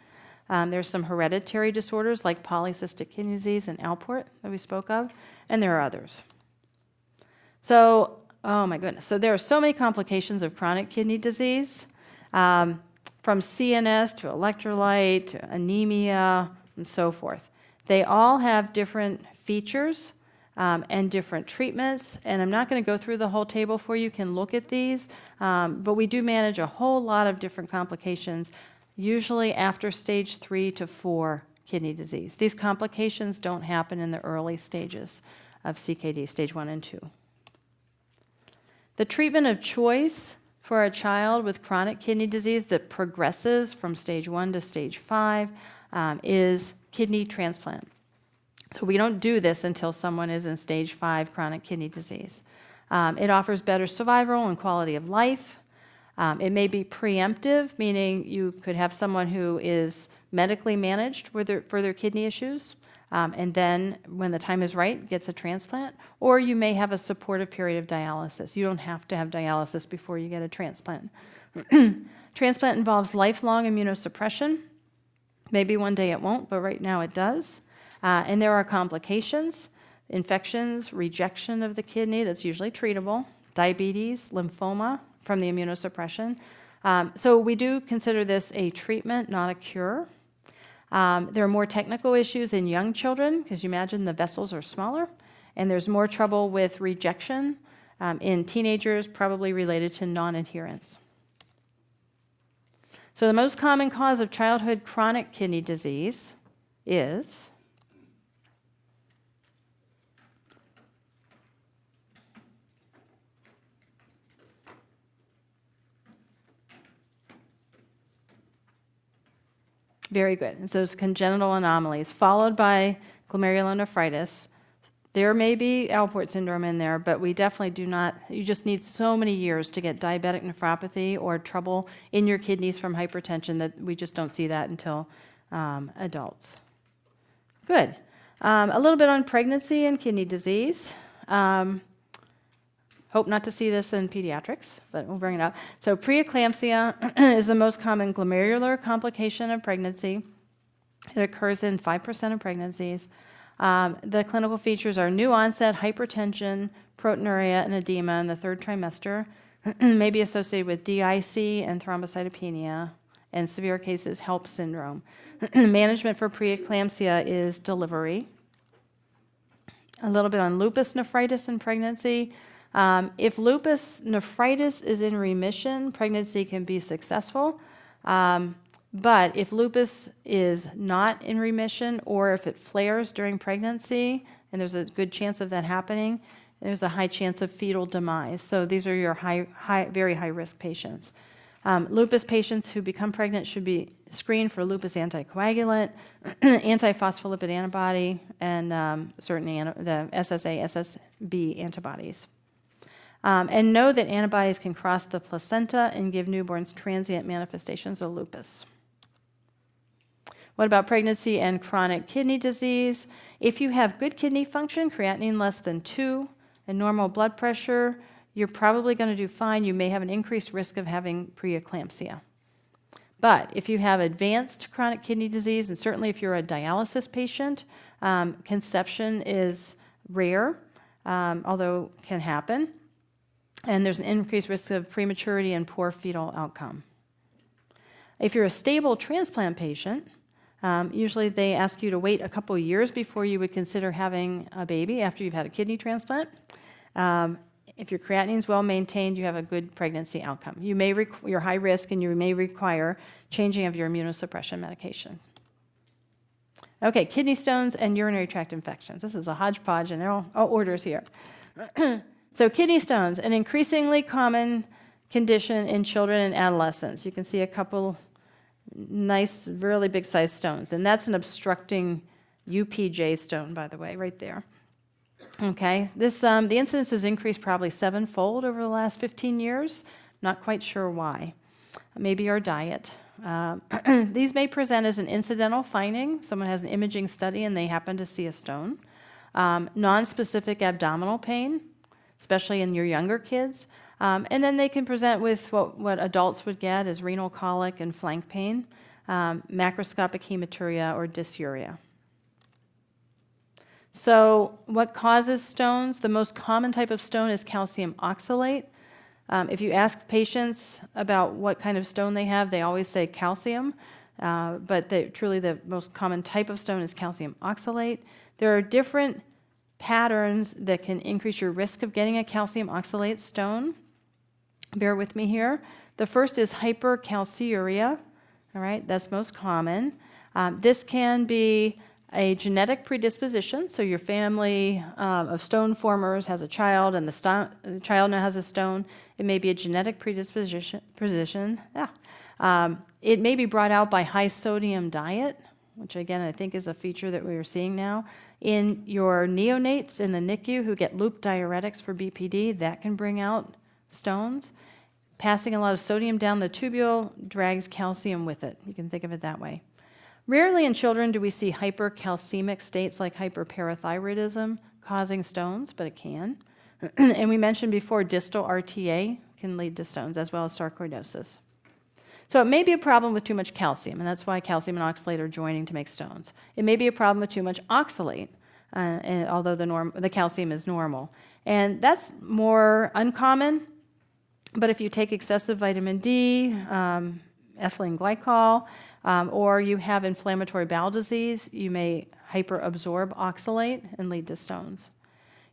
S1: There's some hereditary disorders like polycystic kidney disease and Alport that we spoke of, and there are others. So, oh my goodness, so there are so many complications of chronic kidney disease, from CNS to electrolyte to anemia and so forth. They all have different features and different treatments, and I'm not going to go through the whole table for you. You can look at these, but we do manage a whole lot of different complications, usually after stage 3 to 4 kidney disease. These complications don't happen in the early stages of CKD, stage 1 and 2. The treatment of choice for a child with chronic kidney disease that progresses from stage 1 to stage 5 is kidney transplant. So we don't do this until someone is in stage 5 chronic kidney disease. It offers better survival and quality of life. It may be preemptive, meaning you could have someone who is medically managed for their kidney issues, and then when the time is right, gets a transplant. Or you may have a supportive period of dialysis. You don't have to have dialysis before you get a transplant. Transplant involves lifelong immunosuppression. Maybe one day it won't, but right now it does. And there are complications, infections, rejection of the kidney that's usually treatable, diabetes, lymphoma from the immunosuppression. So we do consider this a treatment, not a cure. There are more technical issues in young children, because you imagine the vessels are smaller, and there's more trouble with rejection in teenagers, probably related to non-adherence. So the most common cause of childhood chronic kidney disease is very good. It's those congenital anomalies, followed by glomerulonephritis. There may be Alport syndrome in there, but we definitely do not. You just need so many years to get diabetic nephropathy or trouble in your kidneys from hypertension that we just don't see that until adults. Good. A little bit on pregnancy and kidney disease. Hope not to see this in pediatrics, but we'll bring it up. So preeclampsia is the most common glomerular complication of pregnancy. It occurs in 5% of pregnancies. The clinical features are new onset hypertension, proteinuria, and edema in the 3rd trimester, may be associated with DIC and thrombocytopenia, and severe cases HELP syndrome. Management for preeclampsia is delivery. A little bit on lupus nephritis in pregnancy. If lupus nephritis is in remission, pregnancy can be successful. But if lupus is not in remission, or if it flares during pregnancy, and there's a good chance of that happening, there's a high chance of fetal demise. So these are your very high-risk patients. Lupus patients who become pregnant should be screened for lupus anticoagulant, antiphospholipid antibody, and certainly the SSA, SSB antibodies. And know that antibodies can cross the placenta and give newborns transient manifestations of lupus. What about pregnancy and chronic kidney disease? If you have good kidney function, creatinine less than 2, and normal blood pressure, you're probably going to do fine. You may have an increased risk of having preeclampsia. But if you have advanced chronic kidney disease, and certainly if you're a dialysis patient, conception is rare, although can happen. And there's an increased risk of prematurity and poor fetal outcome. If you're a stable transplant patient, usually they ask you to wait a couple years before you would consider having a baby after you've had a kidney transplant. If your creatinine is well maintained, you have a good pregnancy outcome. You're high risk, and you may require changing of your immunosuppression medication. Okay, kidney stones and urinary tract infections. This is a hodgepodge, and they're all orders here. So kidney stones, an increasingly common condition in children and adolescents. You can see a couple nice, really big-sized stones, and that's an obstructing UPJ stone, by the way, right there. Okay, this the incidence has increased probably 7-fold over the last 15 years. Not quite sure why. Maybe our diet. These may present as an incidental finding. Someone has an imaging study and they happen to see a stone. Non-specific abdominal pain, especially in your younger kids. And then they can present with what adults would get as renal colic and flank pain. macroscopic hematuria, or dysuria. So what causes stones? The most common type of stone is calcium oxalate. If you ask patients about what kind of stone they have, they always say calcium, but truly the most common type of stone is calcium oxalate. There are different patterns that can increase your risk of getting a calcium oxalate stone. Bear with me here. The first is hypercalciuria. All right, that's most common. This can be a genetic predisposition, so your family of stone formers has a child, and the child now has a stone. It may be a genetic predisposition. It may be brought out by high sodium diet, which again I think is a feature that we are seeing now. In your neonates in the NICU who get loop diuretics for BPD, that can bring out stones. Passing a lot of sodium down the tubule drags calcium with it. You can think of it that way. Rarely in children do we see hypercalcemic states like hyperparathyroidism causing stones, but it can. And we mentioned before, distal RTA can lead to stones as well as sarcoidosis. So it may be a problem with too much calcium, and that's why calcium and oxalate are joining to make stones. It may be a problem with too much oxalate, and although the calcium is normal. And that's more uncommon, but if you take excessive vitamin D, ethylene glycol, or you have inflammatory bowel disease, you may hyperabsorb oxalate and lead to stones.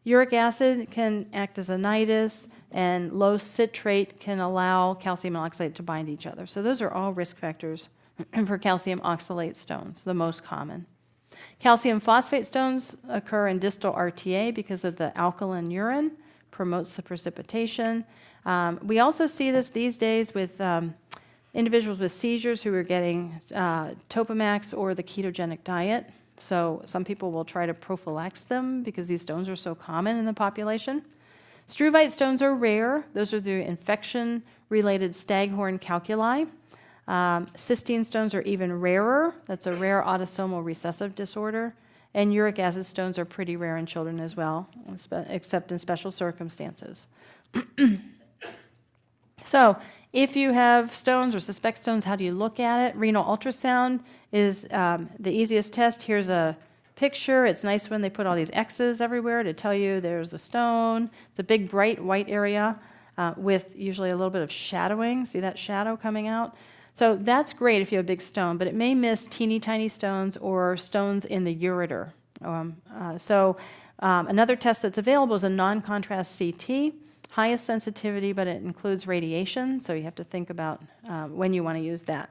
S1: Uric acid can act as a nidus, and low citrate can allow calcium and oxalate to bind each other. So those are all risk factors for calcium oxalate stones, the most common. Calcium phosphate stones occur in distal RTA because of the alkaline urine, promotes the precipitation. We also see this these days with individuals with seizures who are getting Topamax or the ketogenic diet. So some people will try to prophylax them because these stones are so common in the population. Struvite stones are rare. Those are the infection-related staghorn calculi. Cystine stones are even rarer. That's a rare autosomal recessive disorder. And uric acid stones are pretty rare in children as well, except in special circumstances. So if you have stones or suspect stones, how do you look at it? Renal ultrasound is the easiest test. Here's a picture. It's nice when they put all these X's everywhere to tell you there's the stone. It's a big, bright white area with usually a little bit of shadowing. See that shadow coming out? So that's great if you have a big stone, but it may miss teeny tiny stones or stones in the ureter. Another test that's available is a non-contrast CT. Highest sensitivity, but it includes radiation, so you have to think about when you want to use that.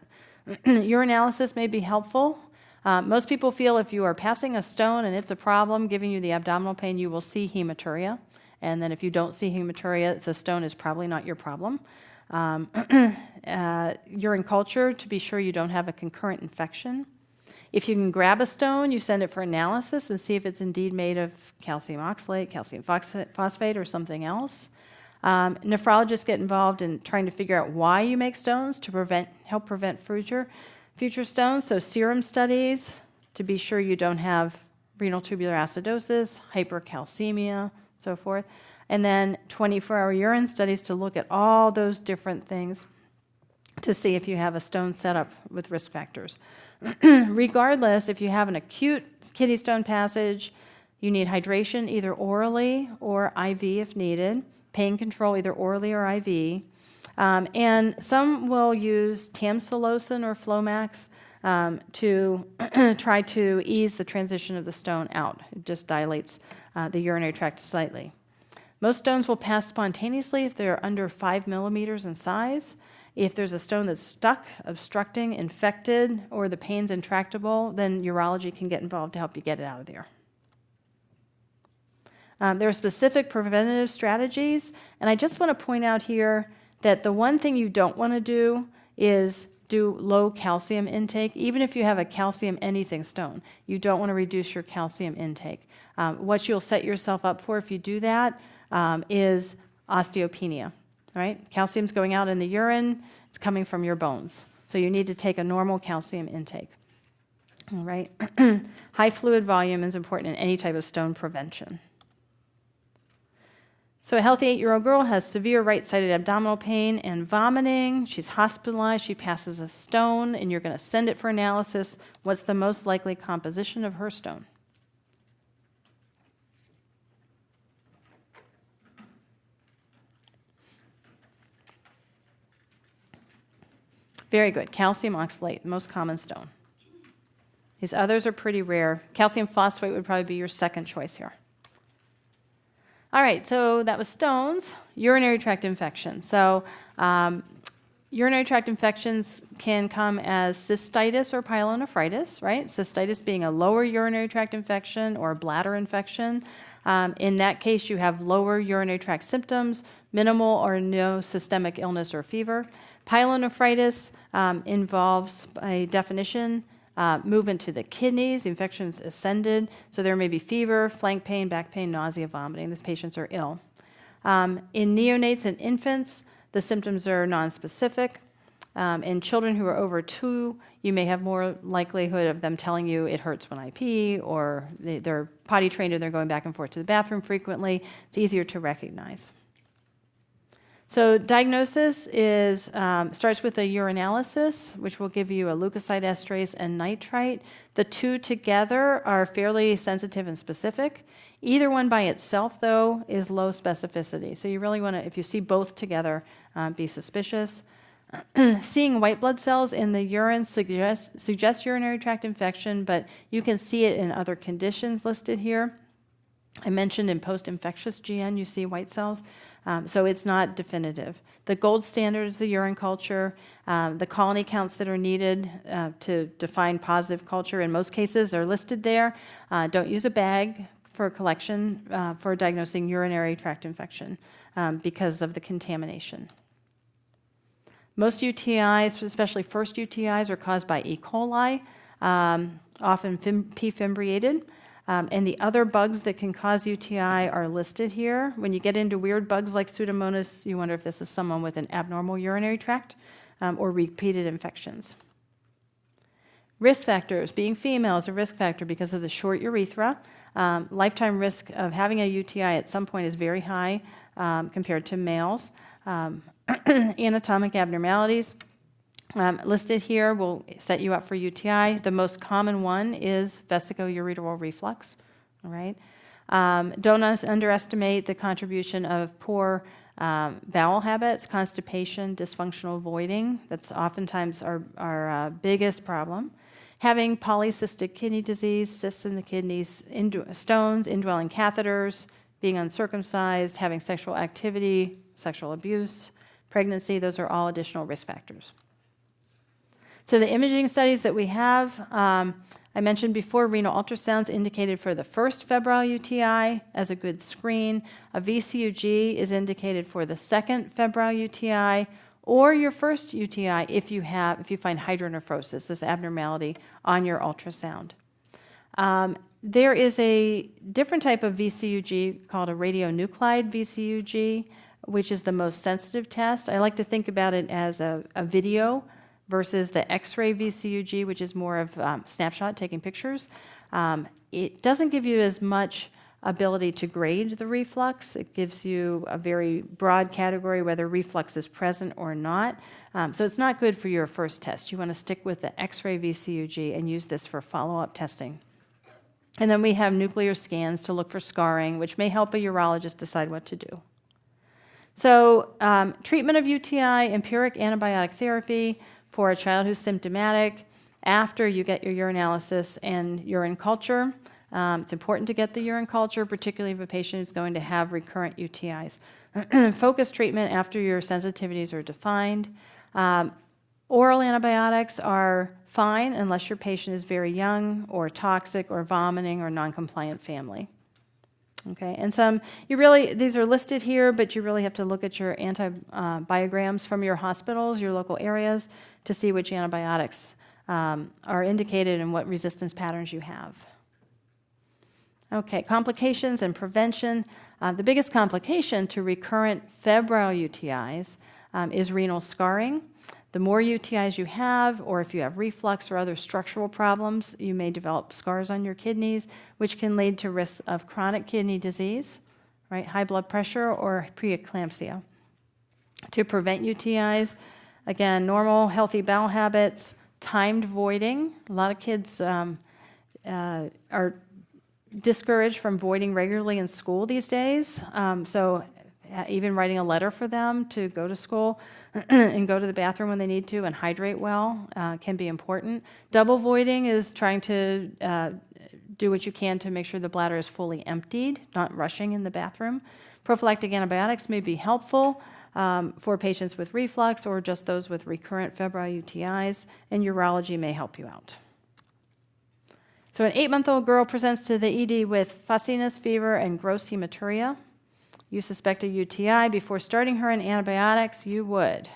S1: Urinalysis may be helpful. Most people feel if you are passing a stone and it's a problem, giving you the abdominal pain, you will see hematuria. And then if you don't see hematuria, the stone is probably not your problem. Urine culture to be sure you don't have a concurrent infection. If you can grab a stone, you send it for analysis and see if it's indeed made of calcium oxalate, calcium phosphate, or something else. Nephrologists get involved in trying to figure out why you make stones to help prevent future stones. So serum studies to be sure you don't have renal tubular acidosis, hypercalcemia, so forth. And then 24-hour urine studies to look at all those different things to see if you have a stone setup with risk factors. Regardless, if you have an acute kidney stone passage, you need hydration either orally or IV if needed. Pain control either orally or IV. And some will use tamsulosin or Flomax to try to ease the transition of the stone out. It just dilates the urinary tract slightly. Most stones will pass spontaneously if they're under 5 millimeters in size. If there's a stone that's stuck, obstructing, infected, or the pain's intractable, then urology can get involved to help you get it out of there. There are specific preventative strategies, and I just want to point out here that the one thing you don't want to do is do low calcium intake, even if you have a calcium anything stone. You don't want to reduce your calcium intake. What you'll set yourself up for if you do that is osteopenia, right? Calcium's going out in the urine, it's coming from your bones. So you need to take a normal calcium intake, all right? High fluid volume is important in any type of stone prevention. So a healthy 8-year-old girl has severe right-sided abdominal pain and vomiting. She's hospitalized. She passes a stone, and you're going to send it for analysis. What's the most likely composition of her stone? Very good. Calcium oxalate, the most common stone. These others are pretty rare. Calcium phosphate would probably be your second choice here. All right, so that was stones. Urinary tract infection. So urinary tract infections can come as cystitis or pyelonephritis, right? Cystitis being a lower urinary tract infection or bladder infection. In that case, you have lower urinary tract symptoms, minimal or no systemic illness or fever. Pyelonephritis involves, by definition, movement to the kidneys. The infection's ascended, so there may be fever, flank pain, back pain, nausea, vomiting. These patients are ill. In neonates and infants, the symptoms are nonspecific. In children who are over 2, you may have more likelihood of them telling you it hurts when I pee, or they're potty trained and they're going back and forth to the bathroom frequently. It's easier to recognize. So diagnosis is starts with a urinalysis, which will give you a leukocyte esterase and nitrite. The two together are fairly sensitive and specific. Either one by itself, though, is low specificity. So you really want to, if you see both together, be suspicious. Seeing white blood cells in the urine suggests urinary tract infection, but you can see it in other conditions listed here. I mentioned in post-infectious GN, you see white cells. So it's not definitive. The gold standard is the urine culture. The colony counts that are needed to define positive culture in most cases are listed there. Don't use a bag for collection for diagnosing urinary tract infection because of the contamination. Most UTIs, especially first UTIs, are caused by E. coli, often P. fimbriated. And the other bugs that can cause UTI are listed here. When you get into weird bugs like Pseudomonas, you wonder if this is someone with an abnormal urinary tract or repeated infections. Risk factors. Being female is a risk factor because of the short urethra. Lifetime risk of having a UTI at some point is very high compared to males. Anatomic abnormalities. Listed here will set you up for UTI. The most common one is vesicoureteral reflux. All right. Don't underestimate the contribution of poor bowel habits, constipation, dysfunctional voiding. That's oftentimes our biggest problem. Having polycystic kidney disease, cysts in the kidneys, stones, indwelling catheters, being uncircumcised, having sexual activity, sexual abuse, pregnancy, those are all additional risk factors. So the imaging studies that we have, I mentioned before, renal ultrasounds indicated for the first febrile UTI as a good screen. A VCUG is indicated for the second febrile UTI or your first UTI if you find hydronephrosis, this abnormality, on your ultrasound. There is a different type of VCUG called a radionuclide VCUG, which is the most sensitive test. I like to think about it as a video versus the X-ray VCUG, which is more of snapshot, taking pictures. It doesn't give you as much ability to grade the reflux. It gives you a very broad category whether reflux is present or not. So it's not good for your first test. You want to stick with the X-ray VCUG and use this for follow-up testing. And then we have nuclear scans to look for scarring, which may help a urologist decide what to do. So treatment of UTI, empiric antibiotic therapy for a child who's symptomatic after you get your urinalysis and urine culture. It's important to get the urine culture, particularly if a patient is going to have recurrent UTIs. Focused treatment after your sensitivities are defined. Oral antibiotics are fine unless your patient is very young or toxic or vomiting or non-compliant family. Okay, and these are listed here, but you really have to look at your antibiograms from your hospitals, your local areas, to see which antibiotics are indicated and what resistance patterns you have. Okay, complications and prevention. The biggest complication to recurrent febrile UTIs is renal scarring. The more UTIs you have, or if you have reflux or other structural problems, you may develop scars on your kidneys, which can lead to risks of chronic kidney disease, right? High blood pressure or preeclampsia. To prevent UTIs, again, normal, healthy bowel habits, timed voiding. A lot of kids are discouraged from voiding regularly in school these days. So even writing a letter for them to go to school and go to the bathroom when they need to and hydrate well can be important. Double voiding is trying to do what you can to make sure the bladder is fully emptied, not rushing in the bathroom. Prophylactic antibiotics may be helpful for patients with reflux or just those with recurrent febrile UTIs, and urology may help you out. So an 8-month-old girl presents to the ED with fussiness, fever, and gross hematuria. You suspect a UTI. Before starting her on antibiotics, you would.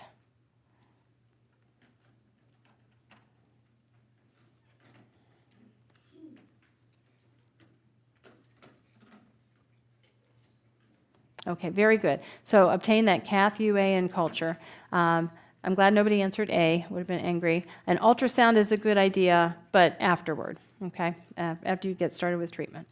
S1: Okay, very good. So obtain that cath, UA, and culture. I'm glad nobody answered A, would have been angry. An ultrasound is a good idea, but afterward, okay, after you get started with treatment.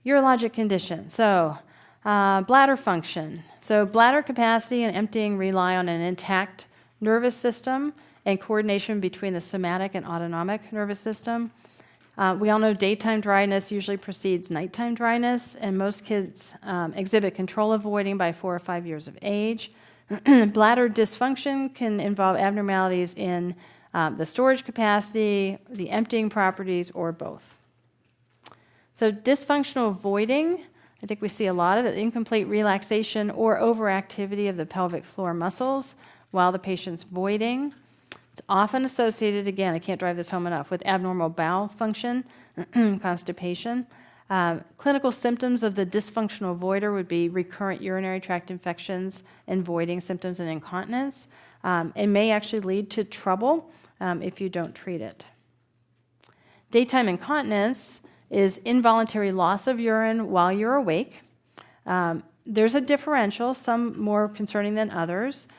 S1: Urologic condition. So bladder function. So bladder capacity and emptying rely on an intact nervous system and coordination between the somatic and autonomic nervous system. We all know daytime dryness usually precedes nighttime dryness, and most kids exhibit control of voiding by 4 or 5 years of age. Bladder dysfunction can involve abnormalities in the storage capacity, the emptying properties, or both. So dysfunctional voiding, I think we see a lot of it, incomplete relaxation or overactivity of the pelvic floor muscles while the patient's voiding. It's often associated, again, I can't drive this home enough, with abnormal bowel function, constipation. Clinical symptoms of the dysfunctional voider would be recurrent urinary tract infections and voiding symptoms and incontinence. It may actually lead to trouble if you don't treat it. Daytime incontinence is involuntary loss of urine while you're awake. There's a differential, some more concerning than others.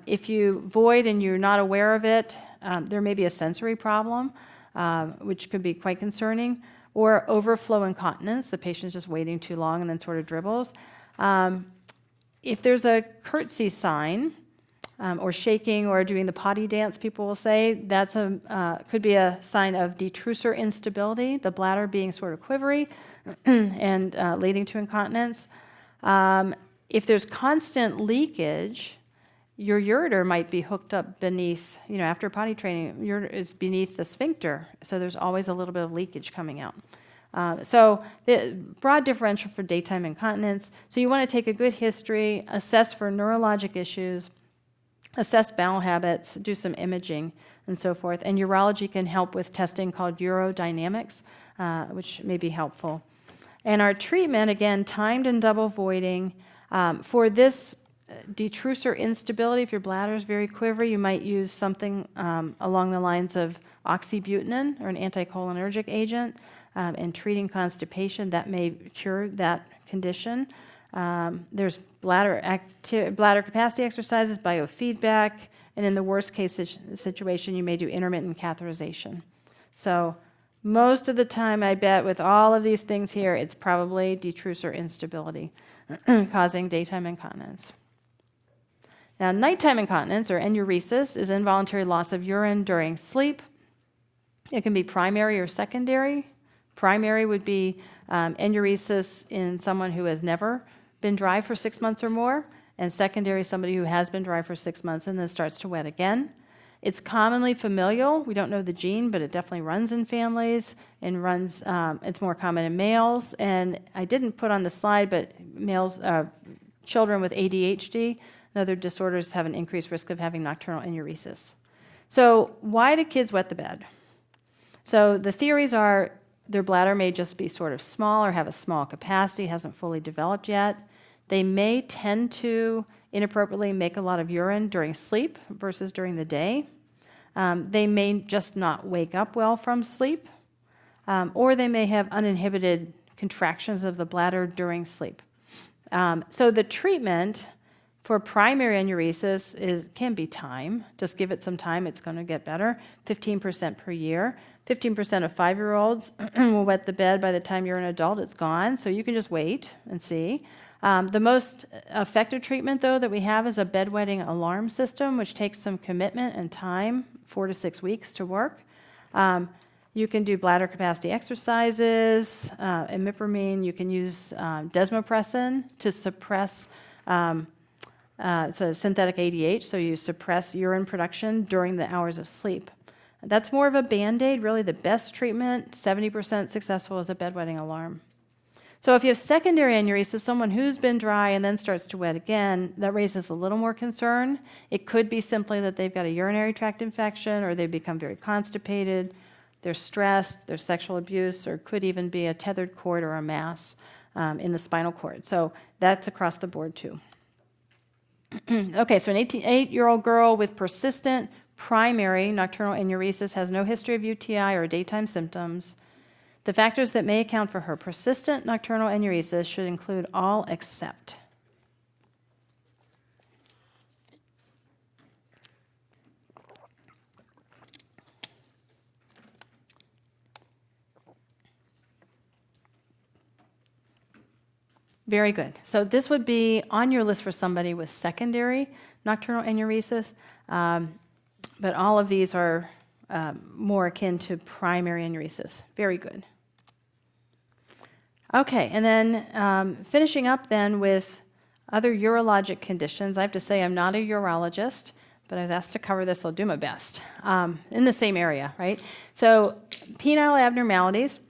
S1: If you void and you're not aware of it, there may be a sensory problem, which could be quite concerning, or overflow incontinence, the patient's just waiting too long and then sort of dribbles. If there's a curtsy sign, or shaking or doing the potty dance, people will say, that's could be a sign of detrusor instability, the bladder being sort of quivery and leading to incontinence. If there's constant leakage, your ureter might be hooked up beneath, after potty training, ureter is beneath the sphincter, so there's always a little bit of leakage coming out. So the broad differential for daytime incontinence. So you want to take a good history, assess for neurologic issues, assess bowel habits, do some imaging, and so forth. And urology can help with testing called urodynamics, which may be helpful. And our treatment, again, timed and double voiding. For this detrusor instability, if your bladder is very quivery, you might use something along the lines of oxybutynin or an anticholinergic agent, and treating constipation. That may cure that condition. There's bladder capacity exercises, biofeedback, and in the worst case situation, you may do intermittent catheterization. So most of the time, I bet with all of these things here, it's probably detrusor instability causing daytime incontinence. Now, nighttime incontinence, or enuresis, is involuntary loss of urine during sleep. It can be primary or secondary. Primary would be enuresis in someone who has never been dry for 6 months or more, and secondary, somebody who has been dry for 6 months and then starts to wet again. It's commonly familial. We don't know the gene, but it definitely runs in families and it's more common in males. And I didn't put on the slide, but children with ADHD and other disorders have an increased risk of having nocturnal enuresis. So why do kids wet the bed? So the theories are their bladder may just be sort of small or have a small capacity, hasn't fully developed yet. They may tend to inappropriately make a lot of urine during sleep versus during the day. They may just not wake up well from sleep, or they may have uninhibited contractions of the bladder during sleep. So the treatment for primary enuresis can be time. Just give it some time, it's going to get better, 15% per year. 15% of 5-year-olds will wet the bed by the time you're an adult. It's gone, so you can just wait and see. The most effective treatment, though, that we have is a bedwetting alarm system, which takes some commitment and time, 4 to 6 weeks to work. You can do bladder capacity exercises, imipramine. You can use desmopressin to suppress, it's a synthetic ADH, so you suppress urine production during the hours of sleep. That's more of a Band-Aid. Really, the best treatment, 70% successful, is a bedwetting alarm. So if you have secondary enuresis, someone who's been dry and then starts to wet again, that raises a little more concern. It could be simply that they've got a urinary tract infection, or they've become very constipated, they're stressed, there's sexual abuse, or could even be a tethered cord or a mass in the spinal cord. So that's across the board too. Okay, so an 8-year-old girl with persistent primary nocturnal enuresis has no history of UTI or daytime symptoms. The factors that may account for her persistent nocturnal enuresis should include all except. Very good. So this would be on your list for somebody with secondary nocturnal enuresis, but all of these are more akin to primary enuresis. Very good. Okay, and then finishing up then with other urologic conditions. I have to say I'm not a urologist, but I was asked to cover this, so I'll do my best. In the same area, right? So penile abnormalities,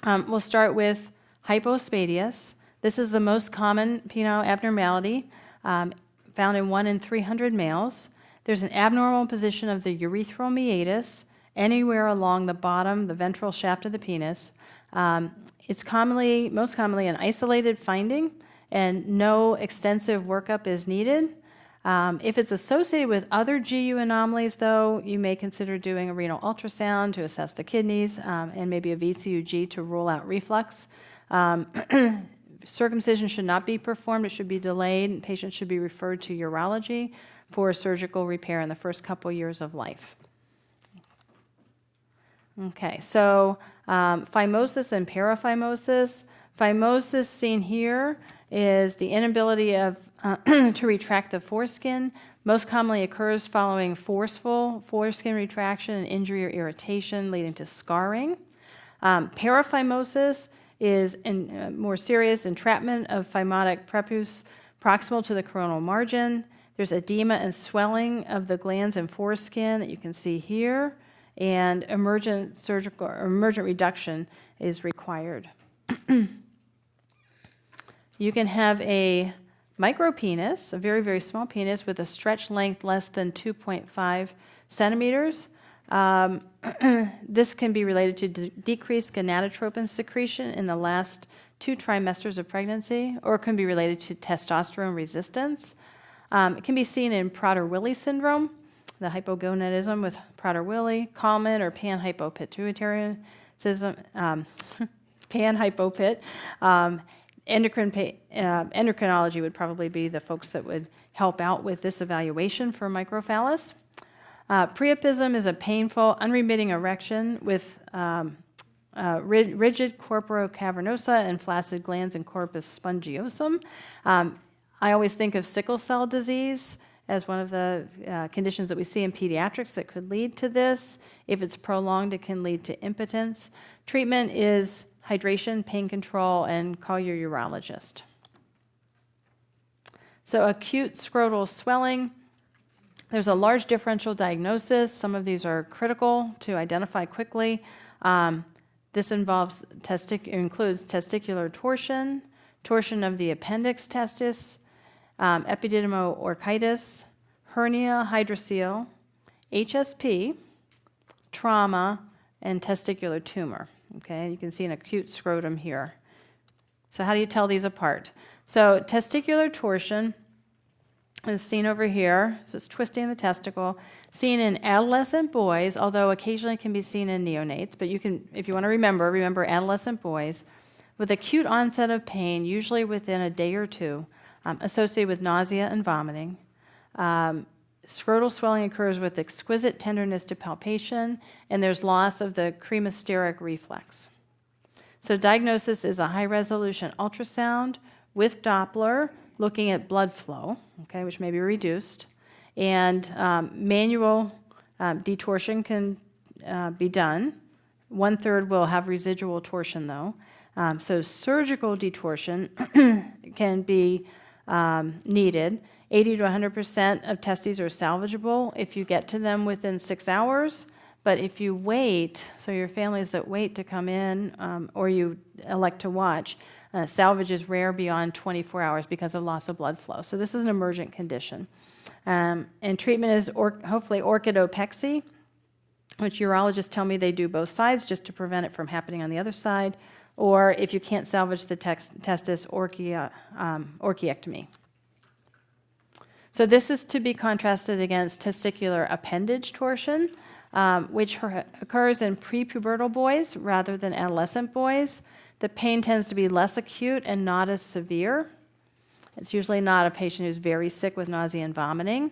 S1: we'll start with hypospadias. This is the most common penile abnormality found in 1 in 300 males. There's an abnormal position of the urethral meatus anywhere along the bottom, the ventral shaft of the penis. It's most commonly an isolated finding, and no extensive workup is needed. If it's associated with other GU anomalies, though, you may consider doing a renal ultrasound to assess the kidneys and maybe a VCUG to rule out reflux. Circumcision should not be performed. It should be delayed. Patients should be referred to urology for surgical repair in the first couple years of life. Okay, so phimosis and paraphimosis. Phimosis seen here is the inability of to retract the foreskin. Most commonly occurs following forceful foreskin retraction and injury or irritation leading to scarring. Paraphimosis is more serious entrapment of phimotic prepuce proximal to the coronal margin. There's edema and swelling of the glands and foreskin that you can see here, and emergent surgical or emergent reduction is required. You can have a micropenis, a very, very small penis with a stretch length less than 2.5 centimeters. This can be related to decreased gonadotropin secretion in the last 2 trimesters of pregnancy, or it can be related to testosterone resistance. It can be seen in Prader-Willi syndrome, the hypogonadism with Prader-Willi, Kalman or panhypopituitarism, panhypopit. Endocrinology would probably be the folks that would help out with this evaluation for microphallus. Priapism is a painful, unremitting erection with rigid corpora cavernosa and flaccid glands and corpus spongiosum. I always think of sickle cell disease as one of the conditions that we see in pediatrics that could lead to this. If it's prolonged, it can lead to impotence. Treatment is hydration, pain control, and call your urologist. So acute scrotal swelling. There's a large differential diagnosis. Some of these are critical to identify quickly. This includes testicular torsion, torsion of the appendix testis, epididymoorchitis, hernia hydrocele, HSP, trauma, and testicular tumor. Okay, you can see an acute scrotum here. So how do you tell these apart? So testicular torsion is seen over here, so it's twisting the testicle, seen in adolescent boys, although occasionally can be seen in neonates, but you can, if you want to remember adolescent boys with acute onset of pain, usually within a day or two, associated with nausea and vomiting. Scrotal swelling occurs with exquisite tenderness to palpation, and there's loss of the cremasteric reflex. So diagnosis is a high-resolution ultrasound with Doppler looking at blood flow, okay, which may be reduced, and manual detorsion can be done. 1/3 will have residual torsion, though. So surgical detortion can be needed. 80 to 100% of testes are salvageable if you get to them within 6 hours. But if you wait, so your families that wait to come in or you elect to watch, salvage is rare beyond 24 hours because of loss of blood flow. So this is an emergent condition. And treatment is hopefully orchidopexy, which urologists tell me they do both sides just to prevent it from happening on the other side. Or if you can't salvage the testis, orchiectomy. So this is to be contrasted against testicular appendage torsion, which occurs in prepubertal boys rather than adolescent boys. The pain tends to be less acute and not as severe. It's usually not a patient who's very sick with nausea and vomiting.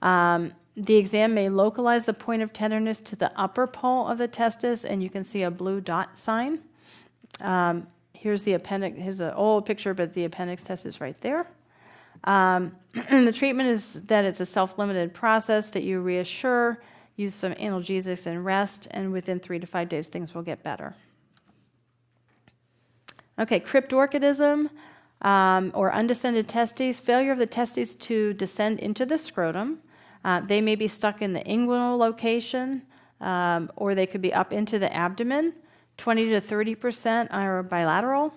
S1: The exam may localize the point of tenderness to the upper pole of the testis, and you can see a blue dot sign. Here's the appendix. Here's an old picture, but the appendix test is right there. The treatment is that it's a self-limited process that you reassure, use some analgesics and rest, and within 3 to 5 days, things will get better. Okay, cryptorchidism or undescended testes, failure of the testes to descend into the scrotum. They may be stuck in the inguinal location, or they could be up into the abdomen. 20 to 30% are bilateral.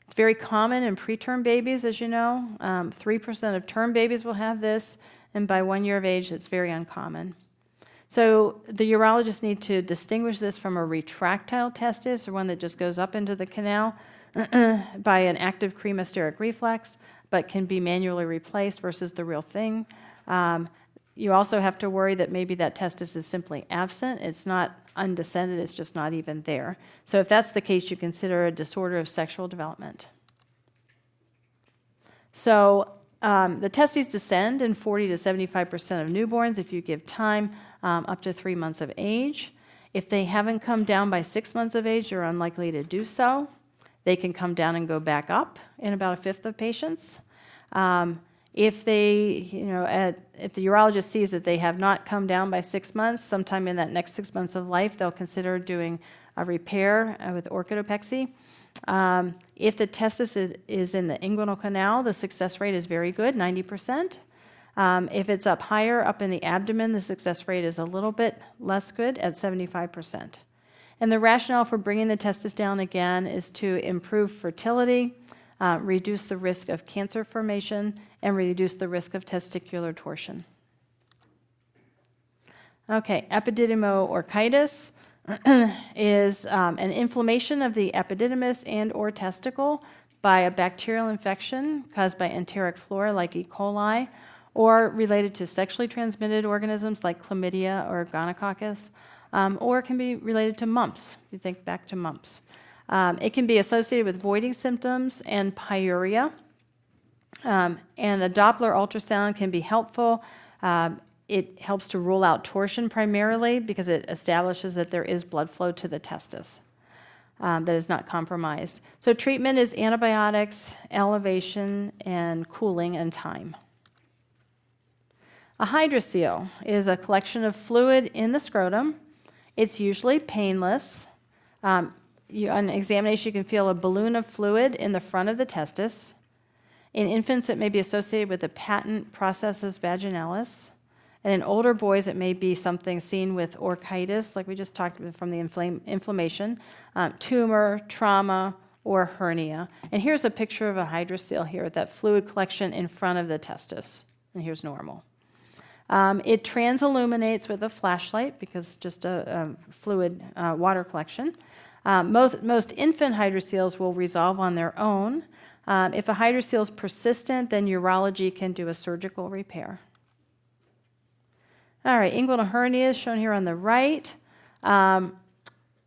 S1: It's very common in preterm babies, as you know. 3% of term babies will have this, and by 1 year of age, it's very uncommon. So the urologists need to distinguish this from a retractile testis, or one that just goes up into the canal by an active cremasteric reflex, but can be manually replaced versus the real thing. You also have to worry that maybe that testis is simply absent. It's not undescended, it's just not even there. So if that's the case, you consider a disorder of sexual development. So the testes descend in 40 to 75% of newborns if you give time up to 3 months of age. If they haven't come down by 6 months of age, they're unlikely to do so. They can come down and go back up in about 1/5 of patients. If they, if the urologist sees that they have not come down by 6 months, sometime in that next 6 months of life, they'll consider doing a repair with orchidopexy. If the testis is in the inguinal canal, the success rate is very good, 90%. If it's up higher, up in the abdomen, the success rate is a little bit less good at 75%. And the rationale for bringing the testis down again is to improve fertility, reduce the risk of cancer formation, and reduce the risk of testicular torsion. Okay, epididymoorchitis is an inflammation of the epididymis and or testicle by a bacterial infection caused by enteric flora like E. coli, or related to sexually transmitted organisms like chlamydia or gonococcus, or it can be related to mumps, if you think back to mumps. It can be associated with voiding symptoms and pyuria, and a Doppler ultrasound can be helpful. It helps to rule out torsion primarily because it establishes that there is blood flow to the testis that is not compromised. So treatment is antibiotics, elevation, and cooling and time. A hydrocele is a collection of fluid in the scrotum. It's usually painless. On examination, you can feel a balloon of fluid in the front of the testis. In infants, it may be associated with the patent processus vaginalis. And in older boys, it may be something seen with orchitis, like we just talked about from the inflammation, tumor, trauma, or hernia. And here's a picture of a hydrocele here, that fluid collection in front of the testis. And here's normal. It transilluminates with a flashlight because just a fluid water collection. Most infant hydroceles will resolve on their own. If a hydrocele is persistent, then urology can do a surgical repair. All right, inguinal hernia is shown here on the right.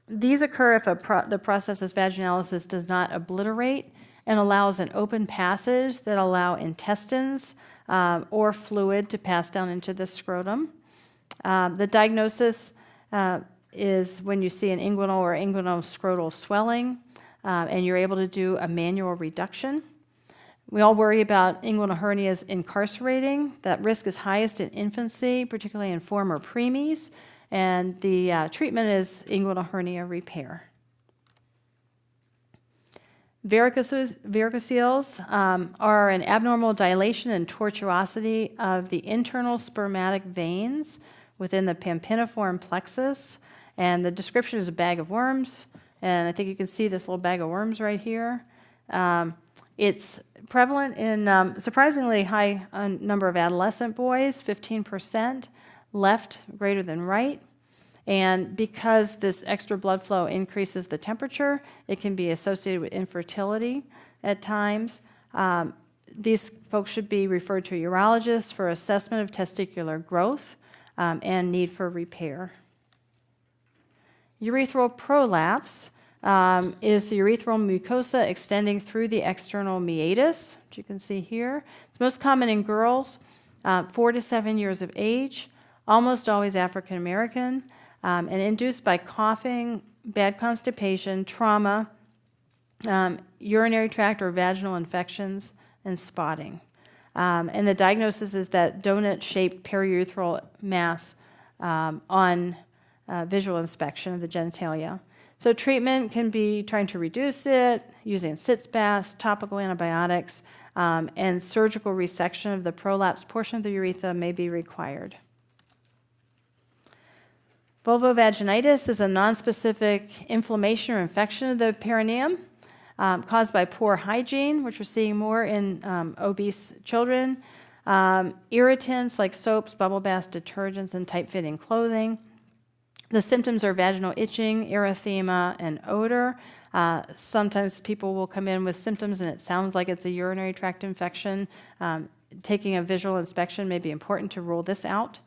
S1: These occur if the processus vaginalis does not obliterate and allows an open passage that allow intestines or fluid to pass down into the scrotum. The diagnosis is when you see an inguinal or inguinal-scrotal swelling, and you're able to do a manual reduction. We all worry about inguinal hernias incarcerating. That risk is highest in infancy, particularly in former preemies, and the treatment is inguinal hernia repair. Varicocele are an abnormal dilation and tortuosity of the internal spermatic veins within the pampiniform plexus, and the description is a bag of worms, and I think you can see this little bag of worms right here. It's prevalent in surprisingly high number of adolescent boys, 15%, left greater than right. And because this extra blood flow increases the temperature, it can be associated with infertility at times. These folks should be referred to a urologist for assessment of testicular growth and need for repair. Urethral prolapse is the urethral mucosa extending through the external meatus, which you can see here. It's most common in girls, 4 to 7 years of age, almost always African American, and induced by coughing, bad constipation, trauma, urinary tract or vaginal infections, and spotting. And the diagnosis is that donut-shaped periurethral mass on visual inspection of the genitalia. So treatment can be trying to reduce it, using sitz baths, topical antibiotics, and surgical resection of the prolapsed portion of the urethra may be required. Vulvovaginitis is a nonspecific inflammation or infection of the perineum caused by poor hygiene, which we're seeing more in obese children, irritants like soaps, bubble baths, detergents, and tight-fitting clothing. The symptoms are vaginal itching, erythema, and odor. Sometimes people will come in with symptoms and it sounds like it's a urinary tract infection. Taking a visual inspection may be important to rule this out.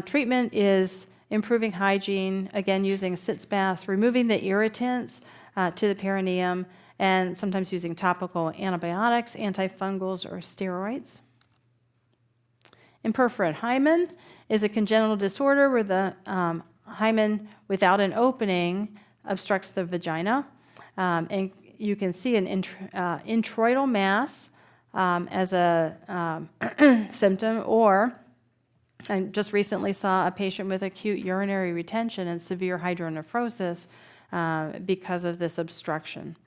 S1: Treatment is improving hygiene, again using sitz baths, removing the irritants to the perineum, and sometimes using topical antibiotics, antifungals, or steroids. Imperforate hymen is a congenital disorder where the hymen without an opening obstructs the vagina. And you can see an introital mass as a symptom, or I just recently saw a patient with acute urinary retention and severe hydronephrosis because of this obstruction.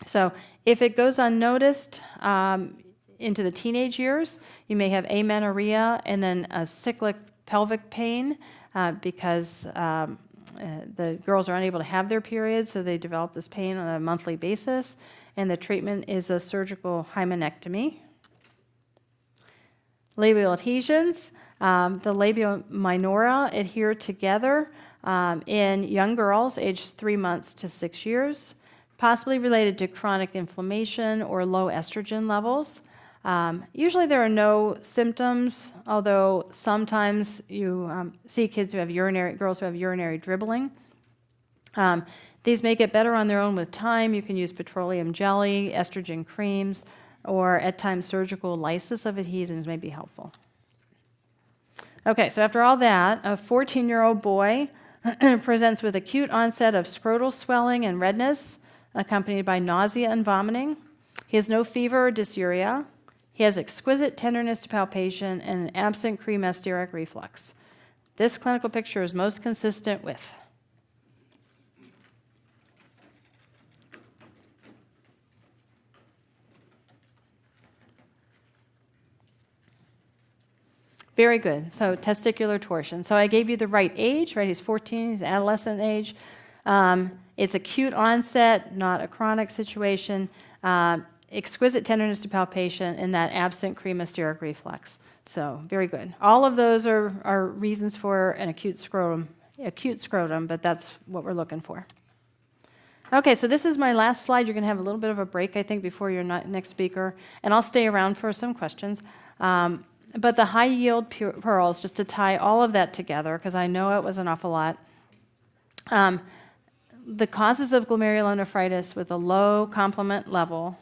S1: So if it goes unnoticed into the teenage years, you may have amenorrhea and then a cyclic pelvic pain because the girls are unable to have their periods, so they develop this pain on a monthly basis, and the treatment is a surgical hymenectomy. Labial adhesions. The labia minora adhere together in young girls aged 3 months to 6 years, possibly related to chronic inflammation or low estrogen levels. Usually there are no symptoms, although sometimes you see girls who have urinary dribbling. These may get better on their own with time. You can use petroleum jelly, estrogen creams, or at times surgical lysis of adhesions may be helpful. Okay, so after all that, a 14-year-old boy presents with acute onset of scrotal swelling and redness, accompanied by nausea and vomiting. He has no fever or dysuria. He has exquisite tenderness to palpation and an absent cremasteric reflux. This clinical picture is most consistent with very good. So testicular torsion. So I gave you the right age, right? He's 14, he's adolescent age. It's acute onset, not a chronic situation. Exquisite tenderness to palpation, and that absent cremasteric reflux. So very good. All of those are reasons for an acute scrotum, but that's what we're looking for. Okay, so this is my last slide. You're going to have a little bit of a break, I think, before your next speaker, and I'll stay around for some questions. But the high-yield pearls, just to tie all of that together, because I know it was an awful lot. The causes of glomerulonephritis with a low complement level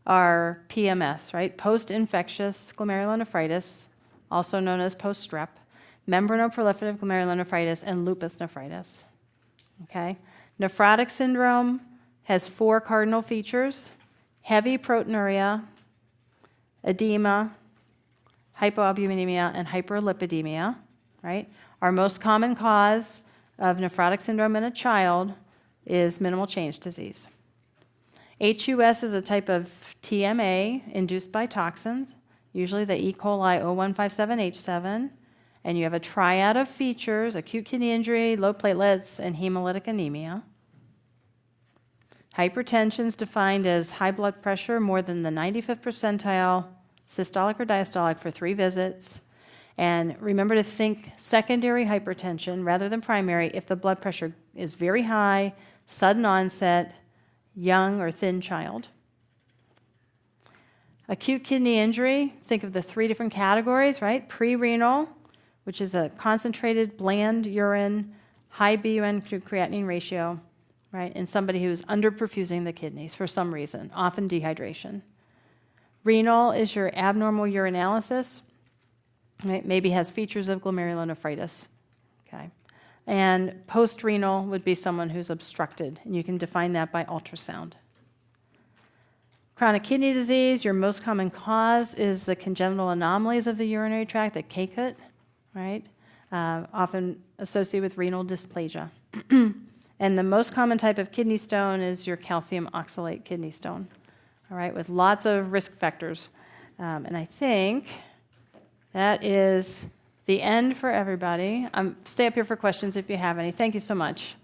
S1: are PMS, right? Post-infectious glomerulonephritis, also known as post-strep, membranoproliferative glomerulonephritis, and lupus nephritis. Okay? Nephrotic syndrome has 4 cardinal features: heavy proteinuria, edema, hypoalbuminemia, and hyperlipidemia, right? Our most common cause of nephrotic syndrome in a child is minimal change disease. HUS is a type of TMA induced by toxins, usually the E. coli 0157H7, and you have a triad of features: acute kidney injury, low platelets, and hemolytic anemia. Hypertension is defined as high blood pressure more than the 95th percentile, systolic or diastolic, for 3 visits. And remember to think secondary hypertension rather than primary if the blood pressure is very high, sudden onset, young or thin child. Acute kidney injury, think of the 3 different categories, right? Pre-renal, which is a concentrated, bland urine, high BUN to creatinine ratio, right? And somebody who's underperfusing the kidneys for some reason, often dehydration. Renal is your abnormal urinalysis, right? Maybe has features of glomerulonephritis, okay? And post-renal would be someone who's obstructed, and you can define that by ultrasound. Chronic kidney disease, your most common cause is the congenital anomalies of the urinary tract, the CACUT, right? Often associated with renal dysplasia. And the most common type of kidney stone is your calcium oxalate kidney stone, all right, with lots of risk factors. And I think that is the end for everybody. Stay up here for questions if you have any. Thank you so much.